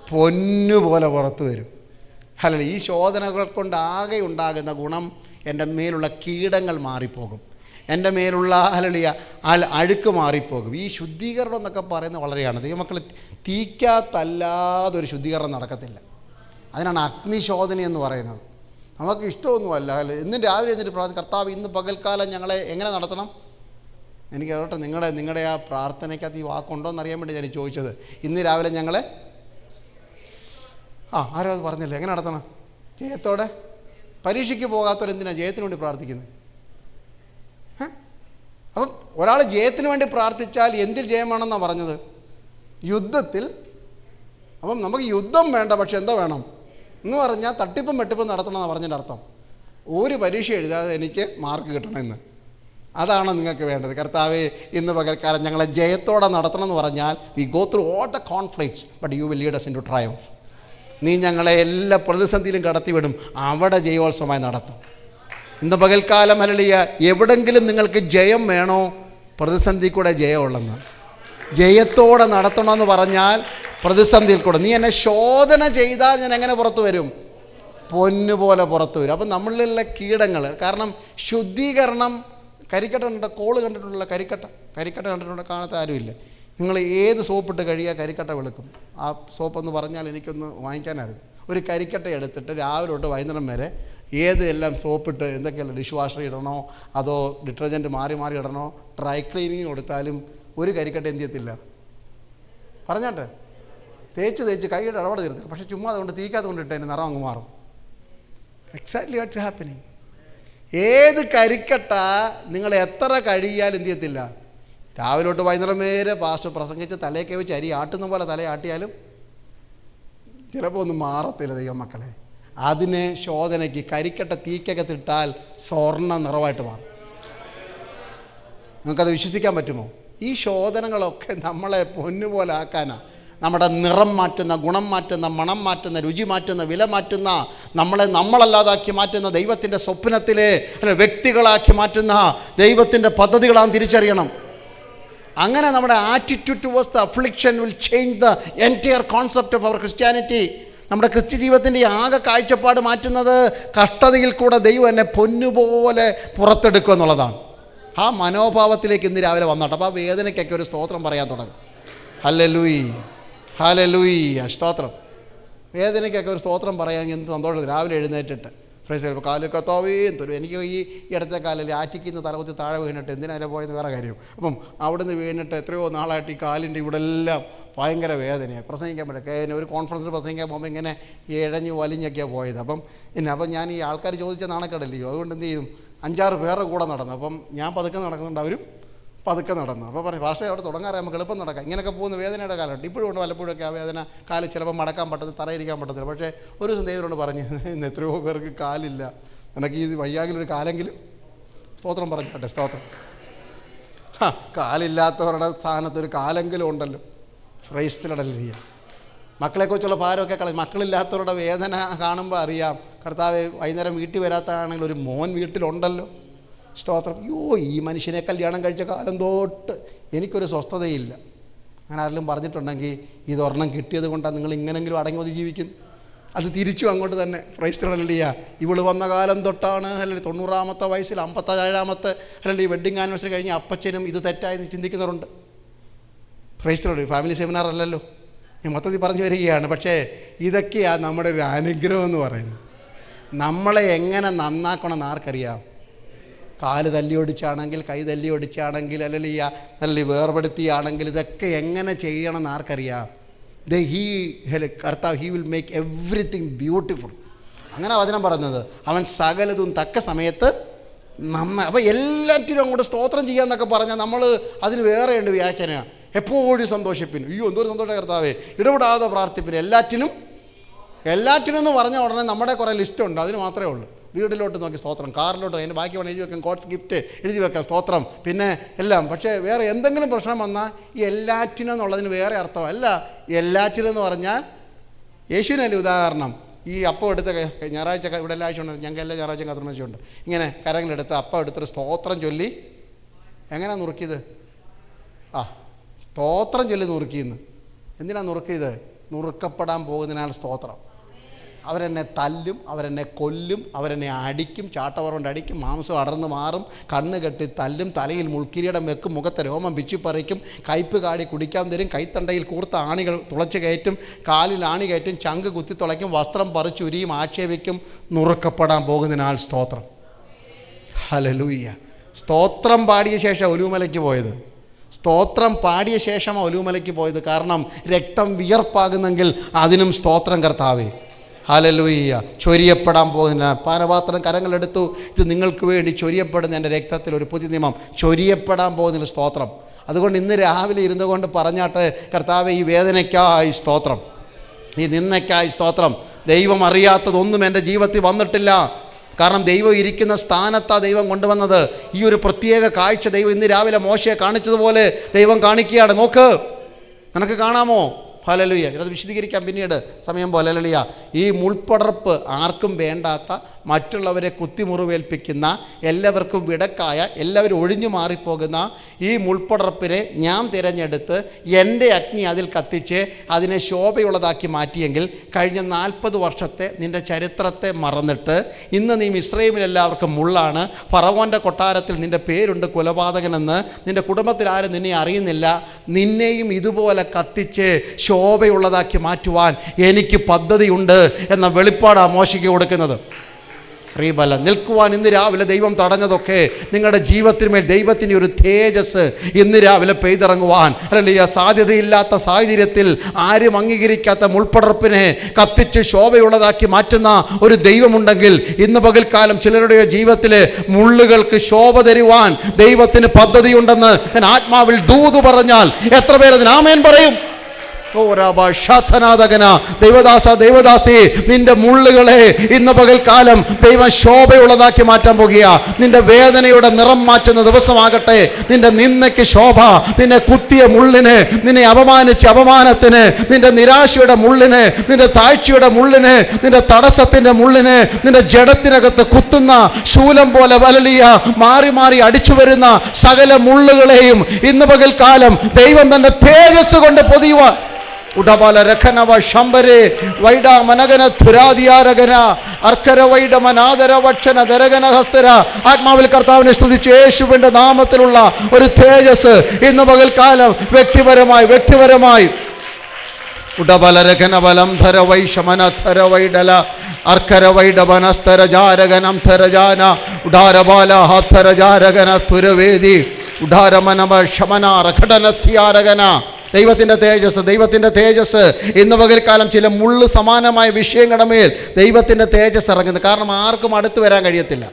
പൊന്നുപോലെ പുറത്ത് വരും. ഹല്ലേലൂയ. ഈ ശോധനകൾ കൊണ്ട് ആകെ ഉണ്ടാകുന്ന ഗുണം, എൻ്റെ മേലുള്ള കീടങ്ങൾ മാറിപ്പോകും, എൻ്റെ മേലുള്ള ഹല്ലേലൂയ അഴുക്ക് മാറിപ്പോകും. ഈ ശുദ്ധീകരണം എന്നൊക്കെ പറയുന്നത് വളരെയാണ്. ദൈവമക്കൾ, തീക്കകത്തല്ലാതെ ഒരു ശുദ്ധീകരണം നടക്കത്തില്ല. അതിനാണ് അഗ്നിശോധന എന്ന് പറയുന്നത്. നമുക്ക് ഇഷ്ടമൊന്നുമല്ല. ഇന്നും രാവിലെ എഴുന്നേറ്റ് പ്രാർത്ഥിക്കും, കർത്താവ് ഇന്ന് പകൽക്കാലം ഞങ്ങളെ എങ്ങനെ നടത്തണം? എനിക്ക് കേട്ടോ നിങ്ങളുടെ ആ പ്രാർത്ഥനയ്ക്കകത്ത് ഈ വാക്കുണ്ടോ എന്നറിയാൻ വേണ്ടി ഞാൻ ചോദിച്ചത്. ഇന്ന് രാവിലെ ഞങ്ങളെ ആരോ അത് പറഞ്ഞില്ല, എങ്ങനെ നടത്തണം? ജയത്തോടെ. പരീക്ഷയ്ക്ക് പോകാത്തവരെന്തിനാണ് ജയത്തിന് വേണ്ടി പ്രാർത്ഥിക്കുന്നത്? അപ്പം ഒരാൾ ജയത്തിന് വേണ്ടി പ്രാർത്ഥിച്ചാൽ എന്തിൽ ജയമാണെന്നാണ് പറഞ്ഞത്? യുദ്ധത്തിൽ. അപ്പം നമുക്ക് യുദ്ധം വേണ്ട, പക്ഷെ എന്തോ വേണം എന്ന് പറഞ്ഞാൽ തട്ടിപ്പും വെട്ടിപ്പും നടത്തണമെന്നാണ് പറഞ്ഞതിൻ്റെ അർത്ഥം. ഒരു പരീക്ഷ എഴുതാതെ എനിക്ക് മാർക്ക് കിട്ടണമെന്ന്. അതാണ് നിങ്ങൾക്ക് വേണ്ടത്. കർത്താവേ, ഇന്ന് പകൽക്കാലം ഞങ്ങളെ ജയത്തോടെ നടത്തണം എന്ന് പറഞ്ഞാൽ we go through all the conflicts but you will lead us into triumph. നീ ഞങ്ങളെ എല്ലാ പ്രതിസന്ധിയിലും കടത്തിവിടും, അവിടെ ജയോത്സവമായി നടത്തും. ഇന്ന് പകൽക്കാലം ഹല്ലേലൂയ. എവിടെങ്കിലും നിങ്ങൾക്ക് ജയം വേണോ? പ്രതിസന്ധി കൂടെ ജയമുള്ളെന്ന്. ജയത്തോടെ നടത്തണമെന്ന് പറഞ്ഞാൽ പ്രതിസന്ധിയിൽ കൂടെ. നീ എന്നെ ശോധന ചെയ്താൽ ഞാൻ എങ്ങനെ പുറത്തു വരും? പൊന്നുപോലെ പുറത്തു വരും. അപ്പം നമ്മളിലുള്ള കീടങ്ങൾ, കാരണം ശുദ്ധീകരണം. കരിക്കട്ട ഉണ്ട്, കോള് കണ്ടിട്ടുള്ള കരിക്കട്ട കണ്ടിട്ടുണ്ട്? കാണാത്ത ആരുമില്ല. നിങ്ങൾ ഏത് സോപ്പിട്ട് കഴിയുക കരിക്കട്ട വെളുക്കും. ആ സോപ്പെന്ന് പറഞ്ഞാൽ എനിക്കൊന്ന് വാങ്ങിക്കാനായിരുന്നു. ഒരു കരിക്കട്ട എടുത്തിട്ട് രാവിലെ തൊട്ട് വൈകുന്നേരം വരെ എല്ലാം സോപ്പിട്ട് എന്തൊക്കെയല്ല, ഡിഷ് വാഷർ ഇടണോ അതോ ഡിറ്റർജൻറ്റ് മാറി ഇടണോ, ഡ്രൈ ക്ലീനിങ് കൊടുത്താലും ഒരു കരിക്കട്ട എന്ത് ചെയ്യത്തില്ല? പറഞ്ഞാട്ടെ, തേച്ച് കൈയുടെ ഇടപാട് തീർത്തില്ല. പക്ഷേ ചുമ്മാ അതുകൊണ്ട് തീക്കകത്ത് കൊണ്ടിട്ട് അതിൻ്റെ നിറം അങ്ങ് മാറും. Exactly what's happening. ഏത് കരിക്കട്ട നിങ്ങൾ എത്ര കഴിയാലും എന്ത് ചെയ്യത്തില്ല? രാവിലെ തൊട്ട് വൈകുന്നേരം വരെ പാസ്റ്റർ പ്രസംഗിച്ച് തലയൊക്കെ വെച്ച് അരി ആട്ടുന്ന പോലെ തലയാട്ടിയാലും ചിലപ്പോൾ ഒന്നും മാറത്തില്ല. ദൈവമക്കളെ, അതിനെ ശോധനയ്ക്ക് കരിക്കട്ട തീക്കകത്തിട്ടാൽ സ്വർണ്ണ നിറവായിട്ട് മാറും. നിങ്ങൾക്കത് വിശ്വസിക്കാൻ പറ്റുമോ? ഈ ശോധനകളൊക്കെ നമ്മളെ പൊന്നുപോലെ ആക്കാനാണ്. നമ്മുടെ നിറം മാറ്റുന്ന, ഗുണം മാറ്റുന്ന, മണം മാറ്റുന്ന, രുചി മാറ്റുന്ന, വില മാറ്റുന്ന, നമ്മളെ നമ്മളല്ലാതാക്കി മാറ്റുന്ന, ദൈവത്തിൻ്റെ സ്വപ്നത്തിലെ വ്യക്തികളാക്കി മാറ്റുന്ന ദൈവത്തിൻ്റെ പദ്ധതികളാണ് തിരിച്ചറിയണം. അങ്ങനെ നമ്മുടെ attitude towards the affliction will change the entire concept of our Christianity. നമ്മുടെ ക്രിസ്ത്യ ജീവിതത്തിൻ്റെ ആകെ കാഴ്ചപ്പാട് മാറ്റുന്നത് കഷ്ടതയിൽ കൂടെ ദൈവം എന്നെ പൊന്നുപോലെ പുറത്തെടുക്കുക എന്നുള്ളതാണ്. ആ മനോഭാവത്തിലേക്ക് ഇന്ന് രാവിലെ വന്നോട്ടെ. അപ്പോൾ ആ വേദനയ്ക്കൊക്കെ ഒരു സ്തോത്രം പറയാൻ തുടങ്ങും. ഹല്ലേലൂയ, സ്തോത്രം. വേദനയ്ക്കൊക്കെ ഒരു സ്തോത്രം പറയാൻ എന്ത് സന്തോഷം. രാവിലെ എഴുന്നേറ്റിട്ട് പ്രൈസ് ഇപ്പോൾ കാല് കത്താവേ തരും. എനിക്ക് ഈ ഇടത്തെ കാലിൽ ആറ്റിക്കുന്ന തലകുത്തി താഴെ വീണിട്ട് എന്തിനായാലും പോയത് വേറെ കാര്യം. അപ്പം അവിടെ നിന്ന് വീണിട്ട് എത്രയോ നാളായിട്ട് ഈ കാലിൻ്റെ ഇവിടെ എല്ലാം ഭയങ്കര വേദനയാണ്. പ്രസംഗിക്കാൻ പറ്റില്ല. ഒരു കോൺഫറൻസിൽ പ്രസംഗിക്കാൻ പോകുമ്പോൾ ഇങ്ങനെ ഇഴഞ്ഞ് വലിഞ്ഞൊക്കെയാണ് പോയത്. അപ്പം ഞാൻ ഈ ആൾക്കാർ ചോദിച്ച നാണക്കേടല്ലയോ, അതുകൊണ്ട് എന്ത് ചെയ്യും, 5-6 പേരുടെ കൂടെ നടന്നു. അപ്പം ഞാൻ പതുക്കെ നടക്കുന്നുണ്ട്, അവരും പതുക്കെ നടന്നു. അപ്പോൾ പറയും ഭാഷ അവിടെ തുടങ്ങാറ് നമുക്ക് എളുപ്പം നടക്കാം. ഇങ്ങനെയൊക്കെ പോകുന്ന വേദനയുടെ കാലമുണ്ട്. ഇപ്പോഴും ഉണ്ട് വല്ലപ്പോഴൊക്കെ ആ വേദന. കാല് ചിലപ്പോൾ മടക്കാൻ പറ്റത്തില്ല, തറയിരിക്കാൻ പറ്റത്തില്ല. പക്ഷേ ഒരു ദിവസം ദൈവരോട് പറഞ്ഞ്, ഇന്ന് എത്രയോ പേർക്ക് കാലില്ല, നിനക്ക് ഈ വയ്യാങ്കിലൊരു കാലെങ്കിലും സ്തോത്രം പറഞ്ഞാട്ടെ. സ്തോത്രം. കാലില്ലാത്തവരുടെ സ്ഥാനത്തൊരു കാലെങ്കിലും ഉണ്ടല്ലോ. ഫ്രൈസ്റ്റിലടലിയ മക്കളെക്കുറിച്ചുള്ള ഭാരമൊക്കെ കളയും. മക്കളില്ലാത്തവരുടെ വേദന കാണുമ്പോൾ അറിയാം. കർത്താവ് വൈകുന്നേരം വീട്ടിൽ വരാത്തതാണെങ്കിൽ ഒരു മോൻ വീട്ടിലുണ്ടല്ലോ. സ്തോത്രം. ഈ മനുഷ്യനെ കല്യാണം കഴിച്ച കാലം തൊട്ട് എനിക്കൊരു സ്വസ്ഥതയില്ല. അങ്ങനെ ആരെങ്കിലും പറഞ്ഞിട്ടുണ്ടെങ്കിൽ ഇതൊരെണ്ണം കിട്ടിയത് കൊണ്ടാണ് നിങ്ങൾ ഇങ്ങനെങ്കിലും അടങ്ങി ഒതുങ്ങി ജീവിക്കുന്നത്. അത് തിരിച്ചു അങ്ങോട്ട് തന്നെ പ്രൈസ്തലല്ലിയ. ഇവള് വന്ന കാലം തൊട്ടാണ്, അല്ലെങ്കിൽ 90-ാമത്തെ വയസ്സിൽ 57-ാമത്തെ അല്ലെങ്കിൽ ഈ വെഡ്ഡിങ് ആനിവേഴ്സറി കഴിഞ്ഞ് അപ്പച്ചനും ഇത് തെറ്റായെന്ന് ചിന്തിക്കുന്നവരുണ്ട്. പ്രൈസ്തലോട് ഫാമിലി സെമിനാർ അല്ലല്ലോ, ഞാൻ മൊത്തത്തിൽ പറഞ്ഞു വരികയാണ്. പക്ഷേ ഇതൊക്കെയാണ് നമ്മുടെ ഒരു അനുഗ്രഹം എന്ന് പറയുന്നത്. നമ്മളെ എങ്ങനെ നന്നാക്കണമെന്ന് ആർക്കറിയാം? കാല് തല്ലി ഒടിച്ചാണെങ്കിൽ, കൈ തല്ലി ഒടിച്ചാണെങ്കിൽ, അല്ലെങ്കിൽ വേർപെടുത്തിയാണെങ്കിൽ, ഇതൊക്കെ എങ്ങനെ ചെയ്യണമെന്ന് ആർക്കറിയാം? കർത്താവ് he will make everything beautiful. അങ്ങനെ വചനം പറഞ്ഞത്. അവൻ സകലതും തക്ക സമയത്ത് നന്നായി. അപ്പോൾ എല്ലാറ്റിനും അങ്ങോട്ട് സ്തോത്രം ചെയ്യാമെന്നൊക്കെ പറഞ്ഞാൽ നമ്മൾ അതിന് വേറെയുണ്ട് വ്യാഖ്യാനം. എപ്പോഴും സന്തോഷിപ്പിനും. എന്തോരം സന്തോഷം കർത്താവേ, ഇടപെടാതെ പ്രാർത്ഥിപ്പിനും. എല്ലാറ്റിനും എന്ന് പറഞ്ഞ ഉടനെ നമ്മുടെ കുറേ ലിസ്റ്റുണ്ട്, അതിന് മാത്രമേ ഉള്ളൂ. വീട്ടിലോട്ട് നോക്കി സ്തോത്രം, കാറിലോട്ട് അതിൻ്റെ ബാക്കി വേണം എഴുതി വെക്കാം, ഗോഡ്സ് ഗിഫ്റ്റ് എഴുതി വെക്കാം, സ്തോത്രം, പിന്നെ എല്ലാം. പക്ഷേ വേറെ എന്തെങ്കിലും പ്രശ്നം വന്നാൽ ഈ എല്ലാറ്റിനും എന്നുള്ളതിന് വേറെ അർത്ഥമല്ല. എല്ലാറ്റിനും എന്ന് പറഞ്ഞാൽ യേശുവിനല്ലേ ഉദാഹരണം. ഈ അപ്പം എടുത്ത ഞായറാഴ്ച ഇവിടെ എല്ലാ ആഴ്ച ഉണ്ട്, ഞങ്ങൾക്ക് എല്ലാ ഞായറാഴ്ചയും കർമ്മശയുണ്ട്. ഇങ്ങനെ കരങ്ങളെടുത്ത് അപ്പം എടുത്തൊരു സ്തോത്രം ചൊല്ലി എങ്ങനെയാണ് നുറുക്കിയത്? സ്തോത്രം ചൊല്ലി നുറുക്കിയെന്ന്. എന്തിനാണ് നുറുക്കിയത്? നുറുക്കപ്പെടാൻ പോകുന്നതിനാൽ സ്തോത്രം. അവരെന്നെ തല്ലും, അവരെന്നെ കൊല്ലും, അവരെന്നെ അടിക്കും, ചാട്ടവറ കൊണ്ട് അടിക്കും, മാംസം അടർന്ന് മാറും, കണ്ണ് കെട്ടി തല്ലും, തലയിൽ മുൾക്കിരീടം വെക്കും, മുഖത്തെ രോമം പിച്ചിപ്പറിക്കും, കയ്പ് കാടി കുടിക്കാൻ തരും, കൈത്തണ്ടയിൽ കൂർത്ത ആണികൾ തുളച്ച് കയറ്റും, കാലിൽ ആണി കയറ്റും, ചങ്ക് കുത്തി തുളയ്ക്കും, വസ്ത്രം പറിച്ചുരിയും, ആക്ഷേപിക്കും. നുറുക്കപ്പെടാൻ പോകുന്നതിനാൽ സ്തോത്രം. ഹല്ലേലൂയ. സ്തോത്രം പാടിയ ശേഷം ഒലിവുമലയ്ക്ക് പോയത്. സ്തോത്രം പാടിയ ശേഷമാണ് ഒലിവുമലയ്ക്ക് പോയത്. കാരണം രക്തം വിയർപ്പാകുന്നെങ്കിൽ അതിനും സ്തോത്രം കർത്താവേ. ഹല്ലേലൂയ. ചൊരിയപ്പെടാൻ പോകുന്ന പാനപാത്രം കരങ്ങളെടുത്തു. ഇത് നിങ്ങൾക്ക് വേണ്ടി ചൊരിയപ്പെടുന്ന എൻ്റെ രക്തത്തിൽ ഒരു പുതിയ നിയമം ചൊരിയപ്പെടാൻ പോകുന്നതിന് സ്തോത്രം. അതുകൊണ്ട് ഇന്ന് രാവിലെ ഇരുന്നു കൊണ്ട് പറഞ്ഞാട്ട്, കർത്താവേ ഈ വേദനയ്ക്കായി സ്തോത്രം, ഈ നിന്നയ്ക്കായി സ്തോത്രം. ദൈവം അറിയാത്തതൊന്നും എൻ്റെ ജീവിതത്തിൽ വന്നിട്ടില്ല. കാരണം ദൈവം ഇരിക്കുന്ന സ്ഥാനത്താണ് ദൈവം കൊണ്ടുവന്നത്. ഈ ഒരു പ്രത്യേക കാഴ്ച ദൈവം ഇന്ന് രാവിലെ മോശയെ കാണിച്ചതുപോലെ ദൈവം കാണിക്കുകയാണ്. നോക്ക്, നിനക്ക് കാണാമോ? ഹല്ലേലൂയ. ഇത് വിശദീകരിക്കാം പിന്നീട് സമയം പോലെ. ഹല്ലേലൂയ. ഈ മുൾപ്പടർപ്പ് ആർക്കും വേണ്ടാത്ത, മറ്റുള്ളവരെ കുത്തിമുറിവേൽപ്പിക്കുന്ന, എല്ലാവർക്കും വിടക്കായ, എല്ലാവരും ഒഴിഞ്ഞു മാറിപ്പോകുന്ന ഈ മുൾപ്പടർപ്പിനെ ഞാൻ തിരഞ്ഞെടുത്ത് എൻ്റെ അഗ്നി അതിൽ കത്തിച്ച് അതിനെ ശോഭയുള്ളതാക്കി മാറ്റിയെങ്കിൽ കഴിഞ്ഞ 40 വർഷത്തെ നിൻ്റെ ചരിത്രത്തെ മറന്നിട്ട് ഇന്ന് നീ മിസ്രയീമിലെല്ലാവർക്കും മുള്ളാണ്, ഫറവോൻ്റെ കൊട്ടാരത്തിൽ നിൻ്റെ പേരുണ്ട് കൊലപാതകനെന്ന്, നിൻ്റെ കുടുംബത്തിൽ ആരും നിന്നെ അറിയുന്നില്ല, നിന്നെയും ഇതുപോലെ കത്തിച്ച് ശോഭയുള്ളതാക്കി മാറ്റുവാൻ എനിക്ക് പദ്ധതിയുണ്ട് എന്ന വെളിപ്പാടാണ് മോശയ്ക്ക് കൊടുക്കുന്നത്. റീബല നിൽക്കുവാൻ ഇന്ന് രാവിലെ ദൈവം തടഞ്ഞതൊക്കെ നിങ്ങളുടെ ജീവിതത്തിന്മേൽ ദൈവത്തിൻ്റെ ഒരു തേജസ് ഇന്ന് രാവിലെ പെയ്തിറങ്ങുവാൻ, അല്ലെങ്കിൽ സാധ്യതയില്ലാത്ത സാഹചര്യത്തിൽ ആരും അംഗീകരിക്കാത്ത മുൾപ്പടർപ്പിനെ കത്തിച്ച് ശോഭയുള്ളതാക്കി മാറ്റുന്ന ഒരു ദൈവമുണ്ടെങ്കിൽ ഇന്ന് പകൽക്കാലം ചിലരുടെ ജീവിതത്തിൽ മുള്ളുകൾക്ക് ശോഭ തരുവാൻ ദൈവത്തിന് പദ്ധതിയുണ്ടെന്ന് ഞാൻ ആത്മാവിൽ ദൂത് പറഞ്ഞാൽ എത്ര പേരതിന് ആമേൻ പറയും? ദേവദാസി, നിന്റെ മുള്ളുകളെ ഇന്ന് പകൽക്കാലം ദൈവം ശോഭയുള്ളതാക്കി മാറ്റാൻ പോകുക. നിന്റെ വേദനയുടെ നിറം മാറ്റുന്ന ദിവസമാകട്ടെ. നിന്റെ നിന്നയ്ക്ക് ശോഭ, നിന്നെ കുത്തിയ മുള്ളിന്, നിന്നെ അപമാനിച്ച അപമാനത്തിന്, നിന്റെ നിരാശയുടെ മുള്ളിന്, നിന്റെ താഴ്ചയുടെ മുള്ളിന്, നിന്റെ തടസ്സത്തിന്റെ മുള്ളിന്, നിന്റെ ജഡത്തിനകത്ത് കുത്തുന്ന ശൂലം പോലെ വലലിയ മാറി മാറി അടിച്ചു വരുന്ന സകല മുള്ളുകളെയും ഇന്ന് പകൽക്കാലം ദൈവം തന്റെ തേജസ് കൊണ്ട് പൊതിയുവാൻ ഉടബല രഖനവ ശംബരെ വൈഡ മനഗന ധുരാദിയാരഗന അർക്കര വൈഡ മനാദര വക്ഷന ദരഗന ഹസ്തര. ആത്മാവിൽ കർത്താവിനെ സ്തുതിച്ച് യേശുവിൻ്റെ നാമത്തിലുള്ള ഒരു തേജസ് ഇന്ന് പകൽക്കാലം വ്യക്തിപരമായി ഉടബലരഘനബലം ധരവൈ ശമനധരവൈഡല അർക്കരവൈഡവനസ്തരജാരകനം ധരജാന ഉഡാരബാലഹധരജാരകന തുരവേദി ഉഡാരമനമ ശമനാരഘടനത്യാരകന. ദൈവത്തിൻ്റെ തേജസ്, ദൈവത്തിൻ്റെ തേജസ്. ഇന്ന് പകൽക്കാലം ചില മുള്ളു സമാനമായ വിഷയങ്ങളുടെ മേൽ ദൈവത്തിൻ്റെ തേജസ് ഇറങ്ങുന്നു. കാരണം ആർക്കും അടുത്ത് വരാൻ കഴിയത്തില്ല.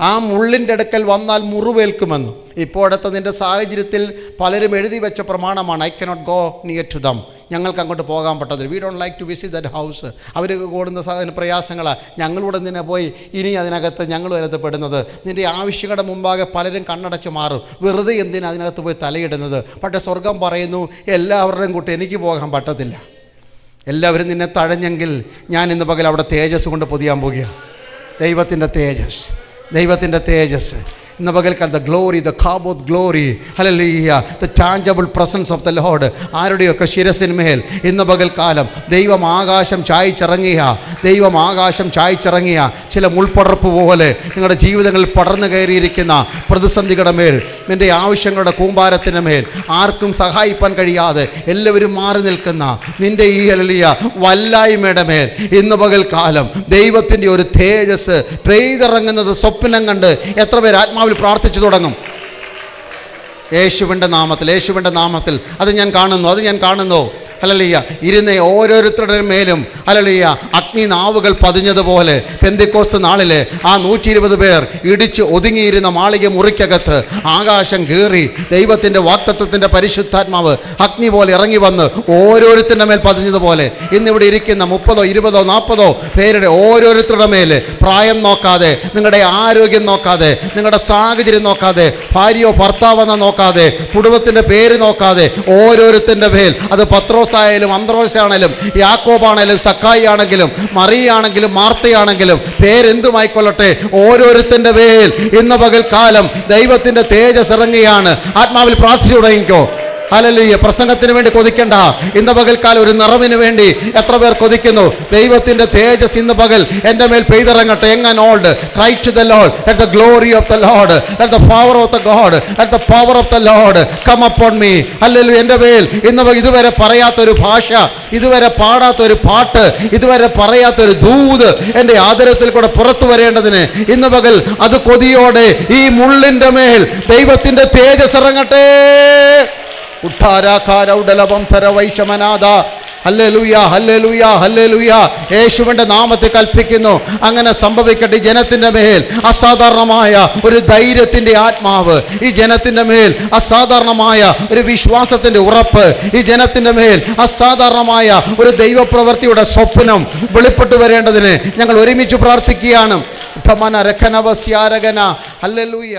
ആ മുള്ളിൻ്റെ അടുക്കൽ വന്നാൽ മുറിവേൽക്കുമെന്ന്. ഇപ്പോഴത്തെ നിൻ്റെ സാഹചര്യത്തിൽ പലരും എഴുതി വെച്ച പ്രമാണമാണ്, I cannot go near to them. ഞങ്ങൾക്ക് അങ്ങോട്ട് പോകാൻ പറ്റത്തില്ല. We don't like to visit that house. അവർ കൂടുന്ന പ്രയാസങ്ങളാണ്. ഞങ്ങളിവിടെ നിന്നെ പോയി ഇനി അതിനകത്ത് ഞങ്ങളും അതിനകത്ത് പെടുന്നത്. നിൻ്റെ ആവശ്യങ്ങളുടെ മുമ്പാകെ പലരും കണ്ണടച്ച് മാറും. വെറുതെ എന്തിനാ അതിനകത്ത് പോയി തലയിടുന്നത്? പക്ഷേ സ്വർഗം പറയുന്നു, എല്ലാവരുടെയും കൂട്ടി എനിക്ക് പോകാൻ പറ്റത്തില്ല. എല്ലാവരും നിന്നെ തഴഞ്ഞെങ്കിൽ ഞാൻ ഇന്ന് പകൽ അവിടെ തേജസ് കൊണ്ട് പൊതിയാൻ പോകുകയാണ്. ദൈവത്തിൻ്റെ തേജസ്, ദൈവത്തിൻ്റെ തേജസ്. ഇന്ന് പകൽക്കാലം ദ ഗ്ലോറി, ദ കാബോത്ത് glory, hallelujah, the tangible presence of the lord ആരുടെയൊക്കെ ശിരസിന്മേൽ ഇന്ന് പകൽക്കാലം ദൈവം ആകാശം ചായച്ചിറങ്ങിയ ചില മുൾപ്പടർപ്പ് പോലെ നിങ്ങളുടെ ജീവിതങ്ങളിൽ പടർന്നു കയറിയിരിക്കുന്ന പ്രതിസന്ധികളുടെ മേൽ, നിൻ്റെ ആവശ്യങ്ങളുടെ കൂമ്പാരത്തിൻ്റെ മേൽ ആർക്കും സഹായിപ്പാൻ കഴിയാതെ എല്ലാവരും മാറി നിൽക്കുന്ന നിൻ്റെ ഈ ഹല്ലേലൂയ വല്ലായ്മയുടെ മേൽ ഇന്ന് പകൽക്കാലം ദൈവത്തിൻ്റെ ഒരു തേജസ് പെയ്തിറങ്ങുന്നത് സ്വപ്നം കണ്ട് എത്ര പേർ ആത്മാവിൽ പ്രാർത്ഥിച്ചു തുടങ്ങും? യേശുവിൻ്റെ നാമത്തിൽ അത് ഞാൻ കാണുന്നു. ഹല്ലേലൂയ. ഇരുന്ന ഓരോരുത്തരുടെ മേലും ഹല്ലേലൂയ അഗ്നി നാവുകൾ പതിഞ്ഞതുപോലെ പെന്തിക്കോസ്ത് നാളിലെ ആ 120 പേർ ഇടിച്ച് ഒതുങ്ങിയിരുന്ന മാളിക മുറിക്കകത്ത് ആകാശം കീറി ദൈവത്തിൻ്റെ വാഗ്ദത്തത്തിൻ്റെ പരിശുദ്ധാത്മാവ് അഗ്നി പോലെ ഇറങ്ങി വന്ന് ഓരോരുത്തരുടെ മേൽ പതിഞ്ഞതുപോലെ ഇന്നിവിടെ ഇരിക്കുന്ന 30, 20, 40 പേരുടെ ഓരോരുത്തരുടെ മേൽ പ്രായം നോക്കാതെ, നിങ്ങളുടെ ആരോഗ്യം നോക്കാതെ, നിങ്ങളുടെ സാഹചര്യം നോക്കാതെ, ഭാര്യയോ ഭർത്താവെന്നോ നോക്കാതെ, കുടുംബത്തിൻ്റെ പേര് നോക്കാതെ ഓരോരുത്തരുടെ മേൽ, അത് പത്രോസ് ആയാലും അന്ത്രോസാണെങ്കിലും യാക്കോബാണെങ്കിലും സക്കായി ആണെങ്കിലും മറിയാണെങ്കിലും മാർത്തയാണെങ്കിലും പേരെന്തുമായിക്കൊള്ളട്ടെ, ഓരോരുത്തൻ്റെ മേൽ ഇന്ന് പകൽക്കാലം ദൈവത്തിൻ്റെ തേജസ് ഇറങ്ങിയാണ്. ആത്മാവിൽ പ്രാർത്ഥിച്ചു തുടങ്ങിക്കോ. ഹല്ലേലൂയ. പ്രസംഗത്തിന് വേണ്ടി കൊതിക്കണ്ട. ഇന്ന് പകൽക്കാലം ഒരു നിറവിന് വേണ്ടി എത്ര പേർ കൊതിക്കുന്നു? ദൈവത്തിൻ്റെ തേജസ് ഇന്ന് പകൽ എൻ്റെ മേൽ പെയ്തിറങ്ങട്ടെ. എങ്ങനെ old cry to the Lord, let the glory of the Lord, let the power of the God, let the power of the Lord come upon me. Hallelujah. എൻ്റെ മേൽ ഇന്ന് ഇതുവരെ പറയാത്തൊരു ഭാഷ, ഇതുവരെ പാടാത്തൊരു പാട്ട്, ഇതുവരെ പറയാത്തൊരു ദൂത് എൻ്റെ ആദരത്തിൽ കൂടെ പുറത്തു വരേണ്ടതിന് ഇന്ന് പകൽ അത് കൊതിയോടെ ഈ മുള്ളിൻ്റെ മേൽ ദൈവത്തിൻ്റെ തേജസ് ഇറങ്ങട്ടെ. യേശുവിൻ്റെ നാമത്തിൽ കൽപ്പിക്കുന്നു, അങ്ങനെ സംഭവിക്കട്ടെ. ഈ ജനത്തിൻ്റെ മേൽ അസാധാരണമായ ഒരു ധൈര്യത്തിൻ്റെ ആത്മാവ്, ഈ ജനത്തിൻ്റെ മേൽ അസാധാരണമായ ഒരു വിശ്വാസത്തിൻ്റെ ഉറപ്പ്, ഈ ജനത്തിൻ്റെ മേൽ അസാധാരണമായ ഒരു ദൈവപ്രവൃത്തിയുടെ സ്വപ്നം വെളിപ്പെട്ടു വരേണ്ടതിന് ഞങ്ങൾ ഒരുമിച്ച് പ്രാർത്ഥിക്കുകയാണ്. ഹല്ലേലൂയ.